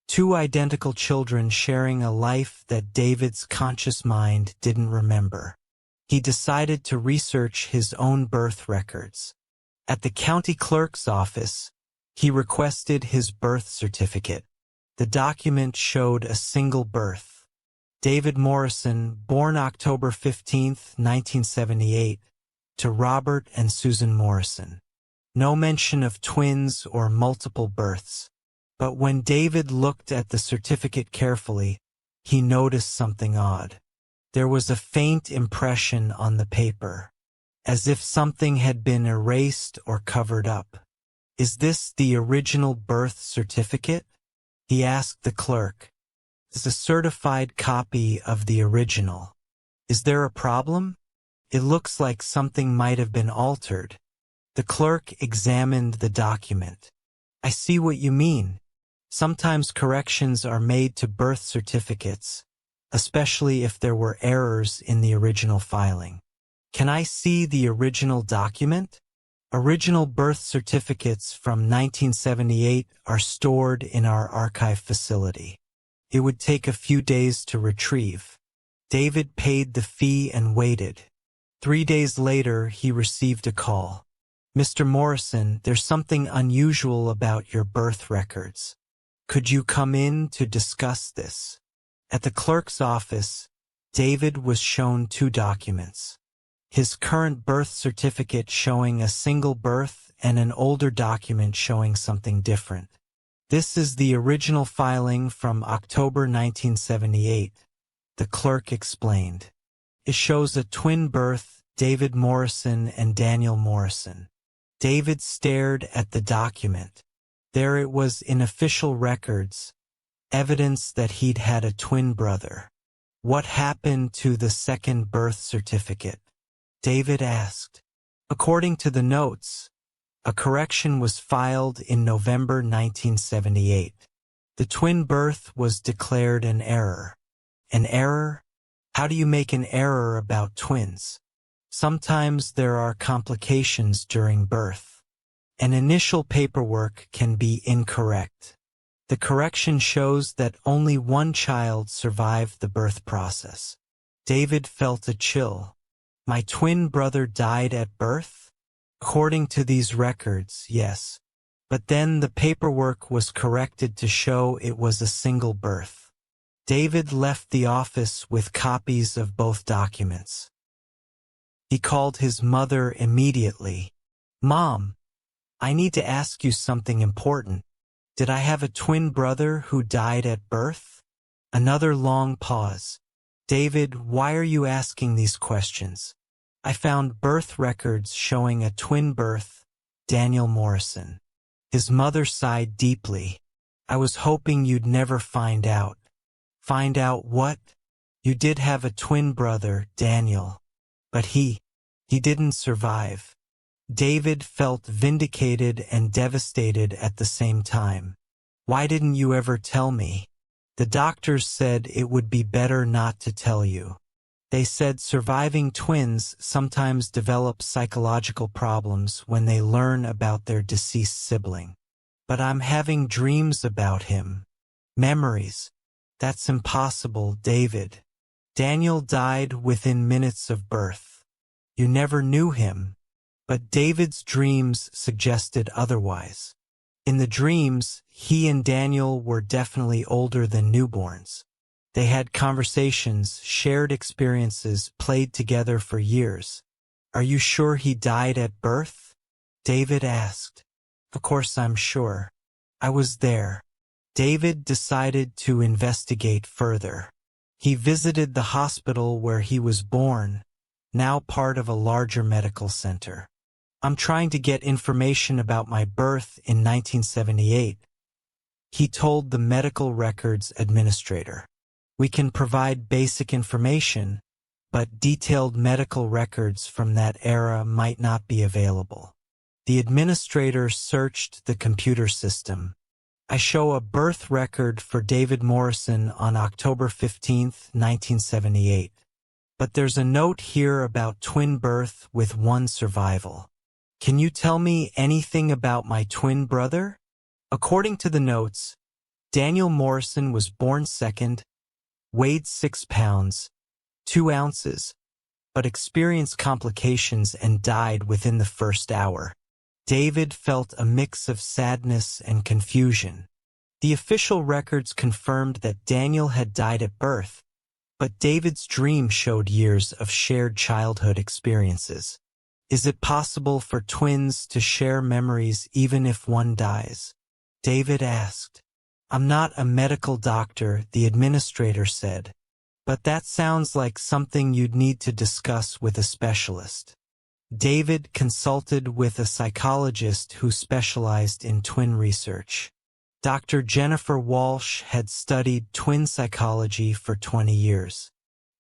Speaker 1: Two identical children sharing a life that David's conscious mind didn't remember. He decided to research his own birth records. At the county clerk's office, he requested his birth certificate. The document showed a single birth. David Morrison, born October 15, 1978, to Robert and Susan Morrison. No mention of twins or multiple births. But when David looked at the certificate carefully, he noticed something odd. There was a faint impression on the paper, as if something had been erased or covered up. "Is this the original birth certificate?" he asked the clerk. "It's a certified copy of the original. Is there a problem? It looks like something might have been altered." The clerk examined the document. "I see what you mean. Sometimes corrections are made to birth certificates, especially if there were errors in the original filing. Can I see the original document?" Original birth certificates from 1978 are stored in our archive facility. It would take a few days to retrieve. David paid the fee and waited. 3 days later, he received a call. "Mr. Morrison, there's something unusual about your birth records. Could you come in to discuss this?" At the clerk's office, David was shown 2 documents. His current birth certificate showing a single birth and an older document showing something different. "This is the original filing from October 1978, the clerk explained. "It shows a twin birth, David Morrison and Daniel Morrison." David stared at the document. There it was in official records, evidence that he'd had a twin brother. "What happened to the second birth certificate?" David asked. According to the notes, a correction was filed in November 1978. The twin birth was declared an error. An error? How do you make an error about twins? Sometimes there are complications during birth. An initial paperwork can be incorrect. The correction shows that only one child survived the birth process. David felt a chill. My twin brother died at birth? According to these records, yes. But then the paperwork was corrected to show it was a single birth. David left the office with copies of both documents. He called his mother immediately. Mom, I need to ask you something important. Did I have a twin brother who died at birth? Another long pause. David, why are you asking these questions? I found birth records showing a twin birth, Daniel Morrison. His mother sighed deeply. I was hoping you'd never find out. Find out what? You did have a twin brother, Daniel. But he didn't survive. David felt vindicated and devastated at the same time. Why didn't you ever tell me? The doctors said it would be better not to tell you. They said surviving twins sometimes develop psychological problems when they learn about their deceased sibling. But I'm having dreams about him. Memories. That's impossible, David. Daniel died within minutes of birth. You never knew him. But David's dreams suggested otherwise. In the dreams, he and Daniel were definitely older than newborns. They had conversations, shared experiences, played together for years. Are you sure he died at birth? David asked. Of course I'm sure. I was there. David decided to investigate further. He visited the hospital where he was born, now part of a larger medical center. I'm trying to get information about my birth in 1978, he told the medical records administrator. We can provide basic information, but detailed medical records from that era might not be available. The administrator searched the computer system. I show a birth record for David Morrison on October 15, 1978. But there's a note here about twin birth with one survival. Can you tell me anything about my twin brother? According to the notes, Daniel Morrison was born second, weighed 6 pounds, 2 ounces, but experienced complications and died within the first hour. David felt a mix of sadness and confusion. The official records confirmed that Daniel had died at birth, but David's dream showed years of shared childhood experiences. Is it possible for twins to share memories even if one dies? David asked. I'm not a medical doctor, the administrator said. But that sounds like something you'd need to discuss with a specialist. David consulted with a psychologist who specialized in twin research. Dr. Jennifer Walsh had studied twin psychology for 20 years.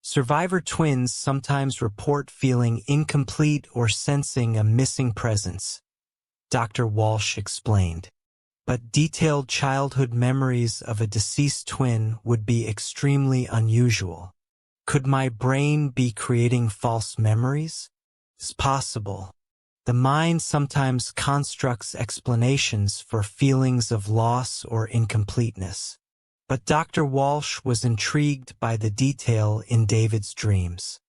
Speaker 1: Survivor twins sometimes report feeling incomplete or sensing a missing presence, Dr. Walsh explained. But detailed childhood memories of a deceased twin would be extremely unusual. Could my brain be creating false memories? It's possible. The mind sometimes constructs explanations for feelings of loss or incompleteness. But Dr. Walsh was intrigued by the detail in David's dreams.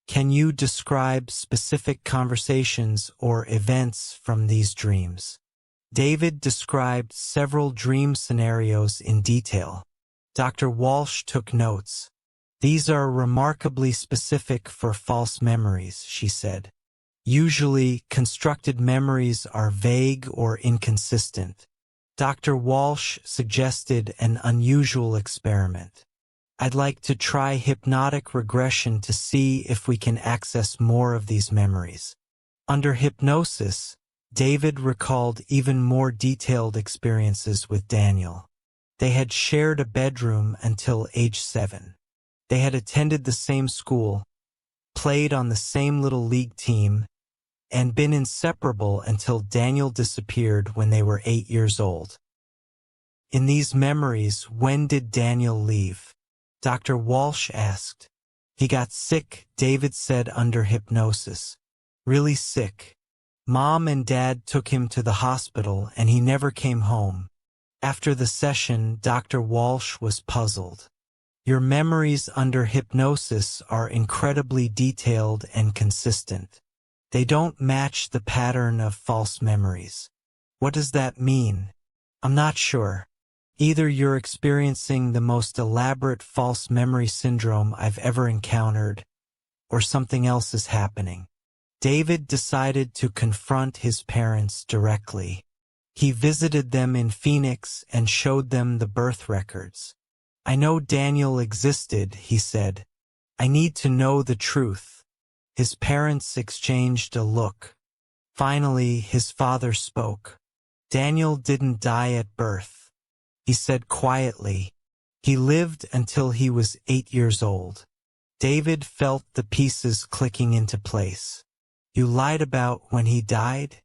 Speaker 1: Can you describe specific conversations or events from these dreams? David described several dream scenarios in detail. Dr. Walsh took notes. These are remarkably specific for false memories, she said. Usually, constructed memories are vague or inconsistent. Dr. Walsh suggested an unusual experiment. I'd like to try hypnotic regression to see if we can access more of these memories. Under hypnosis, David recalled even more detailed experiences with Daniel. They had shared a bedroom until age 7. They had attended the same school, played on the same little league team, and been inseparable until Daniel disappeared when they were 8 years old. In these memories, when did Daniel leave? Dr. Walsh asked. He got sick, David said under hypnosis. Really sick. Mom and Dad took him to the hospital and he never came home. After the session, Dr. Walsh was puzzled. Your memories under hypnosis are incredibly detailed and consistent. They don't match the pattern of false memories. What does that mean? I'm not sure. Either you're experiencing the most elaborate false memory syndrome I've ever encountered, or something else is happening. David decided to confront his parents directly. He visited them in Phoenix and showed them the birth records. I know Daniel existed, he said. I need to know the truth." His parents exchanged a look. Finally, his father spoke. "Daniel didn't die at birth," he said quietly. "He lived until he was 8 years old." David felt the pieces clicking into place. "You lied about when he died?"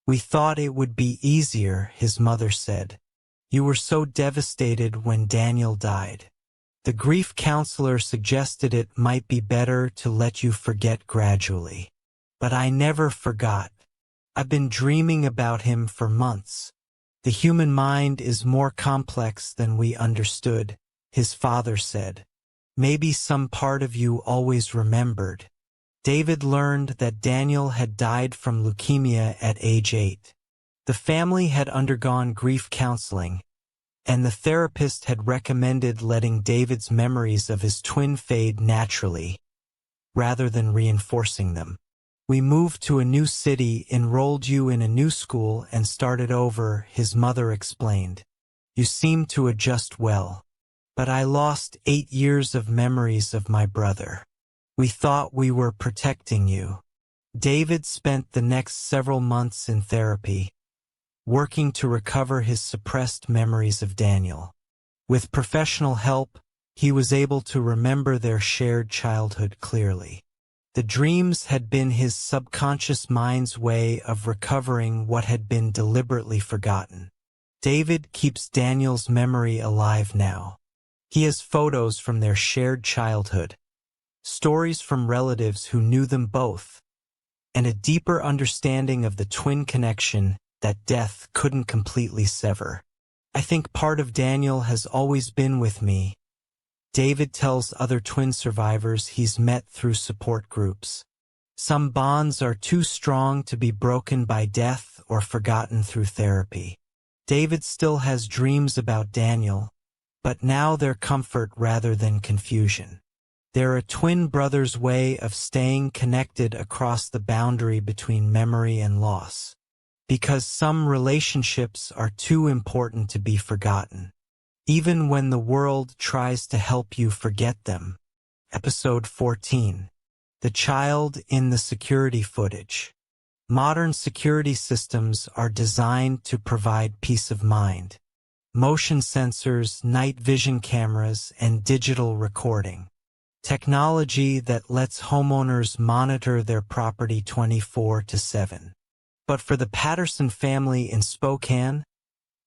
Speaker 1: "We thought it would be easier," his mother said. "You were so devastated when Daniel died. The grief counselor suggested it might be better to let you forget gradually. But I never forgot. I've been dreaming about him for months. The human mind is more complex than we understood," his father said. "Maybe some part of you always remembered." David learned that Daniel had died from leukemia at age 8. The family had undergone grief counseling, and the therapist had recommended letting David's memories of his twin fade naturally, rather than reinforcing them. "We moved to a new city, enrolled you in a new school, and started over," his mother explained. "You seem to adjust well. But I lost 8 years of memories of my brother. We thought we were protecting you." David spent the next several months in therapy, working to recover his suppressed memories of Daniel. With professional help, he was able to remember their shared childhood clearly. The dreams had been his subconscious mind's way of recovering what had been deliberately forgotten. David keeps Daniel's memory alive now. He has photos from their shared childhood, stories from relatives who knew them both, and a deeper understanding of the twin connection that death couldn't completely sever. "I think part of Daniel has always been with me," David tells other twin survivors he's met through support groups. "Some bonds are too strong to be broken by death or forgotten through therapy." David still has dreams about Daniel, but now they're comfort rather than confusion. They're a twin brother's way of staying connected across the boundary between memory and loss. Because some relationships are too important to be forgotten, even when the world tries to help you forget them. Episode 14. The Child in the Security Footage. Modern security systems are designed to provide peace of mind. Motion sensors, night vision cameras, and digital recording. Technology that lets homeowners monitor their property 24/7. But for the Patterson family in Spokane,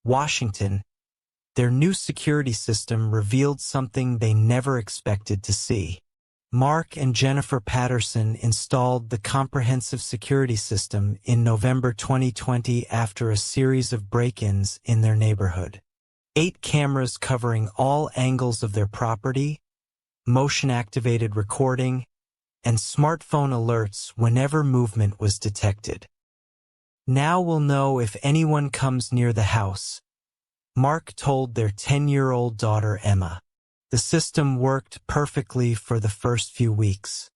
Speaker 1: Washington, their new security system revealed something they never expected to see. Mark and Jennifer Patterson installed the comprehensive security system in November 2020 after a series of break-ins in their neighborhood. 8 cameras covering all angles of their property, motion-activated recording, and smartphone alerts whenever movement was detected. "Now we'll know if anyone comes near the house," Mark told their 10-year-old daughter Emma. The system worked perfectly for the first few weeks.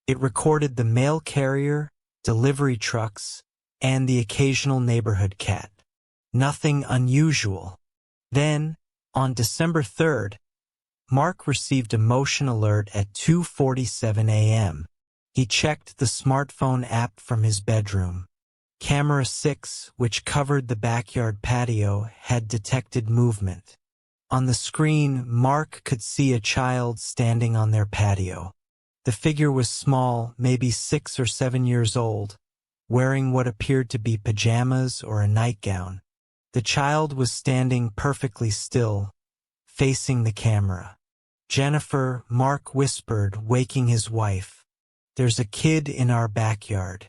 Speaker 1: It recorded the mail carrier, delivery trucks, and the occasional neighborhood cat. Nothing unusual. Then, on December 3rd, Mark received a motion alert at 2:47 a.m. He checked the smartphone app from his bedroom. Camera 6, which covered the backyard patio, had detected movement. On the screen, Mark could see a child standing on their patio. The figure was small, maybe 6 or 7 years old, wearing what appeared to be pajamas or a nightgown. The child was standing perfectly still, facing the camera. "Jennifer," Mark whispered, waking his wife. "There's a kid in our backyard."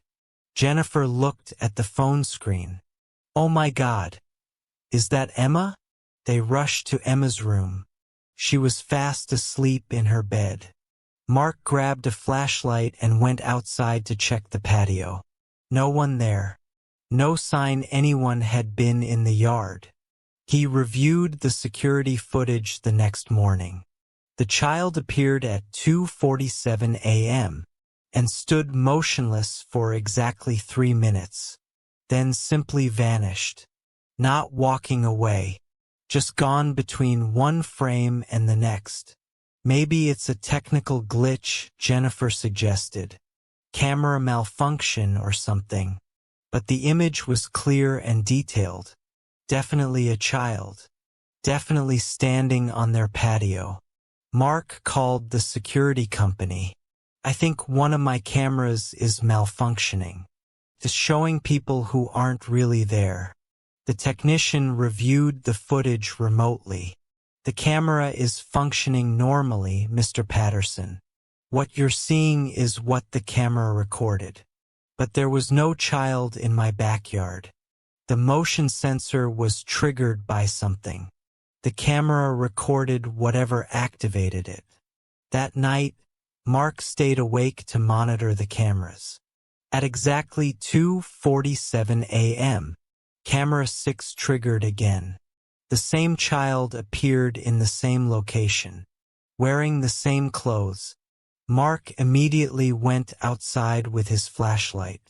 Speaker 1: Jennifer looked at the phone screen. "Oh my God. Is that Emma?" They rushed to Emma's room. She was fast asleep in her bed. Mark grabbed a flashlight and went outside to check the patio. No one there. No sign anyone had been in the yard. He reviewed the security footage the next morning. The child appeared at 2:47 a.m. and stood motionless for exactly 3 minutes, then simply vanished, not walking away, just gone between one frame and the next. Maybe it's a technical glitch, Jennifer suggested. Camera malfunction or something. But the image was clear and detailed. Definitely a child. Definitely standing on their patio. Mark called the security company. I think one of my cameras is malfunctioning. Just showing people who aren't really there. The technician reviewed the footage remotely. The camera is functioning normally, Mr. Patterson. What you're seeing is what the camera recorded. But there was no child in my backyard. The motion sensor was triggered by something. The camera recorded whatever activated it. That night, Mark stayed awake to monitor the cameras. At exactly 2:47 a.m., camera 6 triggered again. The same child appeared in the same location, wearing the same clothes. Mark immediately went outside with his flashlight.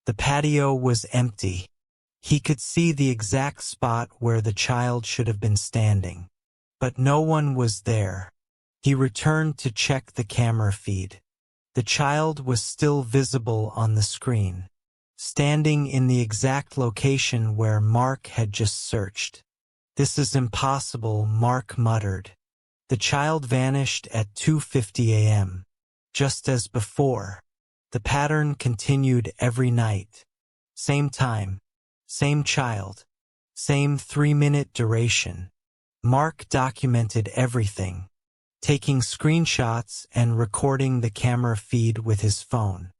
Speaker 1: The patio was empty. He could see the exact spot where the child should have been standing. But no one was there. He returned to check the camera feed. The child was still visible on the screen, standing in the exact location where Mark had just searched. "This is impossible," Mark muttered. The child vanished at 2:50 a.m. Just as before. The pattern continued every night. Same time. Same child. Same 3-minute duration. Mark documented everything, taking screenshots and recording the camera feed with his phone.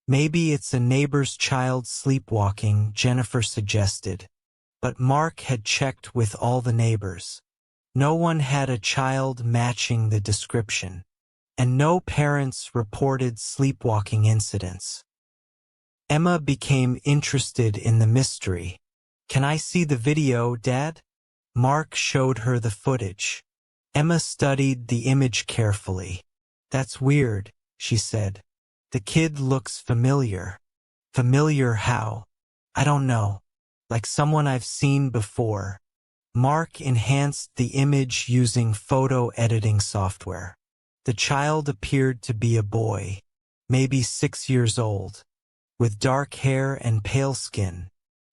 Speaker 1: Maybe it's a neighbor's child sleepwalking, Jennifer suggested. But Mark had checked with all the neighbors. No one had a child matching the description. And no parents reported sleepwalking incidents. Emma became interested in the mystery. "Can I see the video, Dad?" Mark showed her the footage. Emma studied the image carefully. "That's weird," she said. "The kid looks familiar." "Familiar how?" "I don't know. Like someone I've seen before." Mark enhanced the image using photo editing software. The child appeared to be a boy, maybe 6 years old, with dark hair and pale skin.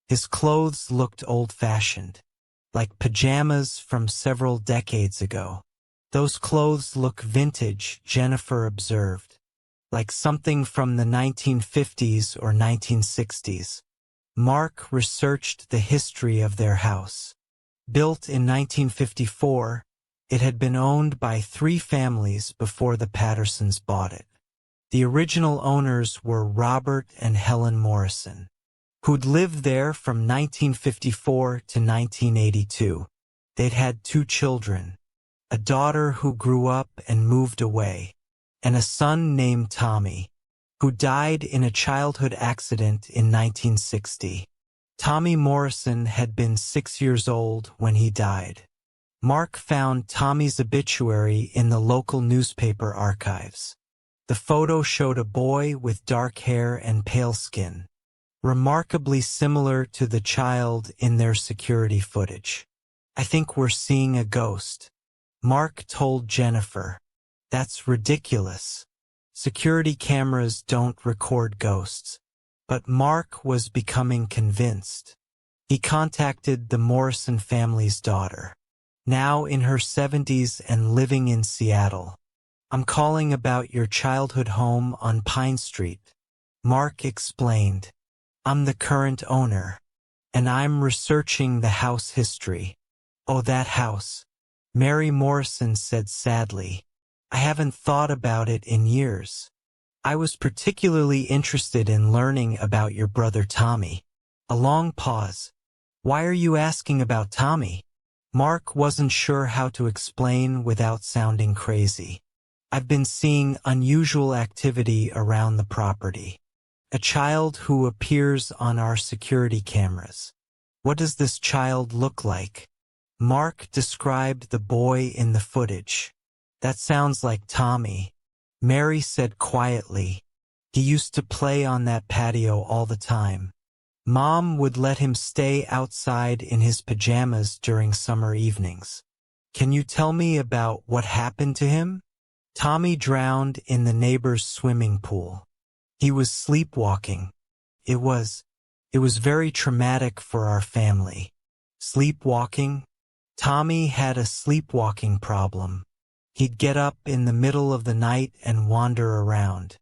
Speaker 1: His clothes looked old-fashioned, like pajamas from several decades ago. "Those clothes look vintage," Jennifer observed, "like something from the 1950s or 1960s. Mark researched the history of their house. Built in 1954, it had been owned by 3 families before the Pattersons bought it. The original owners were Robert and Helen Morrison, who'd lived there from 1954 to 1982. They'd had 2 children, a daughter who grew up and moved away, and a son named Tommy, who died in a childhood accident in 1960. Tommy Morrison had been 6 years old when he died. Mark found Tommy's obituary in the local newspaper archives. The photo showed a boy with dark hair and pale skin, remarkably similar to the child in their security footage. "I think we're seeing a ghost," Mark told Jennifer. "That's ridiculous. Security cameras don't record ghosts." But Mark was becoming convinced. He contacted the Morrison family's daughter, now in her 70s and living in Seattle. "I'm calling about your childhood home on Pine Street," Mark explained. "I'm the current owner, and I'm researching the house history." "Oh, that house," Mary Morrison said sadly. "I haven't thought about it in years. I was particularly interested in learning about your brother Tommy." A long pause. "Why are you asking about Tommy?" Mark wasn't sure how to explain without sounding crazy. "I've been seeing unusual activity around the property. A child who appears on our security cameras." "What does this child look like?" Mark described the boy in the footage. "That sounds like Tommy," Mary said quietly. "He used to play on that patio all the time. Mom would let him stay outside in his pajamas during summer evenings." "Can you tell me about what happened to him?" Tommy drowned in the neighbor's swimming pool. He was sleepwalking. It was very traumatic for our family. Sleepwalking? Tommy had a sleepwalking problem. He'd get up in the middle of the night and wander around.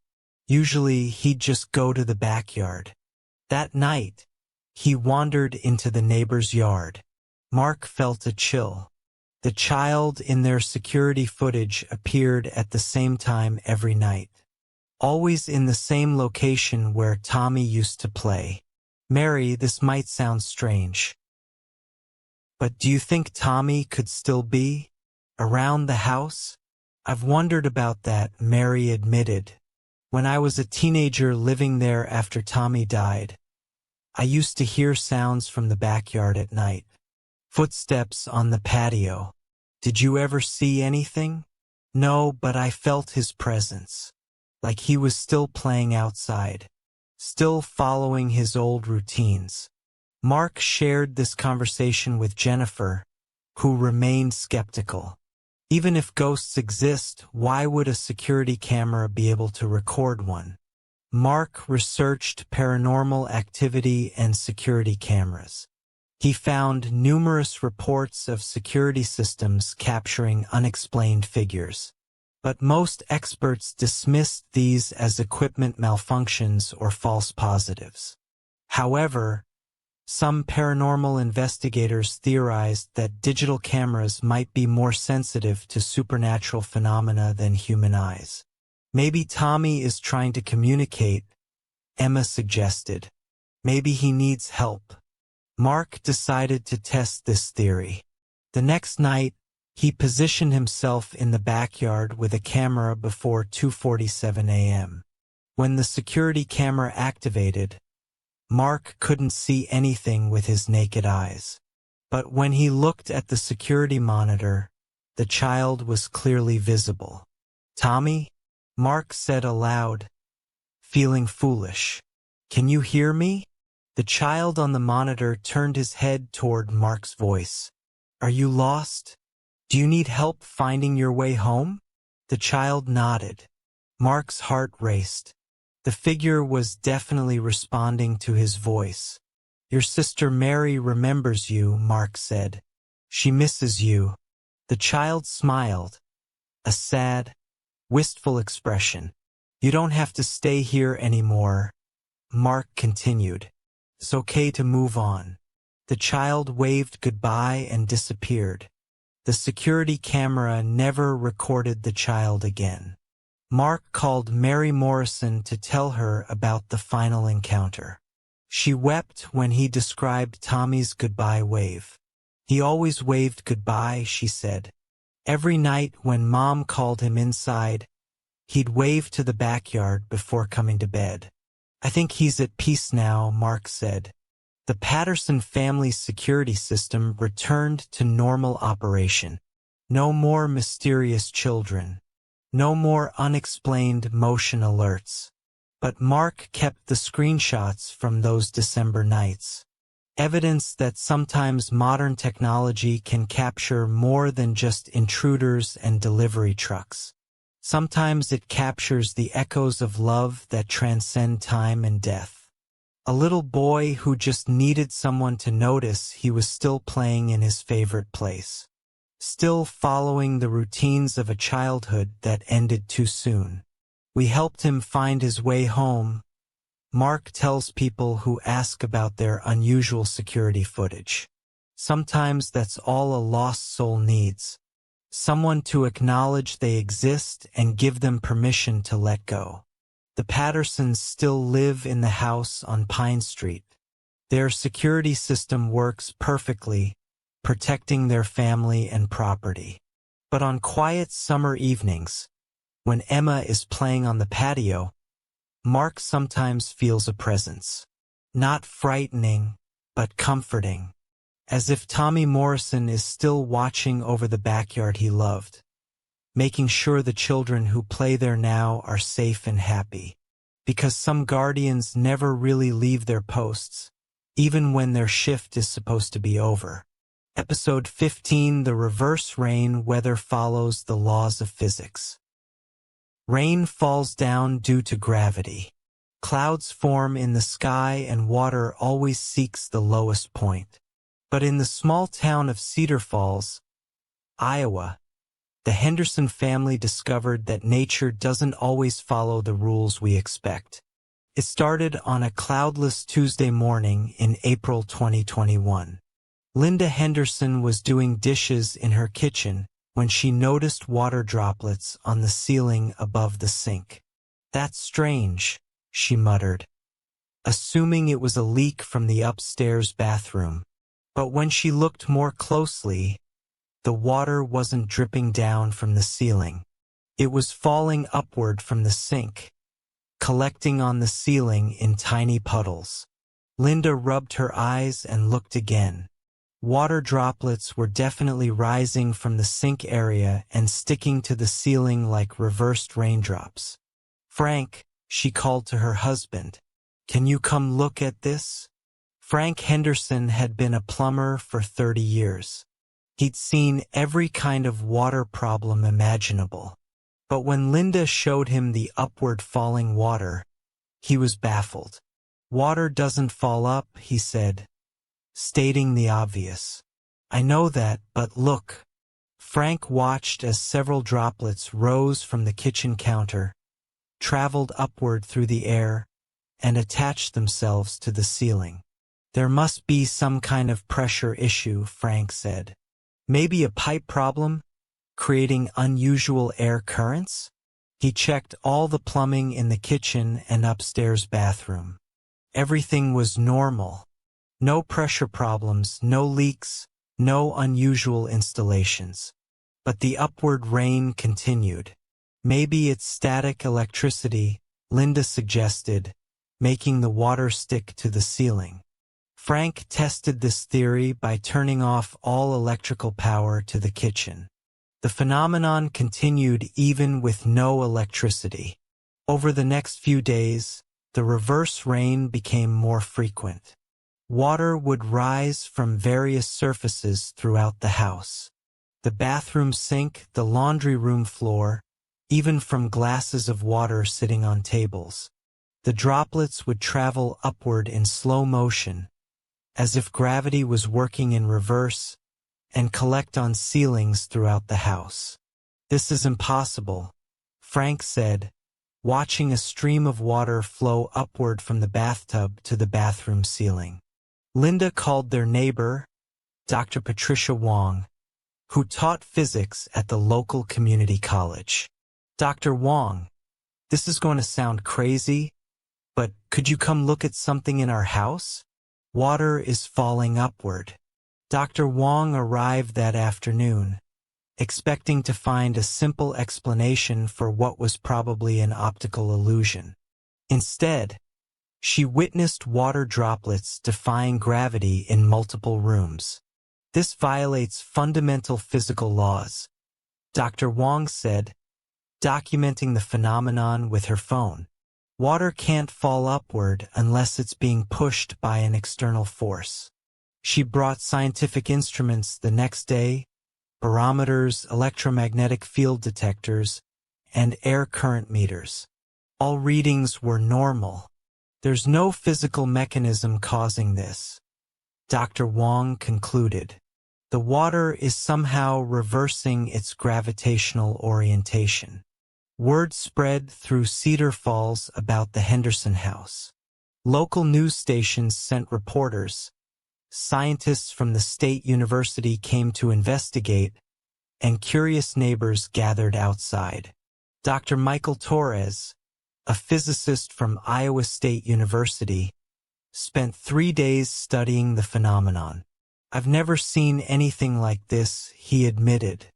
Speaker 1: Usually, he'd just go to the backyard. That night, he wandered into the neighbor's yard. Mark felt a chill. The child in their security footage appeared at the same time every night. Always in the same location where Tommy used to play. Mary, this might sound strange. But do you think Tommy could still be around the house? I've wondered about that, Mary admitted. When I was a teenager living there after Tommy died, I used to hear sounds from the backyard at night. Footsteps on the patio. Did you ever see anything? No, but I felt his presence. Like he was still playing outside. Still following his old routines. Mark shared this conversation with Jennifer, who remained skeptical. Even if ghosts exist, why would a security camera be able to record one? Mark researched paranormal activity and security cameras. He found numerous reports of security systems capturing unexplained figures. But most experts dismissed these as equipment malfunctions or false positives. However, some paranormal investigators theorized that digital cameras might be more sensitive to supernatural phenomena than human eyes. Maybe Tommy is trying to communicate, Emma suggested. Maybe he needs help. Mark decided to test this theory. The next night, he positioned himself in the backyard with a camera before 2:47 a.m. When the security camera activated, Mark couldn't see anything with his naked eyes. But when he looked at the security monitor, the child was clearly visible. Tommy? Mark said aloud, feeling foolish. Can you hear me? The child on the monitor turned his head toward Mark's voice. Are you lost? Do you need help finding your way home? The child nodded. Mark's heart raced. The figure was definitely responding to his voice. Your sister Mary remembers you, Mark said. She misses you. The child smiled. A sad, wistful expression. You don't have to stay here anymore, Mark continued. It's okay to move on. The child waved goodbye and disappeared. The security camera never recorded the child again. Mark called Mary Morrison to tell her about the final encounter. She wept when he described Tommy's goodbye wave. He always waved goodbye, she said. Every night when Mom called him inside, he'd wave to the backyard before coming to bed. I think he's at peace now, Mark said. The Patterson family's security system returned to normal operation. No more mysterious children. No more unexplained motion alerts. But Mark kept the screenshots from those December nights. Evidence that sometimes modern technology can capture more than just intruders and delivery trucks. Sometimes it captures the echoes of love that transcend time and death. A little boy who just needed someone to notice he was still playing in his favorite place. Still following the routines of a childhood that ended too soon. We helped him find his way home, Mark tells people who ask about their unusual security footage. Sometimes that's all a lost soul needs. Someone to acknowledge they exist and give them permission to let go. The Pattersons still live in the house on Pine Street. Their security system works perfectly, protecting their family and property. But on quiet summer evenings, when Emma is playing on the patio, Mark sometimes feels a presence. Not frightening, but comforting. As if Tommy Morrison is still watching over the backyard he loved, making sure the children who play there now are safe and happy. Because some guardians never really leave their posts, even when their shift is supposed to be over. Episode 15, The Reverse Rain Weather Follows the Laws of Physics. Rain falls down due to gravity. Clouds form in the sky and water always seeks the lowest point. But in the small town of Cedar Falls, Iowa, the Henderson family discovered that nature doesn't always follow the rules we expect. It started on a cloudless Tuesday morning in April 2021. Linda Henderson was doing dishes in her kitchen when she noticed water droplets on the ceiling above the sink. "That's strange," she muttered, assuming it was a leak from the upstairs bathroom. But when she looked more closely, the water wasn't dripping down from the ceiling. It was falling upward from the sink, collecting on the ceiling in tiny puddles. Linda rubbed her eyes and looked again. Water droplets were definitely rising from the sink area and sticking to the ceiling like reversed raindrops. "Frank," she called to her husband, "can you come look at this?" Frank Henderson had been a plumber for 30 years. He'd seen every kind of water problem imaginable. But when Linda showed him the upward falling water, he was baffled. "Water doesn't fall up," he said, stating the obvious. "I know that, but look." Frank watched as several droplets rose from the kitchen counter, traveled upward through the air, and attached themselves to the ceiling. "There must be some kind of pressure issue," Frank said. "Maybe a pipe problem, creating unusual air currents?" He checked all the plumbing in the kitchen and upstairs bathroom. Everything was normal. No pressure problems, no leaks, no unusual installations. But the upward rain continued. "Maybe it's static electricity," Linda suggested, making the water stick to the ceiling. Frank tested this theory by turning off all electrical power to the kitchen. The phenomenon continued even with no electricity. Over the next few days, the reverse rain became more frequent. Water would rise from various surfaces throughout the house. The bathroom sink, the laundry room floor, even from glasses of water sitting on tables. The droplets would travel upward in slow motion, as if gravity was working in reverse, and collect on ceilings throughout the house. "This is impossible," Frank said, watching a stream of water flow upward from the bathtub to the bathroom ceiling. Linda called their neighbor, Dr. Patricia Wong, who taught physics at the local community college. "Dr. Wong, this is going to sound crazy, but could you come look at something in our house? Water is falling upward." Dr. Wong arrived that afternoon, expecting to find a simple explanation for what was probably an optical illusion. Instead, she witnessed water droplets defying gravity in multiple rooms. "This violates fundamental physical laws," Dr. Wong said, documenting the phenomenon with her phone. "Water can't fall upward unless it's being pushed by an external force." She brought scientific instruments the next day, barometers, electromagnetic field detectors, and air current meters. All readings were normal. "There's no physical mechanism causing this," Dr. Wong concluded. "The water is somehow reversing its gravitational orientation." Word spread through Cedar Falls about the Henderson house. Local news stations sent reporters. Scientists from the state university came to investigate, and curious neighbors gathered outside. Dr. Michael Torres, a physicist from Iowa State University, spent 3 days studying the phenomenon. "I've never seen anything like this," he admitted.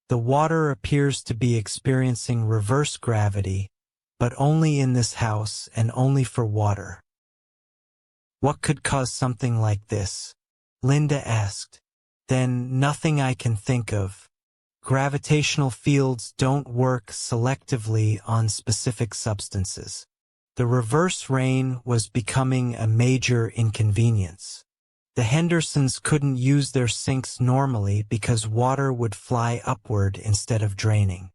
Speaker 1: "The water appears to be experiencing reverse gravity, but only in this house and only for water." "What could cause something like this?" Linda asked. "Then nothing I can think of. Gravitational fields don't work selectively on specific substances." The reverse rain was becoming a major inconvenience. The Hendersons couldn't use their sinks normally because water would fly upward instead of draining.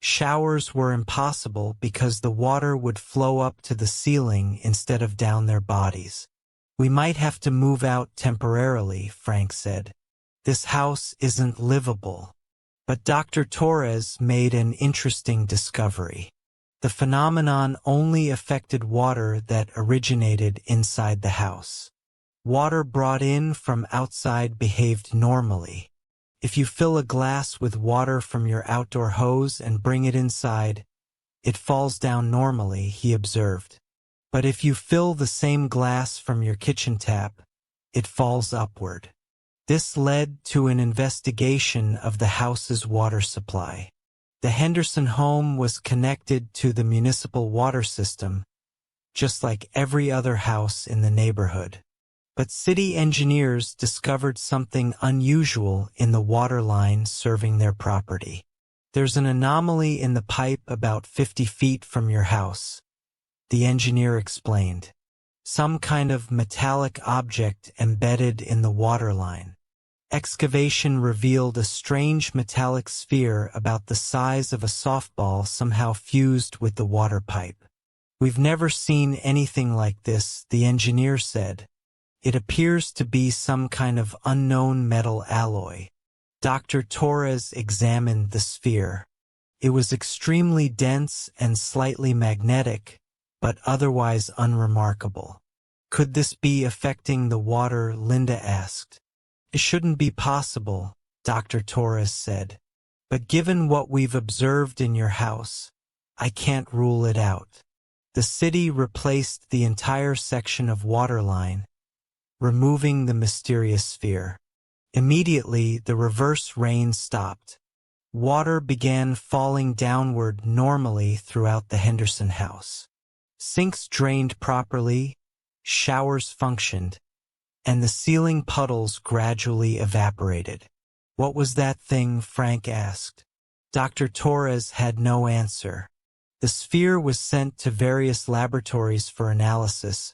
Speaker 1: Showers were impossible because the water would flow up to the ceiling instead of down their bodies. "We might have to move out temporarily," Frank said. "This house isn't livable." But Dr. Torres made an interesting discovery. The phenomenon only affected water that originated inside the house. Water brought in from outside behaved normally. If you fill a glass with water from your outdoor hose and bring it inside, it falls down normally, he observed. But if you fill the same glass from your kitchen tap, it falls upward. This led to an investigation of the house's water supply. The Henderson home was connected to the municipal water system, just like every other house in the neighborhood. But city engineers discovered something unusual in the water line serving their property. "There's an anomaly in the pipe about 50 feet from your house," the engineer explained. "Some kind of metallic object embedded in the water line." Excavation revealed a strange metallic sphere about the size of a softball somehow fused with the water pipe. "We've never seen anything like this," the engineer said. "It appears to be some kind of unknown metal alloy." Dr. Torres examined the sphere. It was extremely dense and slightly magnetic, but otherwise unremarkable. "Could this be affecting the water?" Linda asked. "It shouldn't be possible," Dr. Torres said. "But given what we've observed in your house, I can't rule it out." The city replaced the entire section of water line, removing the mysterious sphere. Immediately, the reverse rain stopped. Water began falling downward normally throughout the Henderson house. Sinks drained properly, showers functioned, and the ceiling puddles gradually evaporated. "What was that thing?" Frank asked. Dr. Torres had no answer. The sphere was sent to various laboratories for analysis,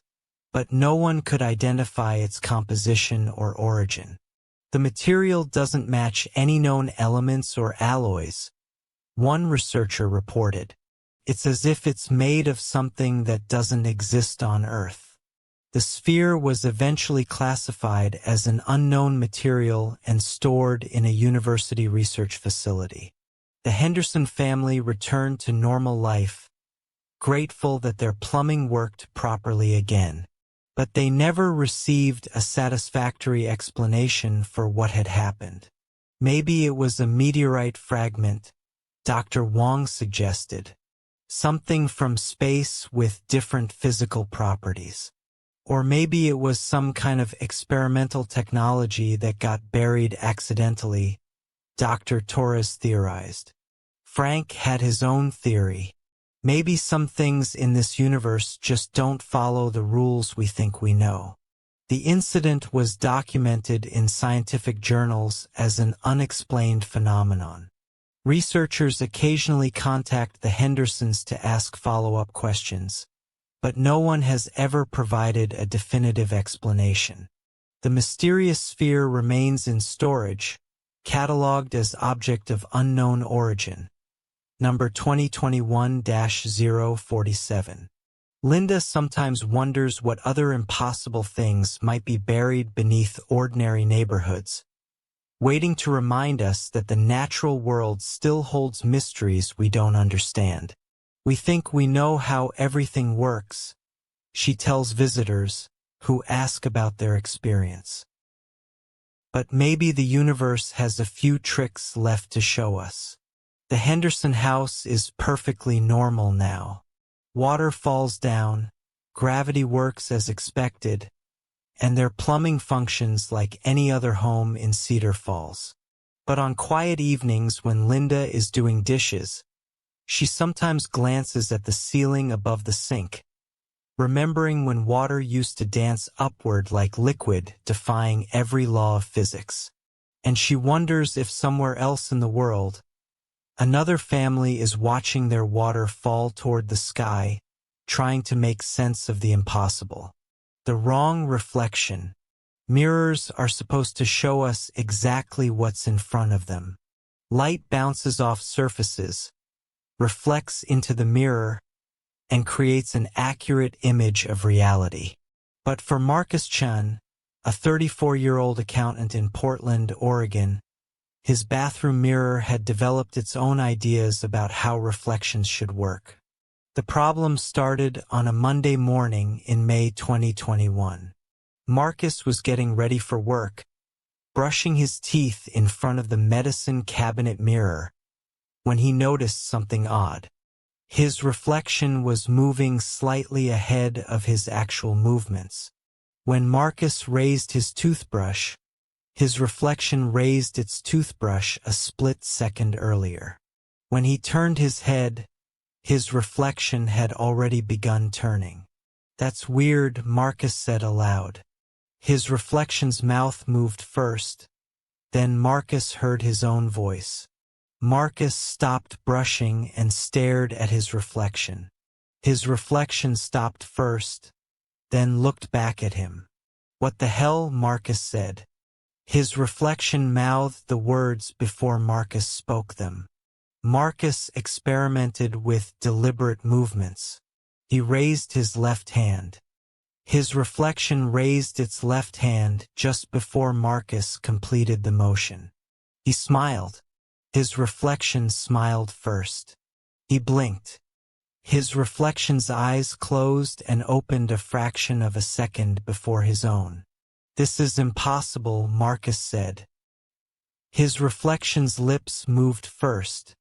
Speaker 1: but no one could identify its composition or origin. "The material doesn't match any known elements or alloys," one researcher reported. "It's as if it's made of something that doesn't exist on Earth." The sphere was eventually classified as an unknown material and stored in a university research facility. The Henderson family returned to normal life, grateful that their plumbing worked properly again. But they never received a satisfactory explanation for what had happened. "Maybe it was a meteorite fragment," Dr. Wong suggested. "Something from space with different physical properties. Or maybe it was some kind of experimental technology that got buried accidentally," Dr. Torres theorized. Frank had his own theory. "Maybe some things in this universe just don't follow the rules we think we know." The incident was documented in scientific journals as an unexplained phenomenon. Researchers occasionally contact the Hendersons to ask follow-up questions, but no one has ever provided a definitive explanation. The mysterious sphere remains in storage, catalogued as object of unknown origin. Number 2021-047. Linda sometimes wonders what other impossible things might be buried beneath ordinary neighborhoods, waiting to remind us that the natural world still holds mysteries we don't understand. "We think we know how everything works," she tells visitors who ask about their experience. "But maybe the universe has a few tricks left to show us." The Henderson house is perfectly normal now. Water falls down, gravity works as expected, and their plumbing functions like any other home in Cedar Falls. But on quiet evenings when Linda is doing dishes, she sometimes glances at the ceiling above the sink, remembering when water used to dance upward like liquid, defying every law of physics. And she wonders if somewhere else in the world, another family is watching their water fall toward the sky, trying to make sense of the impossible. The wrong reflection. Mirrors are supposed to show us exactly what's in front of them. Light bounces off surfaces, reflects into the mirror, and creates an accurate image of reality. But for Marcus Chun, a 34-year-old accountant in Portland, Oregon, his bathroom mirror had developed its own ideas about how reflections should work. The problem started on a Monday morning in May 2021. Marcus was getting ready for work, brushing his teeth in front of the medicine cabinet mirror, when he noticed something odd. His reflection was moving slightly ahead of his actual movements. When Marcus raised his toothbrush, his reflection raised its toothbrush a split second earlier. When he turned his head, his reflection had already begun turning. "That's weird," Marcus said aloud. His reflection's mouth moved first, then Marcus heard his own voice. Marcus stopped brushing and stared at his reflection. His reflection stopped first, then looked back at him. "What the hell?" Marcus said. His reflection mouthed the words before Marcus spoke them. Marcus experimented with deliberate movements. He raised his left hand. His reflection raised its left hand just before Marcus completed the motion. He smiled. His reflection smiled first. He blinked. His reflection's eyes closed and opened a fraction of a second before his own. "This is impossible," Marcus said. His reflection's lips moved first,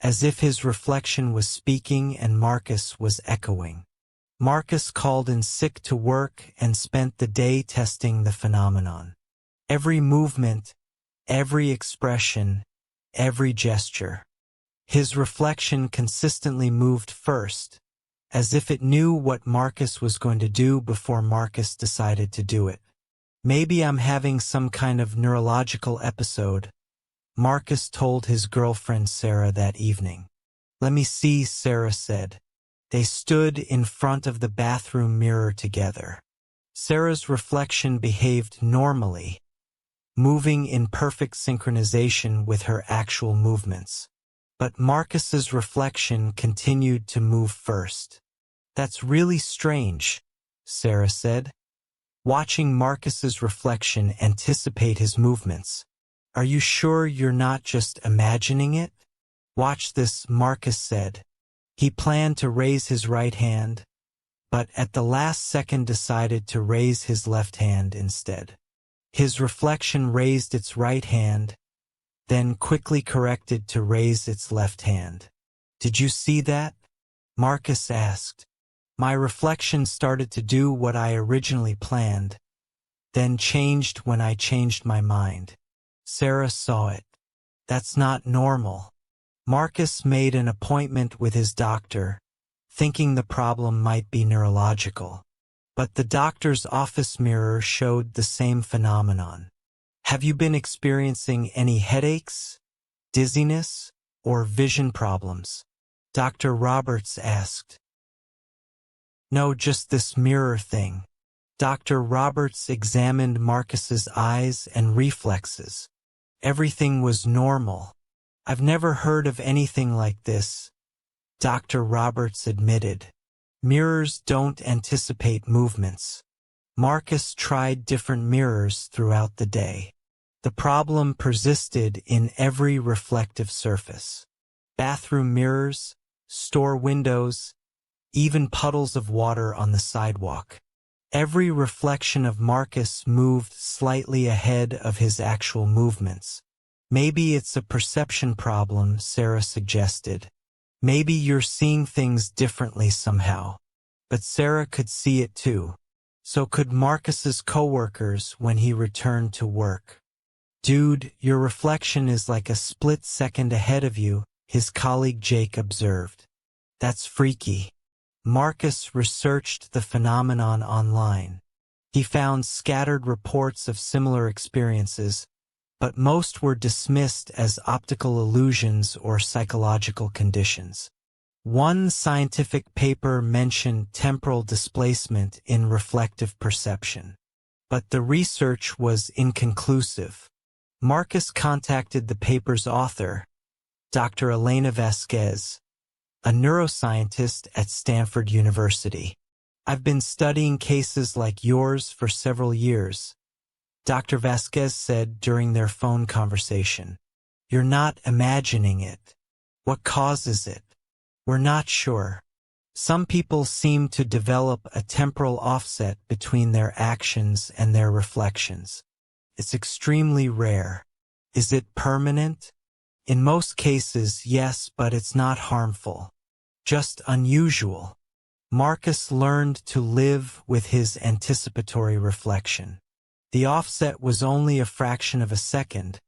Speaker 1: as if his reflection was speaking and Marcus was echoing. Marcus called in sick to work and spent the day testing the phenomenon. Every movement, every expression, every gesture. His reflection consistently moved first, as if it knew what Marcus was going to do before Marcus decided to do it. "Maybe I'm having some kind of neurological episode," Marcus told his girlfriend Sarah that evening. "Let me see," Sarah said. They stood in front of the bathroom mirror together. Sarah's reflection behaved normally, moving in perfect synchronization with her actual movements. But Marcus's reflection continued to move first. "That's really strange," Sarah said, watching Marcus's reflection anticipate his movements. "Are you sure you're not just imagining it?" "Watch this," Marcus said. He planned to raise his right hand, but at the last second decided to raise his left hand instead. His reflection raised its right hand, then quickly corrected to raise its left hand. "Did you see that?" Marcus asked. "My reflection started to do what I originally planned, then changed when I changed my mind." Sarah saw it. "That's not normal." Marcus made an appointment with his doctor, thinking the problem might be neurological. But the doctor's office mirror showed the same phenomenon. "Have you been experiencing any headaches, dizziness, or vision problems?" Dr. Roberts asked. "No, just this mirror thing." Dr. Roberts examined Marcus's eyes and reflexes. Everything was normal. "I've never heard of anything like this," Dr. Roberts admitted. "Mirrors don't anticipate movements." Marcus tried different mirrors throughout the day. The problem persisted in every reflective surface. Bathroom mirrors, store windows, even puddles of water on the sidewalk. Every reflection of Marcus moved slightly ahead of his actual movements. "Maybe it's a perception problem," Sarah suggested. "Maybe you're seeing things differently somehow." But Sarah could see it too. So could Marcus's coworkers when he returned to work. "Dude, your reflection is like a split second ahead of you," his colleague Jake observed. "That's freaky." Marcus researched the phenomenon online. He found scattered reports of similar experiences, but most were dismissed as optical illusions or psychological conditions. One scientific paper mentioned temporal displacement in reflective perception, but the research was inconclusive. Marcus contacted the paper's author, Dr. Elena Vasquez, a neuroscientist at Stanford University. I've been studying cases like yours for several years, Dr. Vasquez said during their phone conversation. You're not imagining it. What causes it? We're not sure. Some people seem to develop a temporal offset between their actions and their reflections. It's extremely rare. Is it permanent? In most cases, yes, but it's not harmful. Just unusual. Marcus learned to live with his anticipatory reflection. The offset was only a fraction of a second,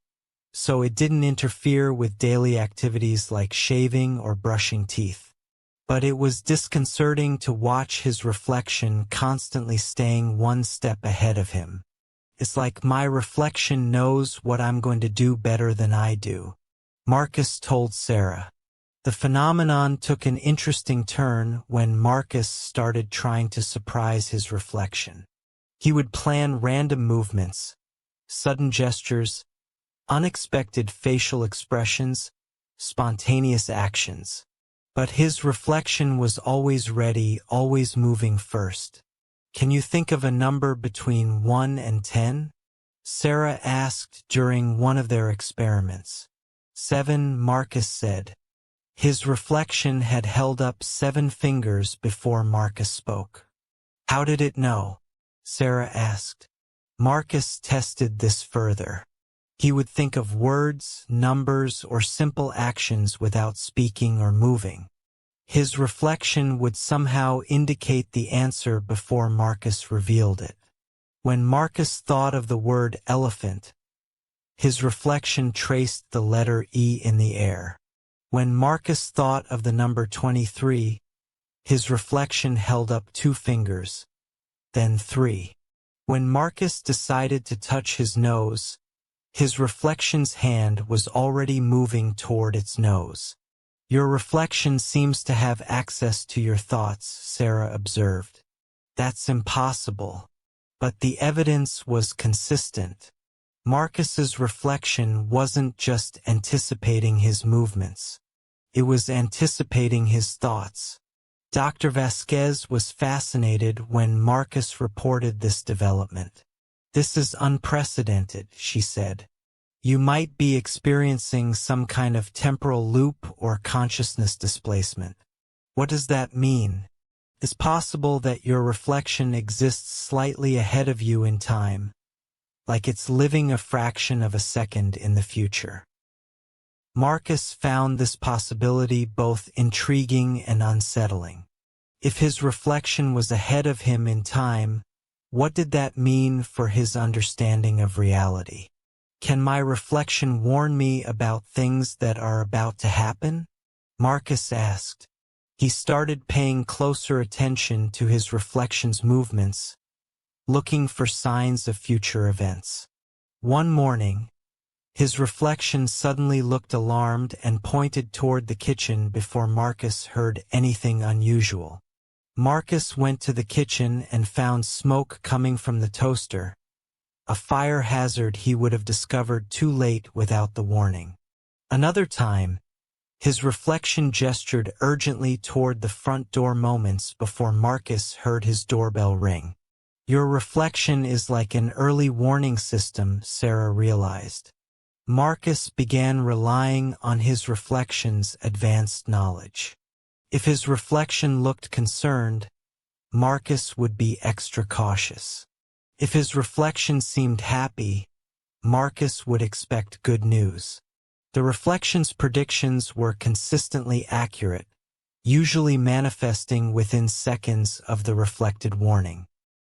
Speaker 1: so it didn't interfere with daily activities like shaving or brushing teeth. But it was disconcerting to watch his reflection constantly staying one step ahead of him. It's like my reflection knows what I'm going to do better than I do, Marcus told Sarah. The phenomenon took an interesting turn when Marcus started trying to surprise his reflection. He would plan random movements, sudden gestures, unexpected facial expressions, spontaneous actions. But his reflection was always ready, always moving first. Can you think of a number between 1 and 10? Sarah asked during one of their experiments. 7, Marcus said. His reflection had held up 7 fingers before Marcus spoke. How did it know? Sarah asked. Marcus tested this further. He would think of words, numbers, or simple actions without speaking or moving. His reflection would somehow indicate the answer before Marcus revealed it. When Marcus thought of the word elephant, his reflection traced the letter E in the air. When Marcus thought of the number 23, his reflection held up 2 fingers, then 3. When Marcus decided to touch his nose, his reflection's hand was already moving toward its nose. Your reflection seems to have access to your thoughts, Sarah observed. That's impossible. But the evidence was consistent. Marcus's reflection wasn't just anticipating his movements. It was anticipating his thoughts. Dr. Vasquez was fascinated when Marcus reported this development. This is unprecedented, she said. You might be experiencing some kind of temporal loop or consciousness displacement. What does that mean? It's possible that your reflection exists slightly ahead of you in time, like it's living a fraction of a second in the future. Marcus found this possibility both intriguing and unsettling. If his reflection was ahead of him in time, what did that mean for his understanding of reality? Can my reflection warn me about things that are about to happen? Marcus asked. He started paying closer attention to his reflection's movements, looking for signs of future events. One morning, his reflection suddenly looked alarmed and pointed toward the kitchen before Marcus heard anything unusual. Marcus went to the kitchen and found smoke coming from the toaster, a fire hazard he would have discovered too late without the warning. Another time, his reflection gestured urgently toward the front door moments before Marcus heard his doorbell ring. Your reflection is like an early warning system, Sarah realized. Marcus began relying on his reflection's advanced knowledge. If his reflection looked concerned, Marcus would be extra cautious. If his reflection seemed happy, Marcus would expect good news. The reflection's predictions were consistently accurate, usually manifesting within seconds of the reflected warning.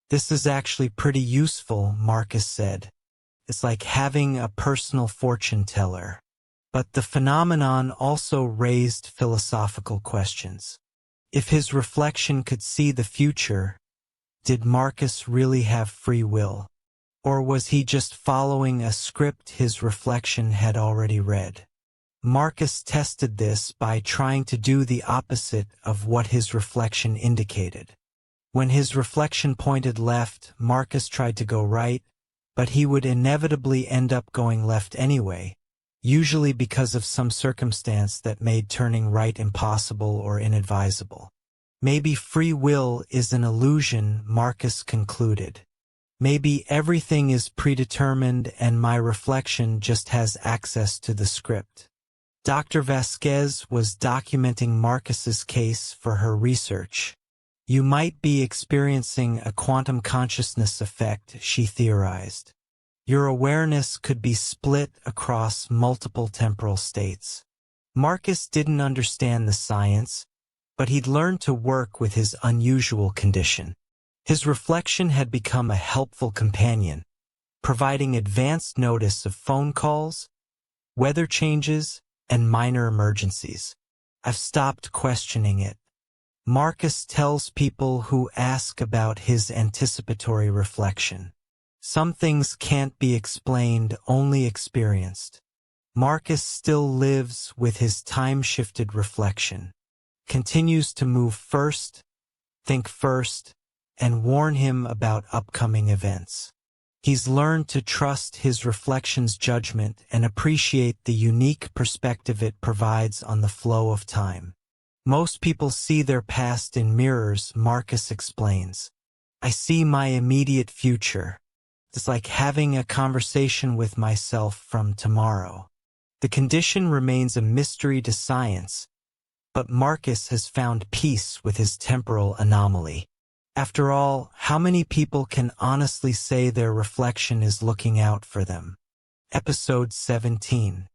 Speaker 1: This is actually pretty useful, Marcus said. It's like having a personal fortune teller. But the phenomenon also raised philosophical questions. If his reflection could see the future, did Marcus really have free will? Or was he just following a script his reflection had already read? Marcus tested this by trying to do the opposite of what his reflection indicated. When his reflection pointed left, Marcus tried to go right, but he would inevitably end up going left anyway, usually because of some circumstance that made turning right impossible or inadvisable. Maybe free will is an illusion, Marcus concluded. Maybe everything is predetermined and my reflection just has access to the script. Dr. Vasquez was documenting Marcus's case for her research. You might be experiencing a quantum consciousness effect, she theorized. Your awareness could be split across multiple temporal states. Marcus didn't understand the science, but he'd learned to work with his unusual condition. His reflection had become a helpful companion, providing advanced notice of phone calls, weather changes, and minor emergencies. I've stopped questioning it. Marcus tells people who ask about his anticipatory reflection. Some things can't be explained, only experienced. Marcus still lives with his time-shifted reflection, continues to move first, think first, and warn him about upcoming events. He's learned to trust his reflection's judgment and appreciate the unique perspective it provides on the flow of time. Most people see their past in mirrors, Marcus explains. I see my immediate future. It's like having a conversation with myself from tomorrow. The condition remains a mystery to science, but Marcus has found peace with his temporal anomaly. After all, how many people can honestly say their reflection is looking out for them? Episode 17.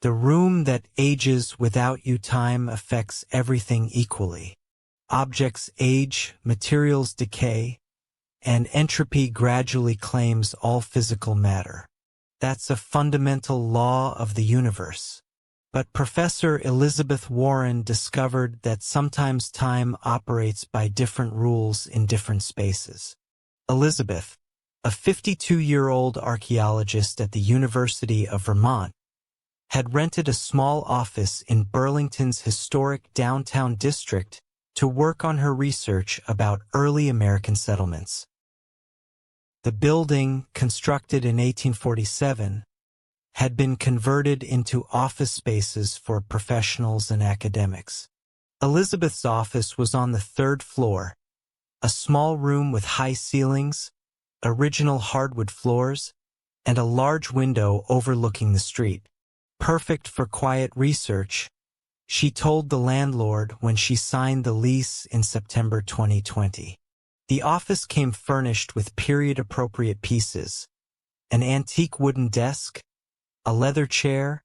Speaker 1: The room that ages without you. Time affects everything equally. Objects age, materials decay, and entropy gradually claims all physical matter. That's a fundamental law of the universe. But Professor Elizabeth Warren discovered that sometimes time operates by different rules in different spaces. Elizabeth, a 52-year-old archaeologist at the University of Vermont, had rented a small office in Burlington's historic downtown district to work on her research about early American settlements. The building, constructed in 1847, had been converted into office spaces for professionals and academics. Elizabeth's office was on the third floor, a small room with high ceilings, original hardwood floors, and a large window overlooking the street. Perfect for quiet research, she told the landlord when she signed the lease in September 2020. The office came furnished with period-appropriate pieces: an antique wooden desk, a leather chair,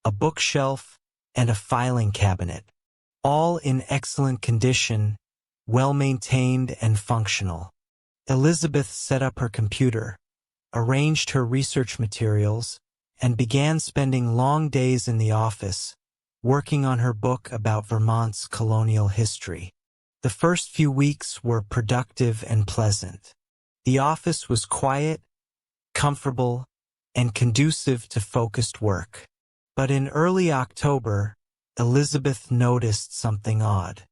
Speaker 1: a bookshelf, and a filing cabinet, all in excellent condition, well-maintained and functional. Elizabeth set up her computer, arranged her research materials, and began spending long days in the office, working on her book about Vermont's colonial history. The first few weeks were productive and pleasant. The office was quiet, comfortable, and conducive to focused work. But in early October, Elizabeth noticed something odd.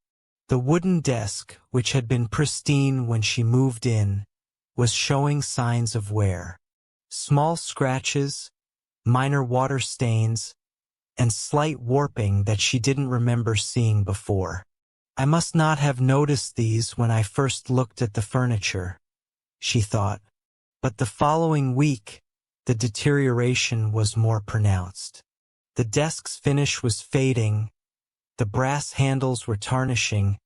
Speaker 1: The wooden desk, which had been pristine when she moved in, was showing signs of wear. Small scratches, minor water stains, and slight warping that she didn't remember seeing before. I must not have noticed these when I first looked at the furniture, she thought. But the following week, the deterioration was more pronounced. The desk's finish was fading, the brass handles were tarnishing,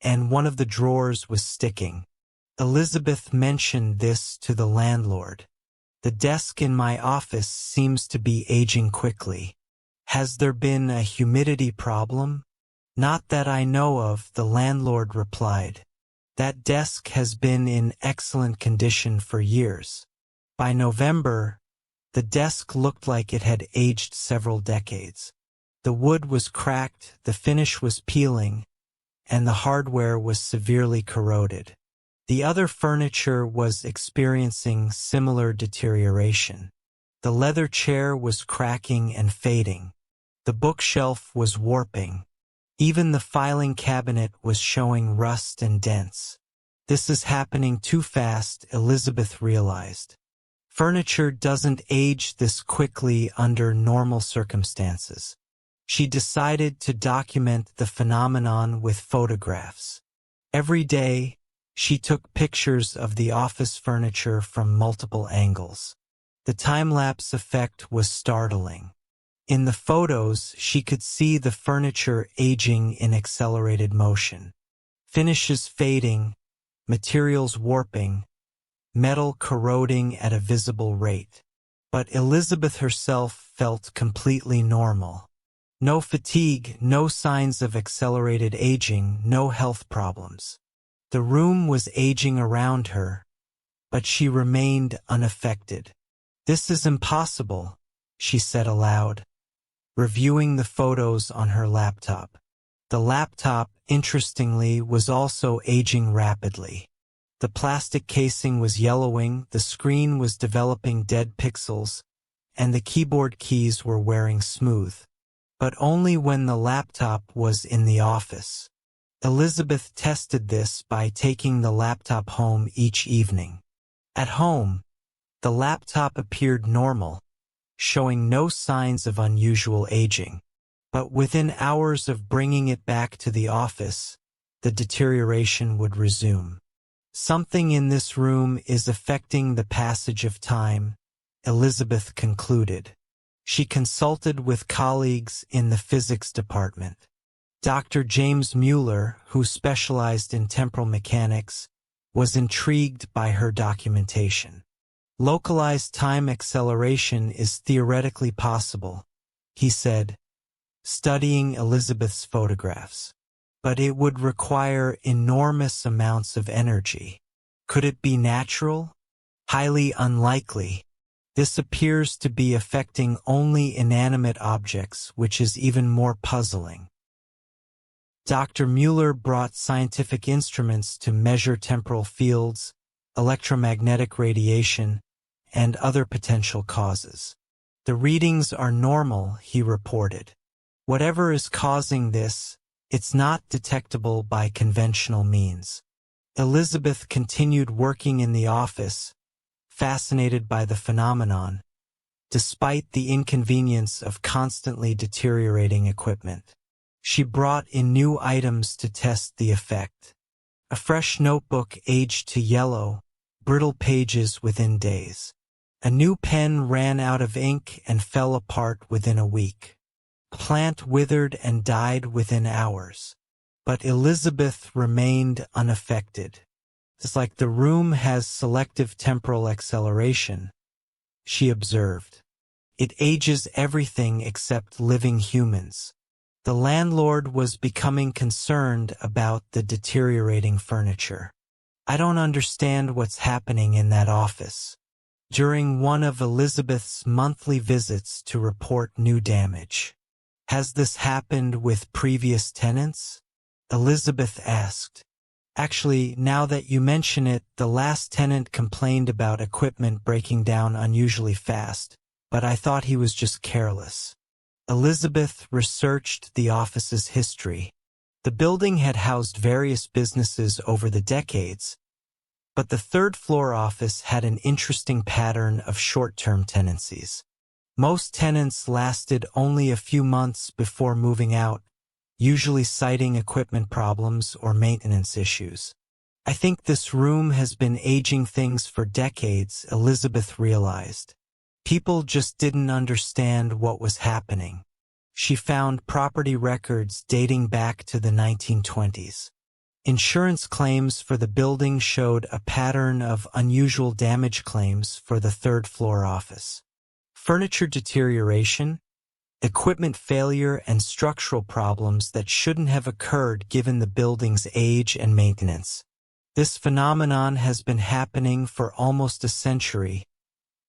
Speaker 1: and one of the drawers was sticking. Elizabeth mentioned this to the landlord. The desk in my office seems to be aging quickly. Has there been a humidity problem? Not that I know of, the landlord replied. That desk has been in excellent condition for years. By November, the desk looked like it had aged several decades. The wood was cracked, the finish was peeling, and the hardware was severely corroded. The other furniture was experiencing similar deterioration. The leather chair was cracking and fading. The bookshelf was warping. Even the filing cabinet was showing rust and dents. This is happening too fast, Elizabeth realized. Furniture doesn't age this quickly under normal circumstances. She decided to document the phenomenon with photographs. Every day, she took pictures of the office furniture from multiple angles. The time-lapse effect was startling. In the photos, she could see the furniture aging in accelerated motion. Finishes fading, materials warping, metal corroding at a visible rate. But Elizabeth herself felt completely normal. No fatigue, no signs of accelerated aging, no health problems. The room was aging around her, but she remained unaffected. "This is impossible," she said aloud, reviewing the photos on her laptop. The laptop, interestingly, was also aging rapidly. The plastic casing was yellowing, the screen was developing dead pixels, and the keyboard keys were wearing smooth. But only when the laptop was in the office. Elizabeth tested this by taking the laptop home each evening. At home, the laptop appeared normal, showing no signs of unusual aging. But within hours of bringing it back to the office, the deterioration would resume. "Something in this room is affecting the passage of time," Elizabeth concluded. She consulted with colleagues in the physics department. Dr. James Mueller, who specialized in temporal mechanics, was intrigued by her documentation. "Localized time acceleration is theoretically possible," he said, studying Elizabeth's photographs. "But it would require enormous amounts of energy. Could it be natural? Highly unlikely. This appears to be affecting only inanimate objects, which is even more puzzling." Dr. Mueller brought scientific instruments to measure temporal fields, electromagnetic radiation, and other potential causes. "The readings are normal," he reported. "Whatever is causing this, it's not detectable by conventional means." Elizabeth continued working in the office, fascinated by the phenomenon, despite the inconvenience of constantly deteriorating equipment. She brought in new items to test the effect. A fresh notebook aged to yellow, brittle pages within days. A new pen ran out of ink and fell apart within a week. A plant withered and died within hours. But Elizabeth remained unaffected. "It's like the room has selective temporal acceleration," she observed. "It ages everything except living humans." The landlord was becoming concerned about the deteriorating furniture. "I don't understand what's happening in that office." During one of Elizabeth's monthly visits to report new damage. "Has this happened with previous tenants?" Elizabeth asked. "Actually, now that you mention it, the last tenant complained about equipment breaking down unusually fast, but I thought he was just careless." Elizabeth researched the office's history. The building had housed various businesses over the decades, but the third-floor office had an interesting pattern of short-term tenancies. Most tenants lasted only a few months before moving out, usually citing equipment problems or maintenance issues. "I think this room has been aging things for decades," Elizabeth realized. People just didn't understand what was happening. She found property records dating back to the 1920s. Insurance claims for the building showed a pattern of unusual damage claims for the third-floor office. Furniture deterioration, equipment failure, and structural problems that shouldn't have occurred given the building's age and maintenance. "This phenomenon has been happening for almost a century,"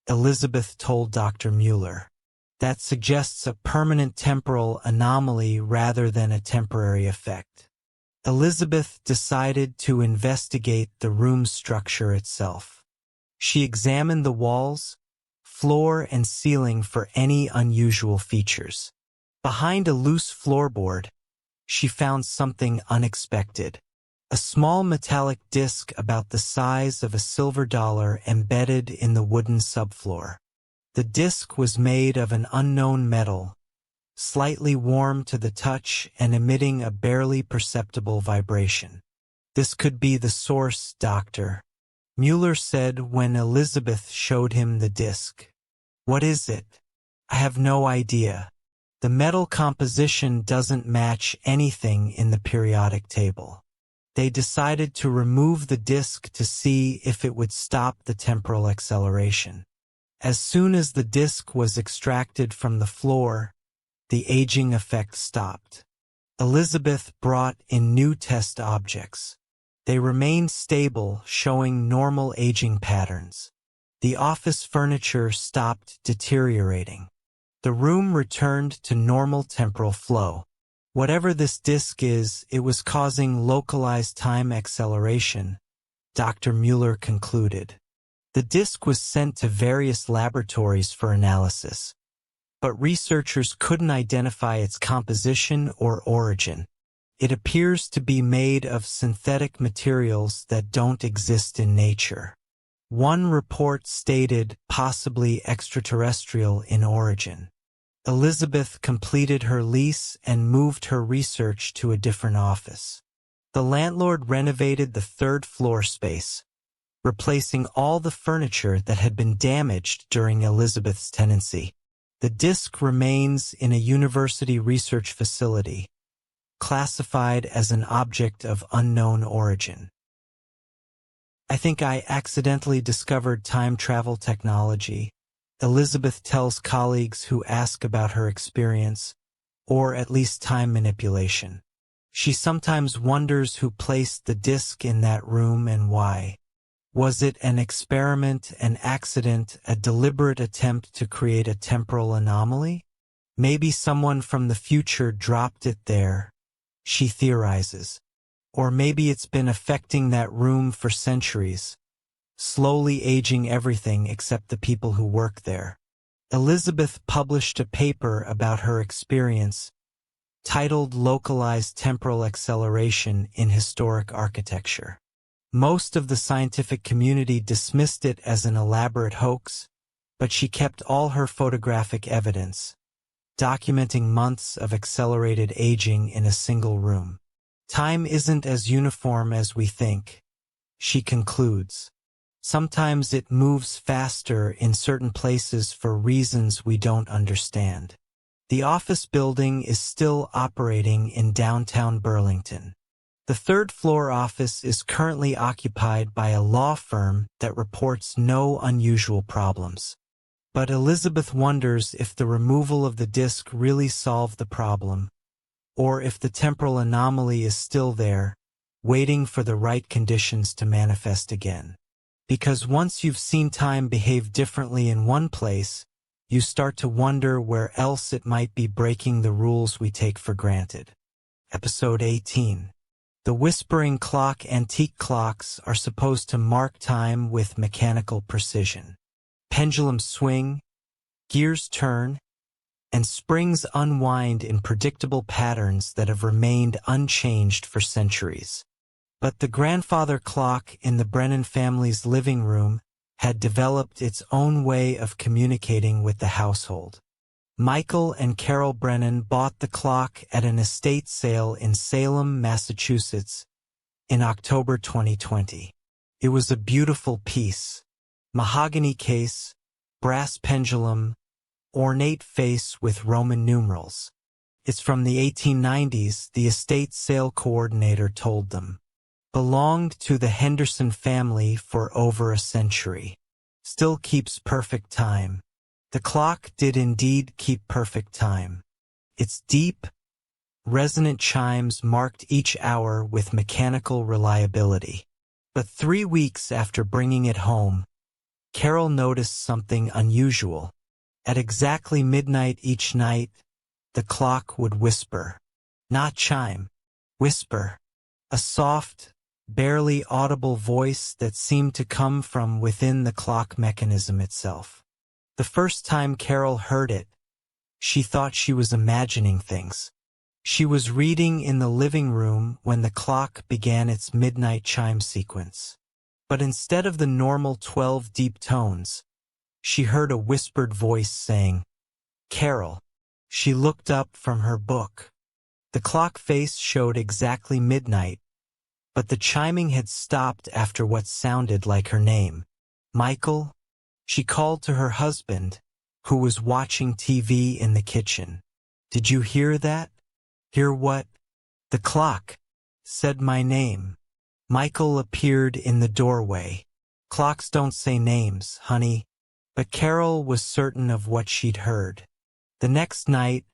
Speaker 1: Elizabeth told Dr. Mueller. "That suggests a permanent temporal anomaly rather than a temporary effect." Elizabeth decided to investigate the room's structure itself. She examined the walls, floor, and ceiling for any unusual features. Behind a loose floorboard, she found something unexpected. A small metallic disc about the size of a silver dollar embedded in the wooden subfloor. The disc was made of an unknown metal, slightly warm to the touch and emitting a barely perceptible vibration. "This could be the source, Doctor," Mueller said when Elizabeth showed him the disc. "What is it?" "I have no idea. The metal composition doesn't match anything in the periodic table." They decided to remove the disc to see if it would stop the temporal acceleration. As soon as the disc was extracted from the floor, the aging effect stopped. Elizabeth brought in new test objects. They remained stable, showing normal aging patterns. The office furniture stopped deteriorating. The room returned to normal temporal flow. Whatever this disk is, it was causing localized time acceleration, Dr. Mueller concluded. The disk was sent to various laboratories for analysis, but researchers couldn't identify its composition or origin. It appears to be made of synthetic materials that don't exist in nature. One report stated possibly extraterrestrial in origin. Elizabeth completed her lease and moved her research to a different office. The landlord renovated the third floor space, replacing all the furniture that had been damaged during Elizabeth's tenancy. The disc remains in a university research facility, classified as an object of unknown origin. "I think I accidentally discovered time travel technology," Elizabeth tells colleagues who ask about her experience, or at least time manipulation. She sometimes wonders who placed the disc in that room and why. Was it an experiment, an accident, a deliberate attempt to create a temporal anomaly? Maybe someone from the future dropped it there, she theorizes. Or maybe it's been affecting that room for centuries, slowly aging everything except the people who work there. Elizabeth published a paper about her experience, titled Localized Temporal Acceleration in Historic Architecture. Most of the scientific community dismissed it as an elaborate hoax, but she kept all her photographic evidence, documenting months of accelerated aging in a single room. "Time isn't as uniform as we think," she concludes. "Sometimes it moves faster in certain places for reasons we don't understand." The office building is still operating in downtown Burlington. The third-floor office is currently occupied by a law firm that reports no unusual problems. But Elizabeth wonders if the removal of the disc really solved the problem, or if the temporal anomaly is still there, waiting for the right conditions to manifest again. Because once you've seen time behave differently in one place, you start to wonder where else it might be breaking the rules we take for granted. Episode 18. The whispering clock. Antique clocks are supposed to mark time with mechanical precision. Pendulums swing, gears turn, and springs unwind in predictable patterns that have remained unchanged for centuries. But the grandfather clock in the Brennan family's living room had developed its own way of communicating with the household. Michael and Carol Brennan bought the clock at an estate sale in Salem, Massachusetts, in October 2020. It was a beautiful piece. Mahogany case, brass pendulum, ornate face with Roman numerals. "It's from the 1890s, the estate sale coordinator told them. Belonged to the Henderson family for over a century. Still keeps perfect time." The clock did indeed keep perfect time. Its deep, resonant chimes marked each hour with mechanical reliability. But 3 weeks after bringing it home, Carol noticed something unusual. At exactly midnight each night, the clock would whisper. Not chime. Whisper. A soft, barely audible voice that seemed to come from within the clock mechanism itself. The first time Carol heard it, she thought she was imagining things. She was reading in the living room when the clock began its midnight chime sequence. But instead of the normal 12 deep tones, she heard a whispered voice saying, "Carol." She looked up from her book. The clock face showed exactly midnight, but the chiming had stopped after what sounded like her name. "Michael?" She called to her husband, who was watching TV in the kitchen. "Did you hear that?" "Hear what?" "The clock said my name." Michael appeared in the doorway. "Clocks don't say names, honey." But Carol was certain of what she'd heard. The next night,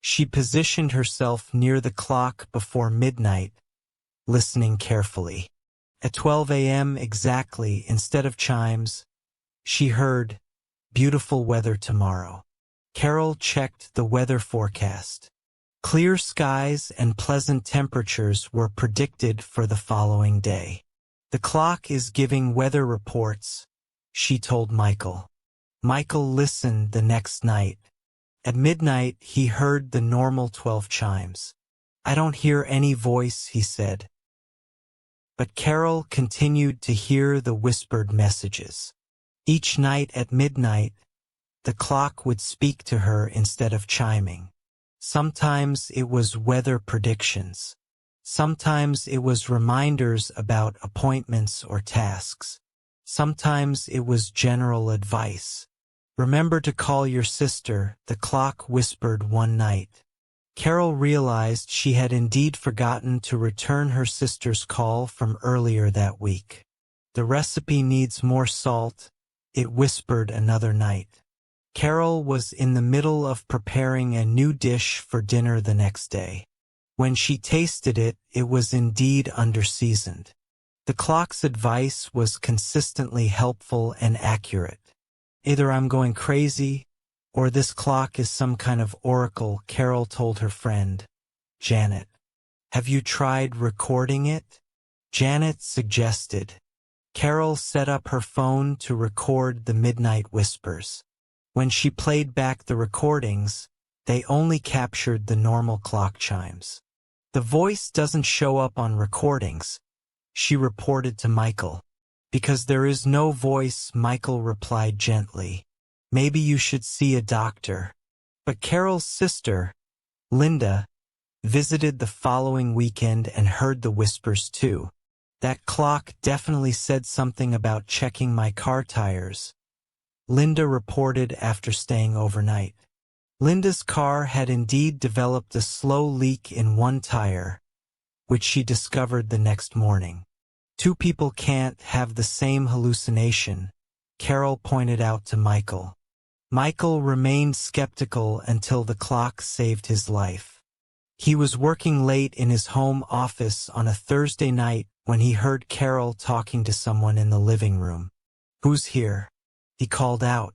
Speaker 1: she positioned herself near the clock before midnight, listening carefully. At 12 a.m. exactly, instead of chimes, she heard, "Beautiful weather tomorrow." Carol checked the weather forecast. Clear skies and pleasant temperatures were predicted for the following day. "The clock is giving weather reports," she told Michael. Michael listened the next night. At midnight, he heard the normal 12 chimes. "I don't hear any voice," he said. But Carol continued to hear the whispered messages. Each night at midnight, the clock would speak to her instead of chiming. Sometimes it was weather predictions. Sometimes it was reminders about appointments or tasks. Sometimes it was general advice. "Remember to call your sister," the clock whispered one night. Carol realized she had indeed forgotten to return her sister's call from earlier that week. "The recipe needs more salt," it whispered another night. Carol was in the middle of preparing a new dish for dinner the next day. When she tasted it, it was indeed underseasoned. The clock's advice was consistently helpful and accurate. "Either I'm going crazy, or this clock is some kind of oracle," Carol told her friend, Janet. "Have you tried recording it?" Janet suggested. Carol set up her phone to record the midnight whispers. When she played back the recordings, they only captured the normal clock chimes. "The voice doesn't show up on recordings," she reported to Michael. "Because there is no voice," Michael replied gently. "Maybe you should see a doctor." But Carol's sister, Linda, visited the following weekend and heard the whispers too. "That clock definitely said something about checking my car tires," Linda reported after staying overnight. Linda's car had indeed developed a slow leak in one tire, which she discovered the next morning. "Two people can't have the same hallucination," Carol pointed out to Michael. Michael remained skeptical until the clock saved his life. He was working late in his home office on a Thursday night when he heard Carol talking to someone in the living room. "Who's here?" he called out.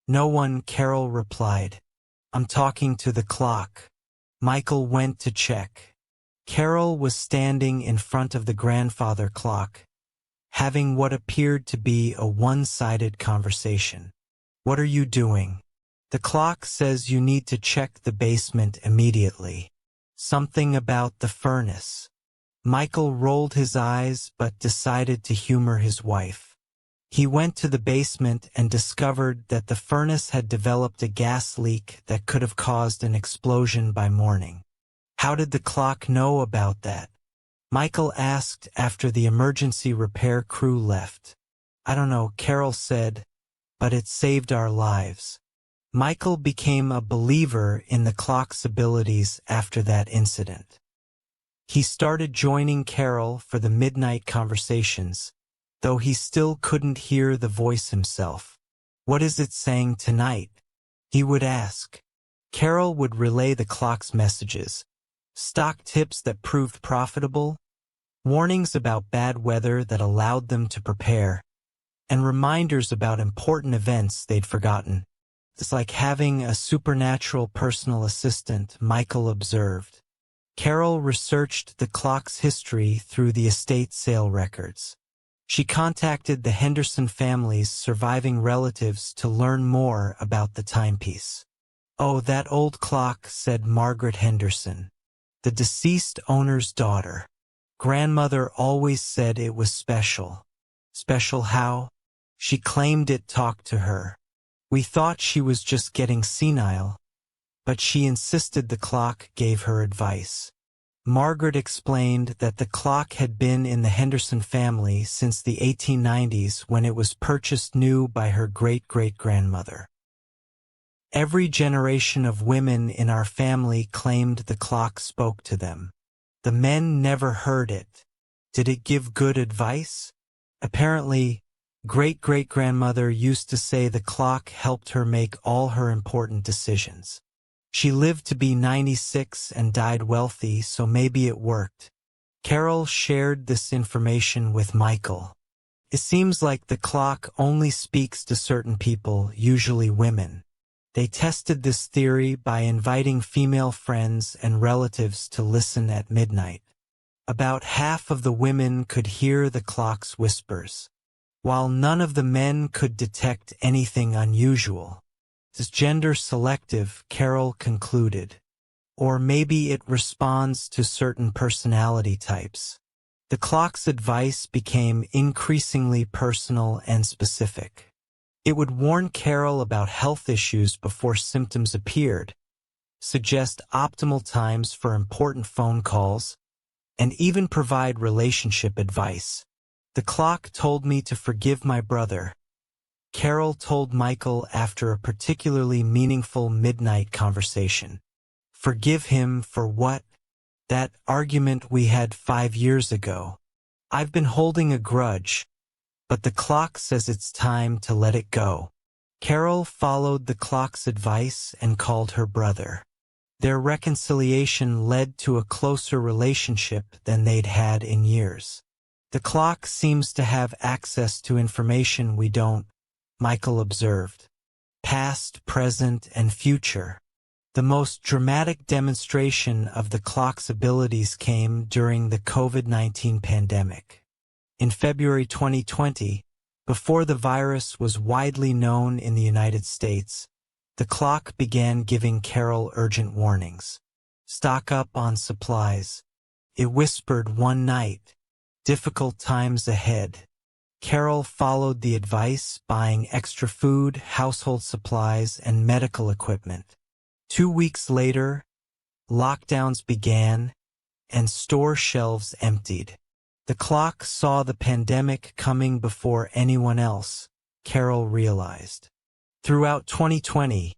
Speaker 1: "No one," Carol replied. "I'm talking to the clock." Michael went to check. Carol was standing in front of the grandfather clock, having what appeared to be a one-sided conversation. "What are you doing?" "The clock says you need to check the basement immediately." "Something about the furnace." Michael rolled his eyes but decided to humor his wife. He went to the basement and discovered that the furnace had developed a gas leak that could have caused an explosion by morning. "How did the clock know about that?" Michael asked after the emergency repair crew left. "I don't know," Carol said, "but it saved our lives." Michael became a believer in the clock's abilities after that incident. He started joining Carol for the midnight conversations, though he still couldn't hear the voice himself. "What is it saying tonight?" he would ask. Carol would relay the clock's messages: stock tips that proved profitable, warnings about bad weather that allowed them to prepare, and reminders about important events they'd forgotten. "It's like having a supernatural personal assistant," Michael observed. Carol researched the clock's history through the estate sale records. She contacted the Henderson family's surviving relatives to learn more about the timepiece. "Oh, that old clock," said Margaret Henderson. the deceased owner's daughter. Grandmother always said it was special. Special how? She claimed it talked to her. We thought she was just getting senile, but she insisted the clock gave her advice. Margaret explained that the clock had been in the Henderson family since the 1890s when it was purchased new by her great-great-grandmother. Every generation of women in our family claimed the clock spoke to them. The men never heard it. Did it give good advice? Apparently, great-great-grandmother used to say the clock helped her make all her important decisions. She lived to be 96 and died wealthy, so maybe it worked. Carol shared this information with Michael. It seems like the clock only speaks to certain people, usually women. They tested this theory by inviting female friends and relatives to listen at midnight. About half of the women could hear the clock's whispers, while none of the men could detect anything unusual. It's gender selective, Carol concluded. Or maybe it responds to certain personality types. The clock's advice became increasingly personal and specific. It would warn Carol about health issues before symptoms appeared, suggest optimal times for important phone calls, and even provide relationship advice. The clock told me to forgive my brother, Carol told Michael after a particularly meaningful midnight conversation. Forgive him for what? That argument we had 5 years ago. I've been holding a grudge, but the clock says it's time to let it go. Carol followed the clock's advice and called her brother. Their reconciliation led to a closer relationship than they'd had in years. The clock seems to have access to information we don't, Michael observed. Past, present, and future. The most dramatic demonstration of the clock's abilities came during the COVID-19 pandemic. In February 2020, before the virus was widely known in the United States, the clock began giving Carol urgent warnings. Stock up on supplies. It whispered one night, difficult times ahead. Carol followed the advice, buying extra food, household supplies, and medical equipment. 2 weeks later, lockdowns began, and store shelves emptied. The clock saw the pandemic coming before anyone else, Carol realized. Throughout 2020,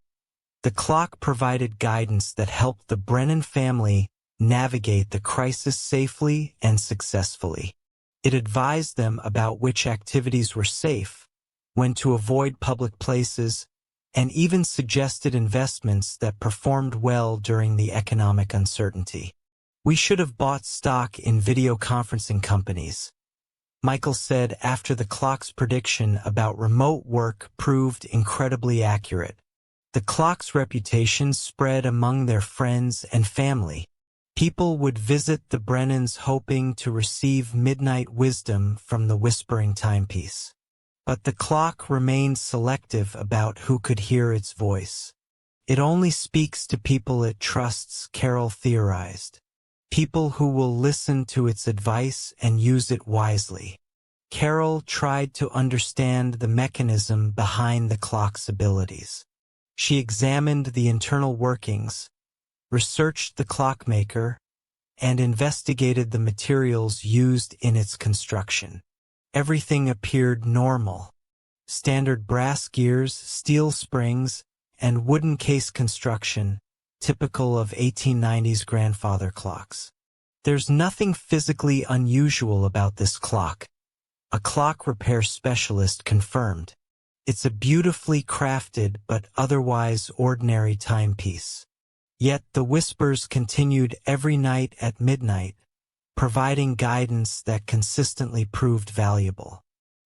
Speaker 1: the clock provided guidance that helped the Brennan family navigate the crisis safely and successfully. It advised them about which activities were safe, when to avoid public places, and even suggested investments that performed well during the economic uncertainty. We should have bought stock in video conferencing companies, Michael said after the clock's prediction about remote work proved incredibly accurate. The clock's reputation spread among their friends and family. People would visit the Brennans hoping to receive midnight wisdom from the whispering timepiece. But the clock remained selective about who could hear its voice. It only speaks to people it trusts, Carol theorized. People who will listen to its advice and use it wisely. Carol tried to understand the mechanism behind the clock's abilities. She examined the internal workings, researched the clockmaker, and investigated the materials used in its construction. Everything appeared normal. Standard brass gears, steel springs, and wooden case construction, typical of 1890s grandfather clocks. There's nothing physically unusual about this clock, a clock repair specialist confirmed. It's a beautifully crafted but otherwise ordinary timepiece. Yet the whispers continued every night at midnight, providing guidance that consistently proved valuable.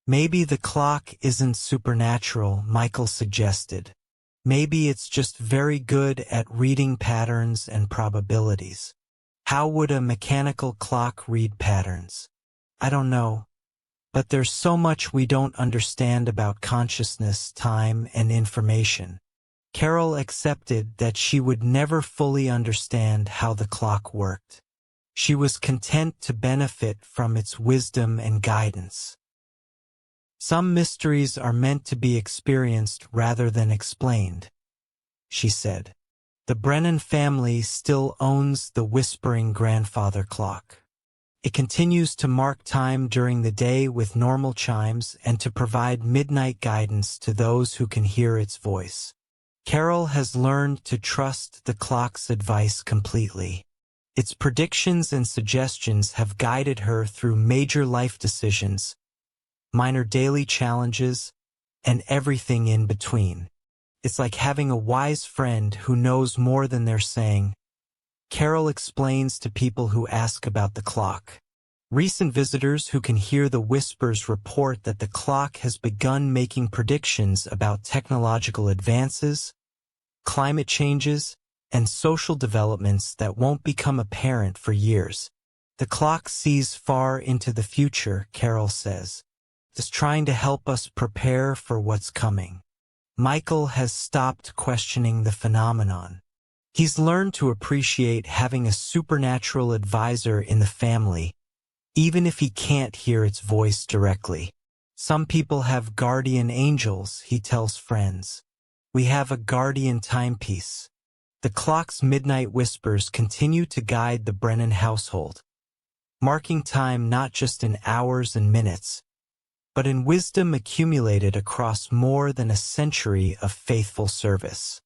Speaker 1: Maybe the clock isn't supernatural, Michael suggested. Maybe it's just very good at reading patterns and probabilities. How would a mechanical clock read patterns? I don't know. But there's so much we don't understand about consciousness, time, and information. Carol accepted that she would never fully understand how the clock worked. She was content to benefit from its wisdom and guidance. Some mysteries are meant to be experienced rather than explained, she said. The Brennan family still owns the whispering grandfather clock. It continues to mark time during the day with normal chimes and to provide midnight guidance to those who can hear its voice. Carol has learned to trust the clock's advice completely. Its predictions and suggestions have guided her through major life decisions, minor daily challenges, and everything in between. It's like having a wise friend who knows more than they're saying. Carol explains to people who ask about the clock. Recent visitors who can hear the whispers report that the clock has begun making predictions about technological advances, climate changes, and social developments that won't become apparent for years. The clock sees far into the future, Carol says. It's trying to help us prepare for what's coming. Michael has stopped questioning the phenomenon. He's learned to appreciate having a supernatural advisor in the family, even if he can't hear its voice directly. Some people have guardian angels, he tells friends. We have a guardian timepiece. The clock's midnight whispers continue to guide the Brennan household, marking time not just in hours and minutes, but in wisdom accumulated across more than a century of faithful service.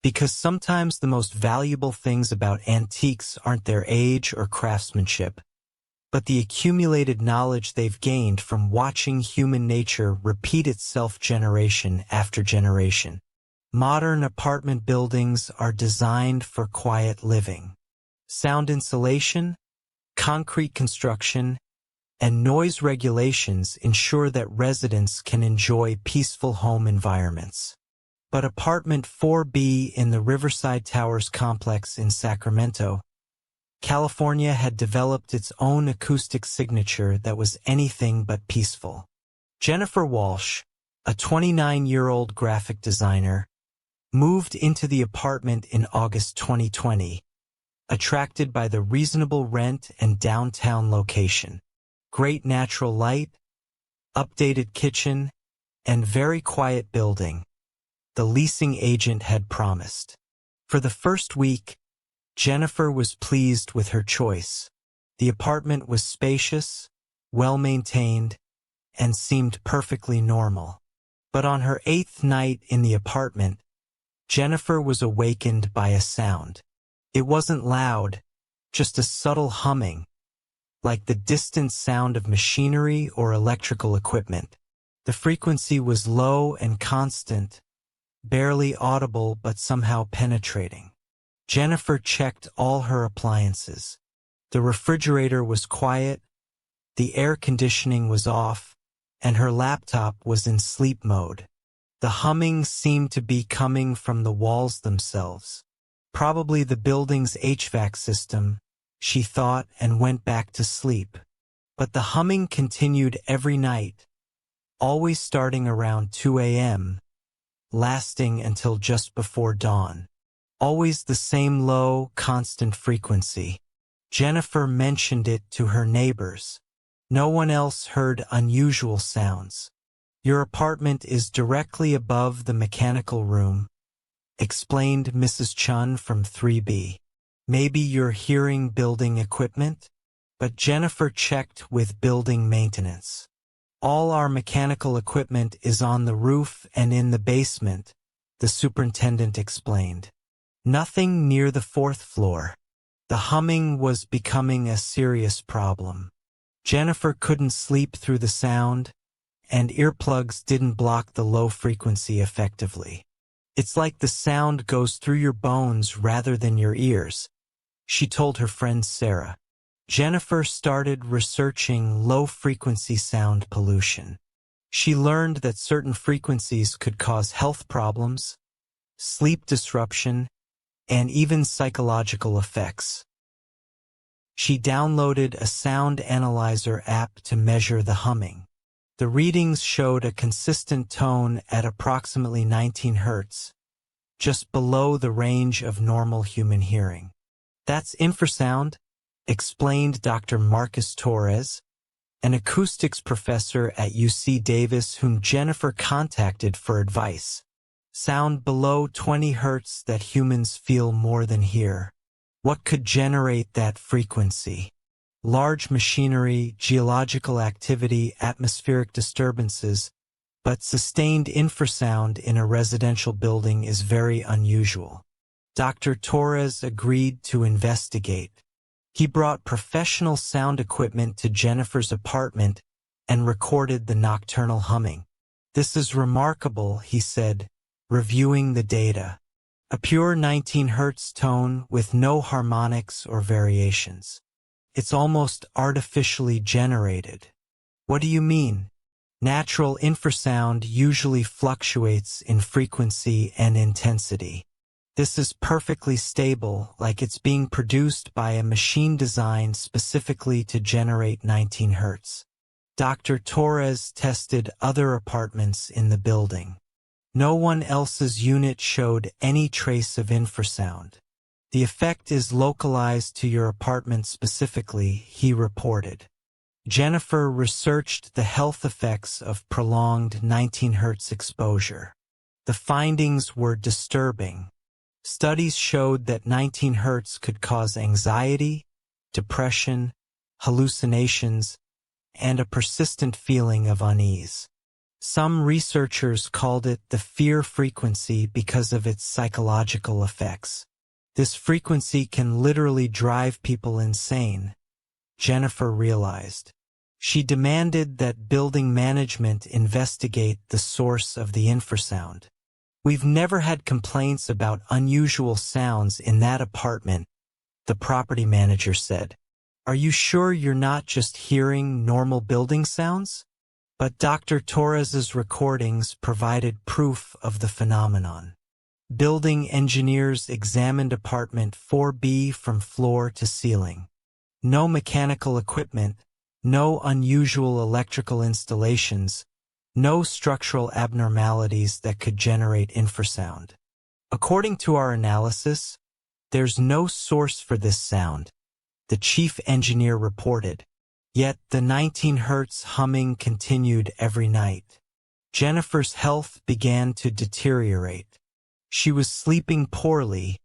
Speaker 1: Because sometimes the most valuable things about antiques aren't their age or craftsmanship, but the accumulated knowledge they've gained from watching human nature repeat itself generation after generation. Modern apartment buildings are designed for quiet living. Sound insulation, concrete construction, and noise regulations ensure that residents can enjoy peaceful home environments. But Apartment 4B in the Riverside Towers complex in Sacramento, California had developed its own acoustic signature that was anything but peaceful. Jennifer Walsh, a 29-year-old graphic designer, moved into the apartment in August 2020, attracted by the reasonable rent and downtown location. Great natural light, updated kitchen, and very quiet building, the leasing agent had promised. For the first week, Jennifer was pleased with her choice. The apartment was spacious, well-maintained, and seemed perfectly normal. But on her 8th night in the apartment, Jennifer was awakened by a sound. It wasn't loud, just a subtle humming, like the distant sound of machinery or electrical equipment. The frequency was low and constant, barely audible but somehow penetrating. Jennifer checked all her appliances. The refrigerator was quiet, the air conditioning was off, and her laptop was in sleep mode. The humming seemed to be coming from the walls themselves. Probably the building's HVAC system, she thought, and went back to sleep. But the humming continued every night, always starting around 2 a.m., lasting until just before dawn. Always the same low, constant frequency. Jennifer mentioned it to her neighbors. No one else heard unusual sounds. Your apartment is directly above the mechanical room, explained Mrs. Chun from 3B. Maybe you're hearing building equipment? But Jennifer checked with building maintenance. All our mechanical equipment is on the roof and in the basement, the superintendent explained. Nothing near the 4th floor. The humming was becoming a serious problem. Jennifer couldn't sleep through the sound, and earplugs didn't block the low frequency effectively. It's like the sound goes through your bones rather than your ears, she told her friend Sarah. Jennifer started researching low-frequency sound pollution. She learned that certain frequencies could cause health problems, sleep disruption, and even psychological effects. She downloaded a sound analyzer app to measure the humming. The readings showed a consistent tone at approximately 19 Hz, just below the range of normal human hearing. That's infrasound, explained Dr. Marcus Torres, an acoustics professor at UC Davis whom Jennifer contacted for advice. Sound below 20 Hz that humans feel more than hear. What could generate that frequency? Large machinery, geological activity, atmospheric disturbances, but sustained infrasound in a residential building is very unusual. Dr. Torres agreed to investigate. He brought professional sound equipment to Jennifer's apartment and recorded the nocturnal humming. "This is remarkable," he said, reviewing the data. "A pure 19 Hz tone with no harmonics or variations. It's almost artificially generated." "What do you mean?" "Natural infrasound usually fluctuates in frequency and intensity. This is perfectly stable, like it's being produced by a machine designed specifically to generate 19 Hz. Dr. Torres tested other apartments in the building. No one else's unit showed any trace of infrasound. "The effect is localized to your apartment specifically," he reported. Jennifer researched the health effects of prolonged 19 Hz exposure. The findings were disturbing. Studies showed that 19 Hz could cause anxiety, depression, hallucinations, and a persistent feeling of unease. Some researchers called it the fear frequency because of its psychological effects. This frequency can literally drive people insane, Jennifer realized. She demanded that building management investigate the source of the infrasound. "We've never had complaints about unusual sounds in that apartment," the property manager said. "Are you sure you're not just hearing normal building sounds?" But Dr. Torres's recordings provided proof of the phenomenon. Building engineers examined apartment 4B from floor to ceiling. No mechanical equipment, no unusual electrical installations, no structural abnormalities that could generate infrasound. "According to our analysis, there's no source for this sound," the chief engineer reported. Yet the 19 Hz humming continued every night. Jennifer's health began to deteriorate. She was sleeping poorly,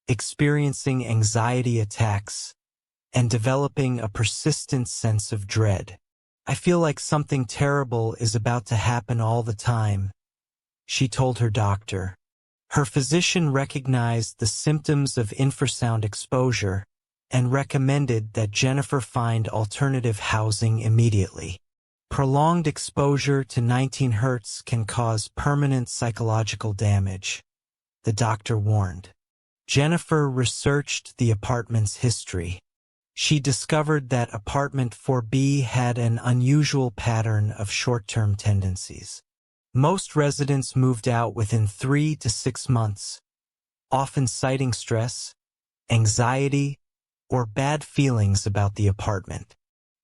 Speaker 1: experiencing anxiety attacks, and developing a persistent sense of dread. "I feel like something terrible is about to happen all the time," she told her doctor. Her physician recognized the symptoms of infrasound exposure and recommended that Jennifer find alternative housing immediately. Prolonged exposure to 19 Hz can cause permanent psychological damage, the doctor warned. Jennifer researched the apartment's history. She discovered that apartment 4B had an unusual pattern of short-term tendencies. Most residents moved out within 3 to 6 months, often citing stress, anxiety, or bad feelings about the apartment.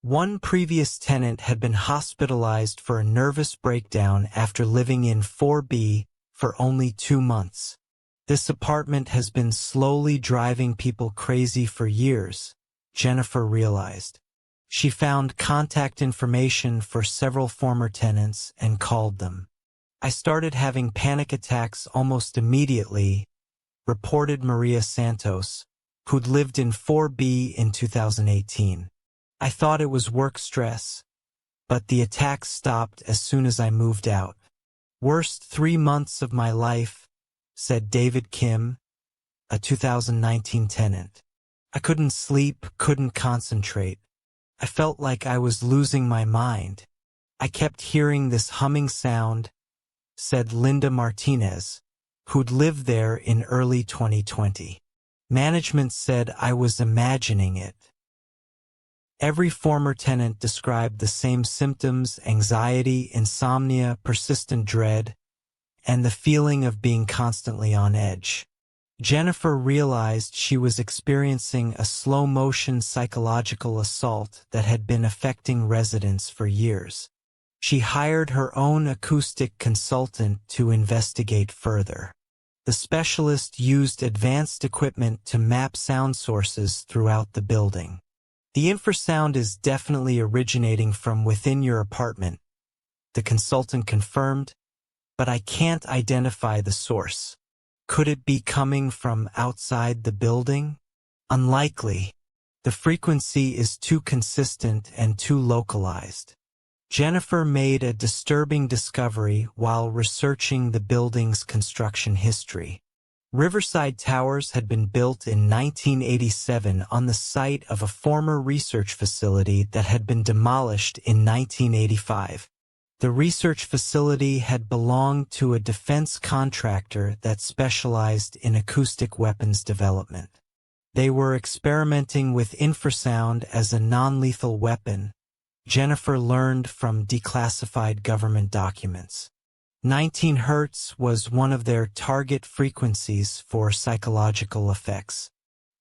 Speaker 1: One previous tenant had been hospitalized for a nervous breakdown after living in 4B for only 2 months. "This apartment has been slowly driving people crazy for years," Jennifer realized. She found contact information for several former tenants and called them. "I started having panic attacks almost immediately," reported Maria Santos, who'd lived in 4B in 2018. "I thought it was work stress, but the attacks stopped as soon as I moved out. Worst 3 months of my life," said David Kim, a 2019 tenant. "I couldn't sleep, couldn't concentrate. I felt like I was losing my mind. I kept hearing this humming sound," said Linda Martinez, who'd lived there in early 2020. "Management said I was imagining it." Every former tenant described the same symptoms: anxiety, insomnia, persistent dread, and the feeling of being constantly on edge. Jennifer realized she was experiencing a slow-motion psychological assault that had been affecting residents for years. She hired her own acoustic consultant to investigate further. The specialist used advanced equipment to map sound sources throughout the building. The infrasound is definitely originating from within your apartment, the consultant confirmed, but I can't identify the source. Could it be coming from outside the building? Unlikely. The frequency is too consistent and too localized. Jennifer made a disturbing discovery while researching the building's construction history. Riverside Towers had been built in 1987 on the site of a former research facility that had been demolished in 1985. The research facility had belonged to a defense contractor that specialized in acoustic weapons development. They were experimenting with infrasound as a non-lethal weapon, Jennifer learned from declassified government documents. 19 Hz was one of their target frequencies for psychological effects.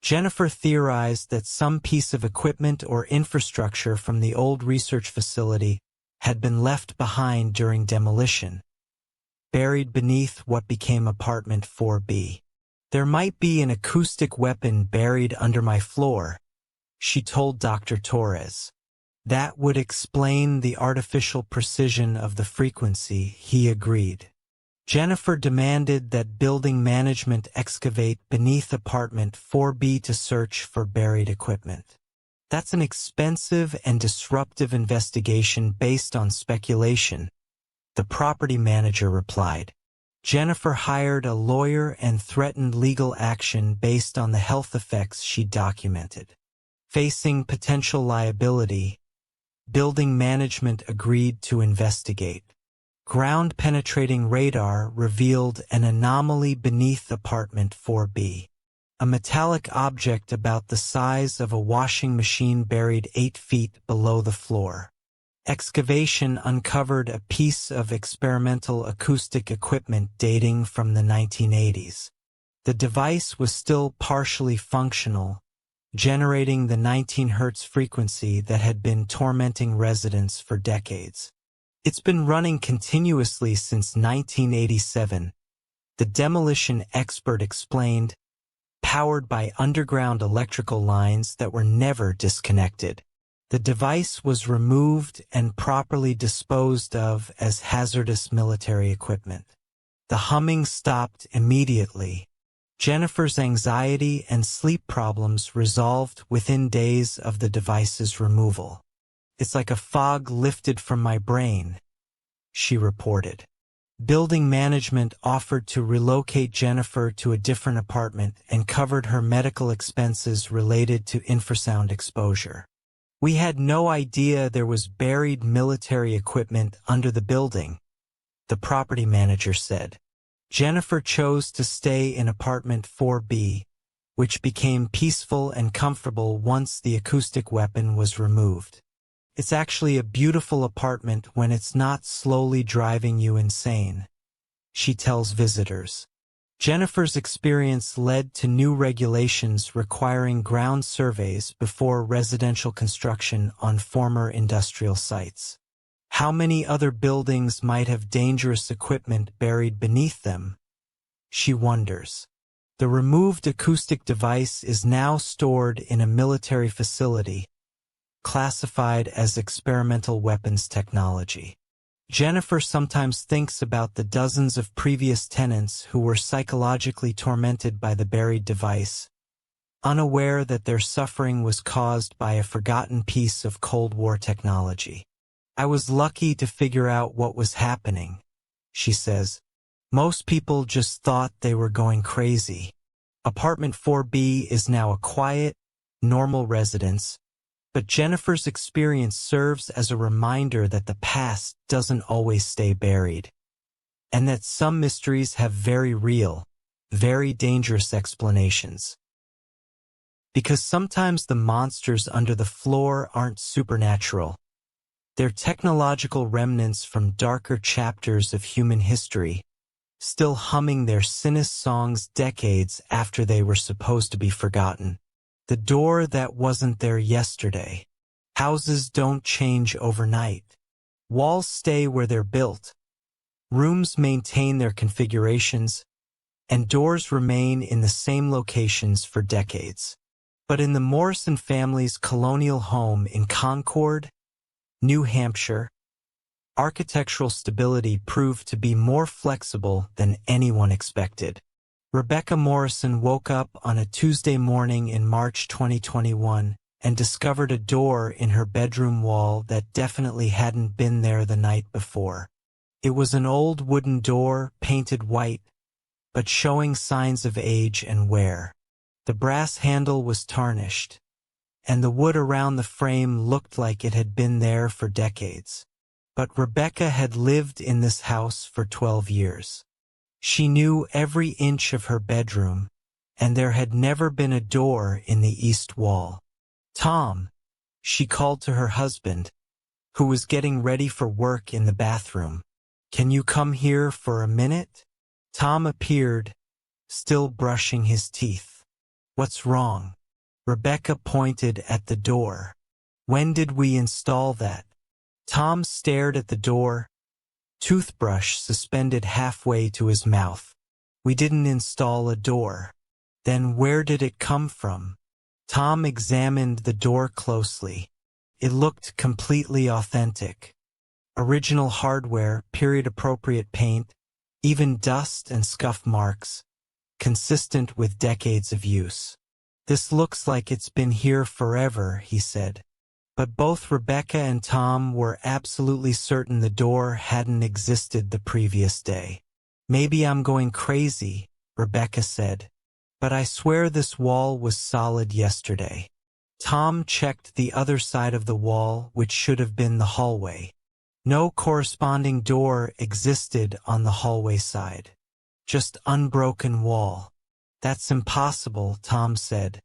Speaker 1: Jennifer theorized that some piece of equipment or infrastructure from the old research facility had been left behind during demolition, buried beneath what became apartment 4B. There might be an acoustic weapon buried under my floor, she told Dr. Torres. That would explain the artificial precision of the frequency, he agreed. Jennifer demanded that building management excavate beneath apartment 4B to search for buried equipment. That's an expensive and disruptive investigation based on speculation, the property manager replied. Jennifer hired a lawyer and threatened legal action based on the health effects she documented. Facing potential liability, building management agreed to investigate. Ground-penetrating radar revealed an anomaly beneath apartment 4B. A metallic object about the size of a washing machine buried 8 feet below the floor. Excavation uncovered a piece of experimental acoustic equipment dating from the 1980s. The device was still partially functional, generating the 19 Hz frequency that had been tormenting residents for decades. It's been running continuously since 1987, the demolition expert explained, powered by underground electrical lines that were never disconnected. The device was removed and properly disposed of as hazardous military equipment. The humming stopped immediately. Jennifer's anxiety and sleep problems resolved within days of the device's removal. It's like a fog lifted from my brain, she reported. Building management offered to relocate Jennifer to a different apartment and covered her medical expenses related to infrasound exposure. We had no idea there was buried military equipment under the building, the property manager said. Jennifer chose to stay in apartment 4B, which became peaceful and comfortable once the acoustic weapon was removed. It's actually a beautiful apartment when it's not slowly driving you insane, she tells visitors. Jennifer's experience led to new regulations requiring ground surveys before residential construction on former industrial sites. How many other buildings might have dangerous equipment buried beneath them? She wonders. The removed acoustic device is now stored in a military facility, classified as experimental weapons technology. Jennifer sometimes thinks about the dozens of previous tenants who were psychologically tormented by the buried device, unaware that their suffering was caused by a forgotten piece of Cold War technology. I was lucky to figure out what was happening, she says. Most people just thought they were going crazy. Apartment 4B is now a quiet, normal residence, but Jennifer's experience serves as a reminder that the past doesn't always stay buried, and that some mysteries have very real, very dangerous explanations. Because sometimes the monsters under the floor aren't supernatural. They're technological remnants from darker chapters of human history, still humming their sinister songs decades after they were supposed to be forgotten. The door that wasn't there yesterday. Houses don't change overnight. Walls stay where they're built. Rooms maintain their configurations. and doors remain in the same locations for decades. But in the Morrison family's colonial home in Concord, New Hampshire, architectural stability proved to be more flexible than anyone expected. Rebecca Morrison woke up on a Tuesday morning in March 2021 and discovered a door in her bedroom wall that definitely hadn't been there the night before. It was an old wooden door, painted white, but showing signs of age and wear. The brass handle was tarnished, and the wood around the frame looked like it had been there for decades. But Rebecca had lived in this house for 12 years. She knew every inch of her bedroom, and there had never been a door in the east wall. "Tom," she called to her husband, who was getting ready for work in the bathroom. "Can you come here for a minute?" Tom appeared, still brushing his teeth. "What's wrong?" Rebecca pointed at the door. "When did we install that?" Tom stared at the door, toothbrush suspended halfway to his mouth. "We didn't install a door." "Then where did it come from?" Tom examined the door closely. It looked completely authentic. Original hardware, period-appropriate paint, even dust and scuff marks, consistent with decades of use. "This looks like it's been here forever," he said. But both Rebecca and Tom were absolutely certain the door hadn't existed the previous day. "Maybe I'm going crazy," Rebecca said, "but I swear this wall was solid yesterday." Tom checked the other side of the wall, which should have been the hallway. No corresponding door existed on the hallway side. Just unbroken wall. "That's impossible," Tom said.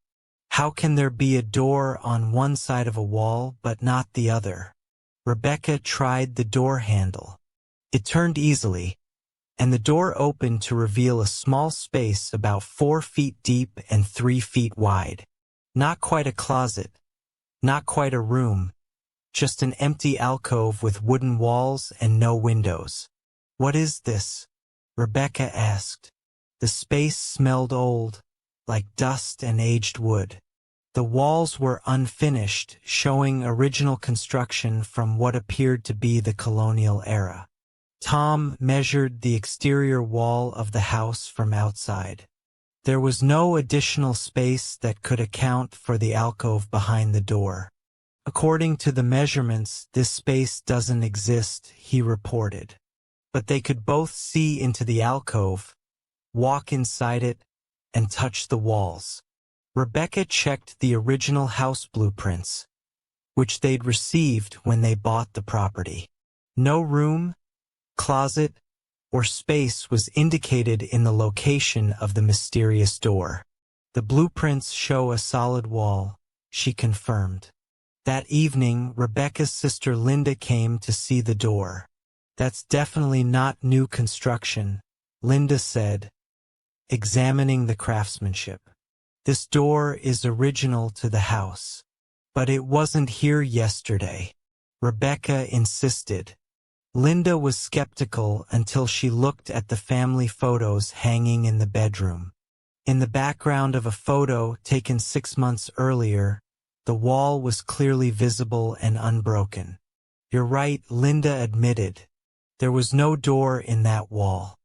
Speaker 1: "How can there be a door on one side of a wall but not the other?" Rebecca tried the door handle. It turned easily, and the door opened to reveal a small space about 4 feet deep and 3 feet wide. Not quite a closet, not quite a room, just an empty alcove with wooden walls and no windows. "What is this?" Rebecca asked. The space smelled old, like dust and aged wood. The walls were unfinished, showing original construction from what appeared to be the colonial era. Tom measured the exterior wall of the house from outside. There was no additional space that could account for the alcove behind the door. "According to the measurements, this space doesn't exist," he reported. But they could both see into the alcove, walk inside it, and touch the walls. Rebecca checked the original house blueprints, which they'd received when they bought the property. No room, closet, or space was indicated in the location of the mysterious door. "The blueprints show a solid wall," she confirmed. That evening, Rebecca's sister Linda came to see the door. "That's definitely not new construction," Linda said, examining the craftsmanship. "This door is original to the house." "But it wasn't here yesterday," Rebecca insisted. Linda was skeptical until she looked at the family photos hanging in the bedroom. In the background of a photo taken 6 months earlier, the wall was clearly visible and unbroken. "You're right," Linda admitted. "There was no door in that wall."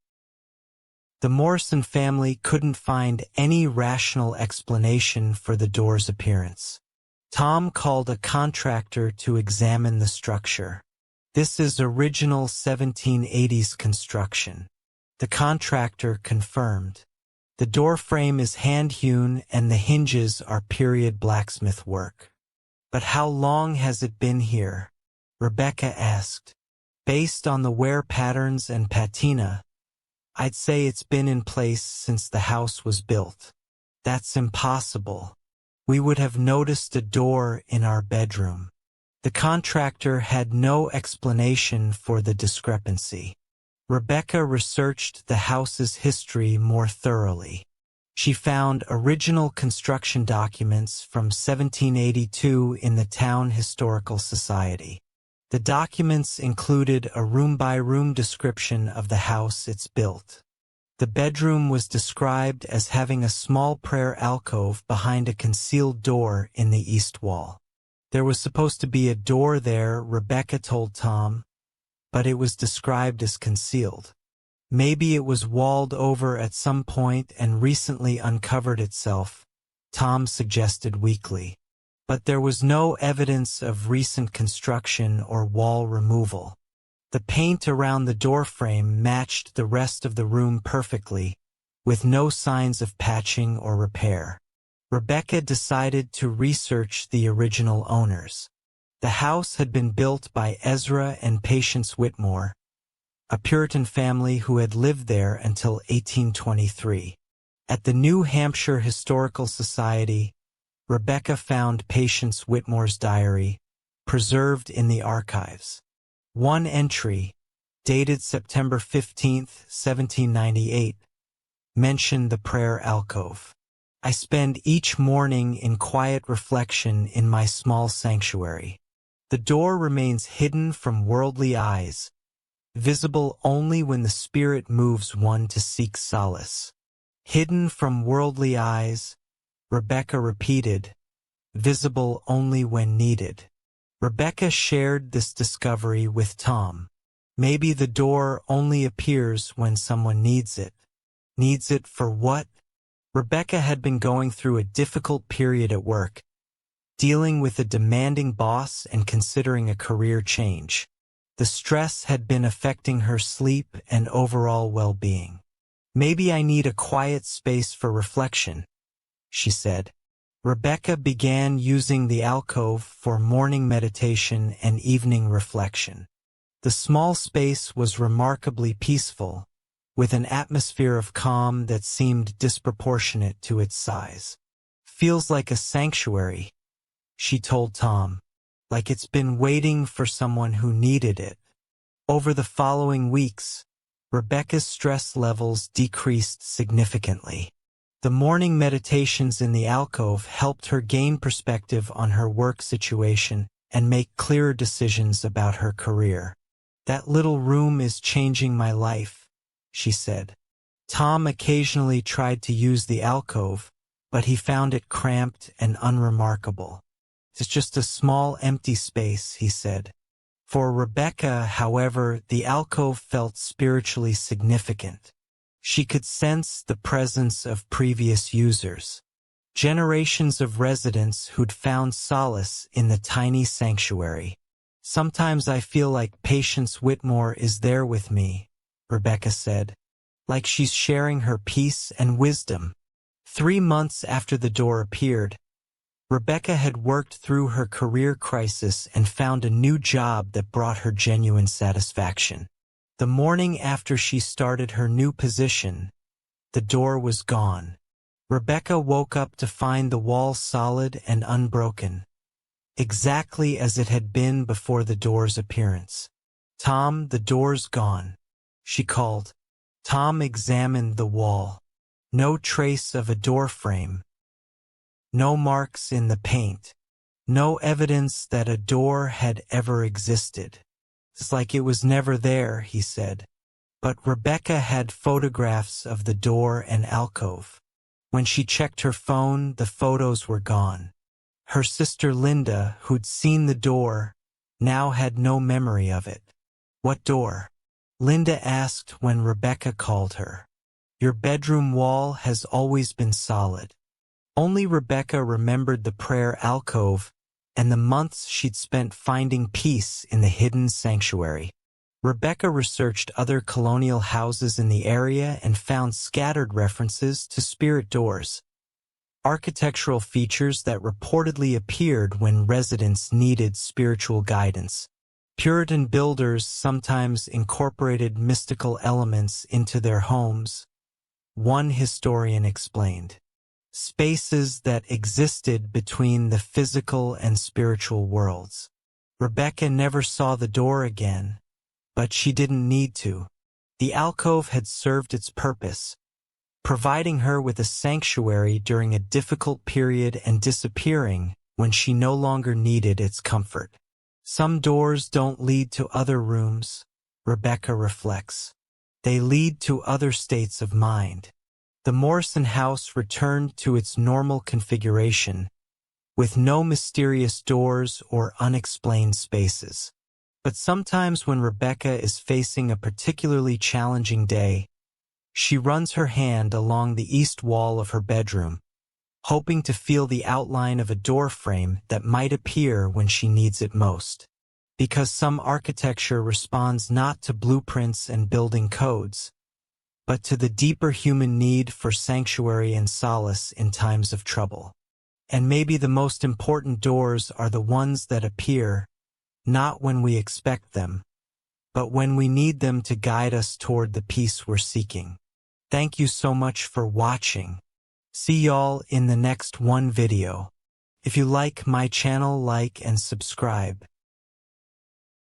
Speaker 1: The Morrison family couldn't find any rational explanation for the door's appearance. Tom called a contractor to examine the structure. "This is original 1780s construction," the contractor confirmed. "The door frame is hand-hewn and the hinges are period blacksmith work." "But how long has it been here?" Rebecca asked. "Based on the wear patterns and patina, I'd say it's been in place since the house was built." "That's impossible. We would have noticed a door in our bedroom." The contractor had no explanation for the discrepancy. Rebecca researched the house's history more thoroughly. She found original construction documents from 1782 in the Town Historical Society. The documents included a room-by-room description of the house it's built. The bedroom was described as having a small prayer alcove behind a concealed door in the east wall. There was supposed to be a door there, Rebecca told Tom, but it was described as concealed. Maybe it was walled over at some point and recently uncovered itself, Tom suggested weakly. But there was no evidence of recent construction or wall removal. The paint around the doorframe matched the rest of the room perfectly, with no signs of patching or repair. Rebecca decided to research the original owners. The house had been built by Ezra and Patience Whitmore, a Puritan family who had lived there until 1823. At the New Hampshire Historical Society, Rebecca found Patience Whitmore's diary, preserved in the archives. One entry, dated September 15, 1798, mentioned the prayer alcove. I spend each morning in quiet reflection in my small sanctuary. The door remains hidden from worldly eyes, visible only when the Spirit moves one to seek solace. Hidden from worldly eyes, Rebecca repeated, visible only when needed. Rebecca shared this discovery with Tom. Maybe the door only appears when someone needs it. Needs it for what? Rebecca had been going through a difficult period at work, dealing with a demanding boss and considering a career change. The stress had been affecting her sleep and overall well-being. Maybe I need a quiet space for reflection, she said. Rebecca began using the alcove for morning meditation and evening reflection. The small space was remarkably peaceful, with an atmosphere of calm that seemed disproportionate to its size. Feels like a sanctuary, she told Tom, like it's been waiting for someone who needed it. Over the following weeks, Rebecca's stress levels decreased significantly. The morning meditations in the alcove helped her gain perspective on her work situation and make clearer decisions about her career. That little room is changing my life, she said. Tom occasionally tried to use the alcove, but he found it cramped and unremarkable. It's just a small empty space, he said. For Rebecca, however, the alcove felt spiritually significant. She could sense the presence of previous users, generations of residents who'd found solace in the tiny sanctuary. Sometimes I feel like Patience Whitmore is there with me, Rebecca said, like she's sharing her peace and wisdom. 3 months after the door appeared, Rebecca had worked through her career crisis and found a new job that brought her genuine satisfaction. The morning after she started her new position, the door was gone. Rebecca woke up to find the wall solid and unbroken, exactly as it had been before the door's appearance. Tom, the door's gone, she called. Tom examined the wall. No trace of a door frame. No marks in the paint. No evidence that a door had ever existed. It's like it was never there, he said. But Rebecca had photographs of the door and alcove. When she checked her phone, the photos were gone. Her sister Linda, who'd seen the door, now had no memory of it. What door? Linda asked when Rebecca called her. Your bedroom wall has always been solid. Only Rebecca remembered the prayer alcove and the months she'd spent finding peace in the hidden sanctuary. Rebecca researched other colonial houses in the area and found scattered references to spirit doors, architectural features that reportedly appeared when residents needed spiritual guidance. Puritan builders sometimes incorporated mystical elements into their homes, one historian explained. Spaces that existed between the physical and spiritual worlds. Rebecca never saw the door again, but she didn't need to. The alcove had served its purpose, providing her with a sanctuary during a difficult period and disappearing when she no longer needed its comfort. Some doors don't lead to other rooms, Rebecca reflects. they lead to other states of mind. The Morrison house returned to its normal configuration, with no mysterious doors or unexplained spaces. But sometimes when Rebecca is facing a particularly challenging day, she runs her hand along the east wall of her bedroom, hoping to feel the outline of a door frame that might appear when she needs it most. Because some architecture responds not to blueprints and building codes, but to the deeper human need for sanctuary and solace in times of trouble. And maybe the most important doors are the ones that appear, not when we expect them, but when we need them to guide us toward the peace we're seeking. Thank you so much for watching. See y'all in the next one video. If you like my channel, like and subscribe.